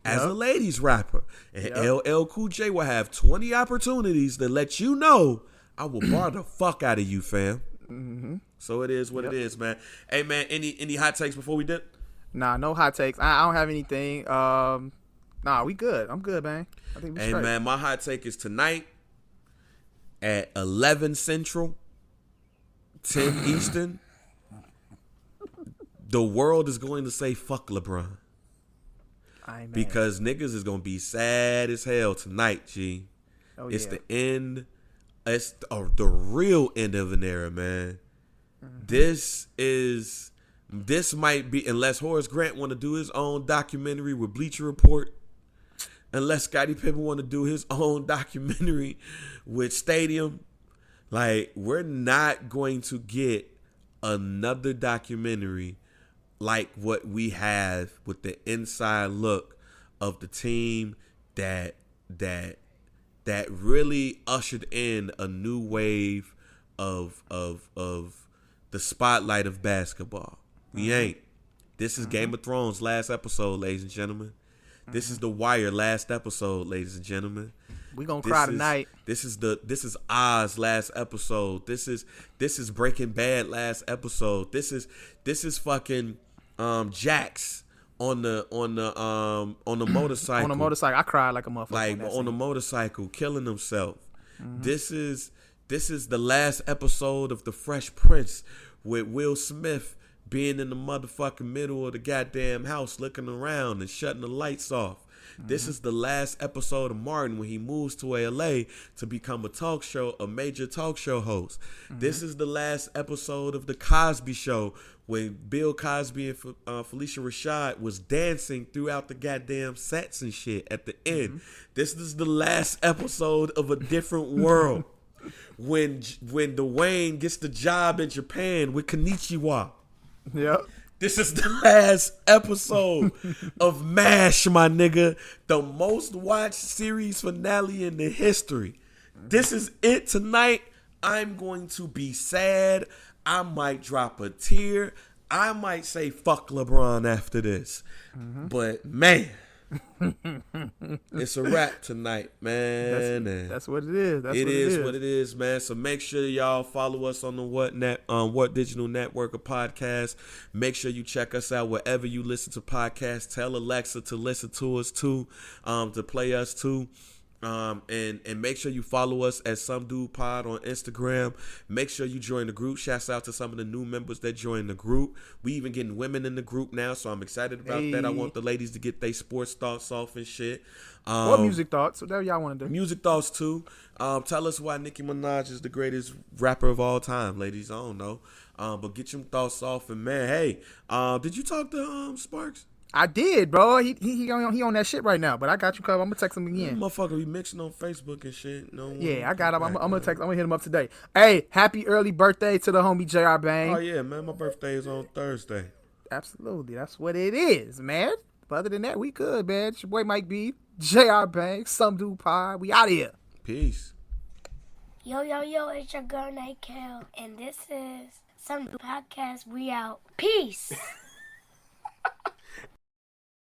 as a ladies rapper, and LL Cool J will have 20 opportunities to let you know I will bar the fuck out of you, fam. So it is what it is, man. Hey man, any hot takes before we dip? Nah, no hot takes. I don't have anything. Nah, we good. I'm good, man. I think we straight. Hey man, my hot take is tonight at 11 Central. 10 Eastern, the world is going to say fuck LeBron. Amen. Because niggas is going to be sad as hell tonight, G. It's the end. It's the real end of an era, man. This might be, unless Horace Grant want to do his own documentary with Bleacher Report, unless Scottie Pippen want to do his own documentary with Stadium, like, we're not going to get another documentary like what we have with the inside look of the team that really ushered in a new wave of the spotlight of basketball. We ain't. This is Game of Thrones last episode, ladies and gentlemen. This is The Wire last episode, ladies and gentlemen. We gonna cry tonight. This is Oz last episode. This is Breaking Bad last episode. This is fucking Jax on the motorcycle. On the motorcycle, I cried like a motherfucker. Like on the motorcycle, killing himself. This is This is the last episode of The Fresh Prince with Will Smith being in the motherfucking middle of the goddamn house looking around and shutting the lights off. This is the last episode of Martin when he moves to LA to become a major talk show host. This is the last episode of The Cosby Show when Bill Cosby and Felicia Rashad was dancing throughout the goddamn sets and shit at the end. This is the last episode of A Different World when Dwayne gets the job in Japan with Konnichiwa. Yep. This is the last episode of MASH, my nigga. The most watched series finale in the history. This is it tonight. I'm going to be sad. I might drop a tear. I might say fuck LeBron after this. But man, it's a wrap tonight, man. That's what it is. It is what it is, man. So make sure y'all follow us on the What Digital Network of podcasts. Make sure you check us out wherever you listen to podcasts. Tell Alexa to listen to us too, to play us too. And make sure you follow us at Some Dude Pod on Instagram. Make sure you join the group. Shouts out to some of the new members that joined the group. We even getting women in the group now, so I'm excited about that. I want the ladies to get their sports thoughts off and shit. Or music thoughts, whatever y'all want to do. Music thoughts too. Tell us why Nicki Minaj is the greatest rapper of all time, ladies. I don't know. But get your thoughts off. And man, hey, did you talk to Sparks? I did, bro. He on that shit right now, but I got you covered. I'm gonna text him again. Motherfucker, we mixing on Facebook and shit. No, yeah, I got him. I'm gonna text. I'm gonna hit him up today. Hey, happy early birthday to the homie JR Bang. Oh yeah, man, my birthday is on Thursday. Absolutely, that's what it is, man. But other than that, we good, man. It's your boy Mike B, JR Bang, Some Dude Pod. We out of here. Peace. Yo, it's your girl Night Kel, and this is Some Dude Podcast. We out. Peace.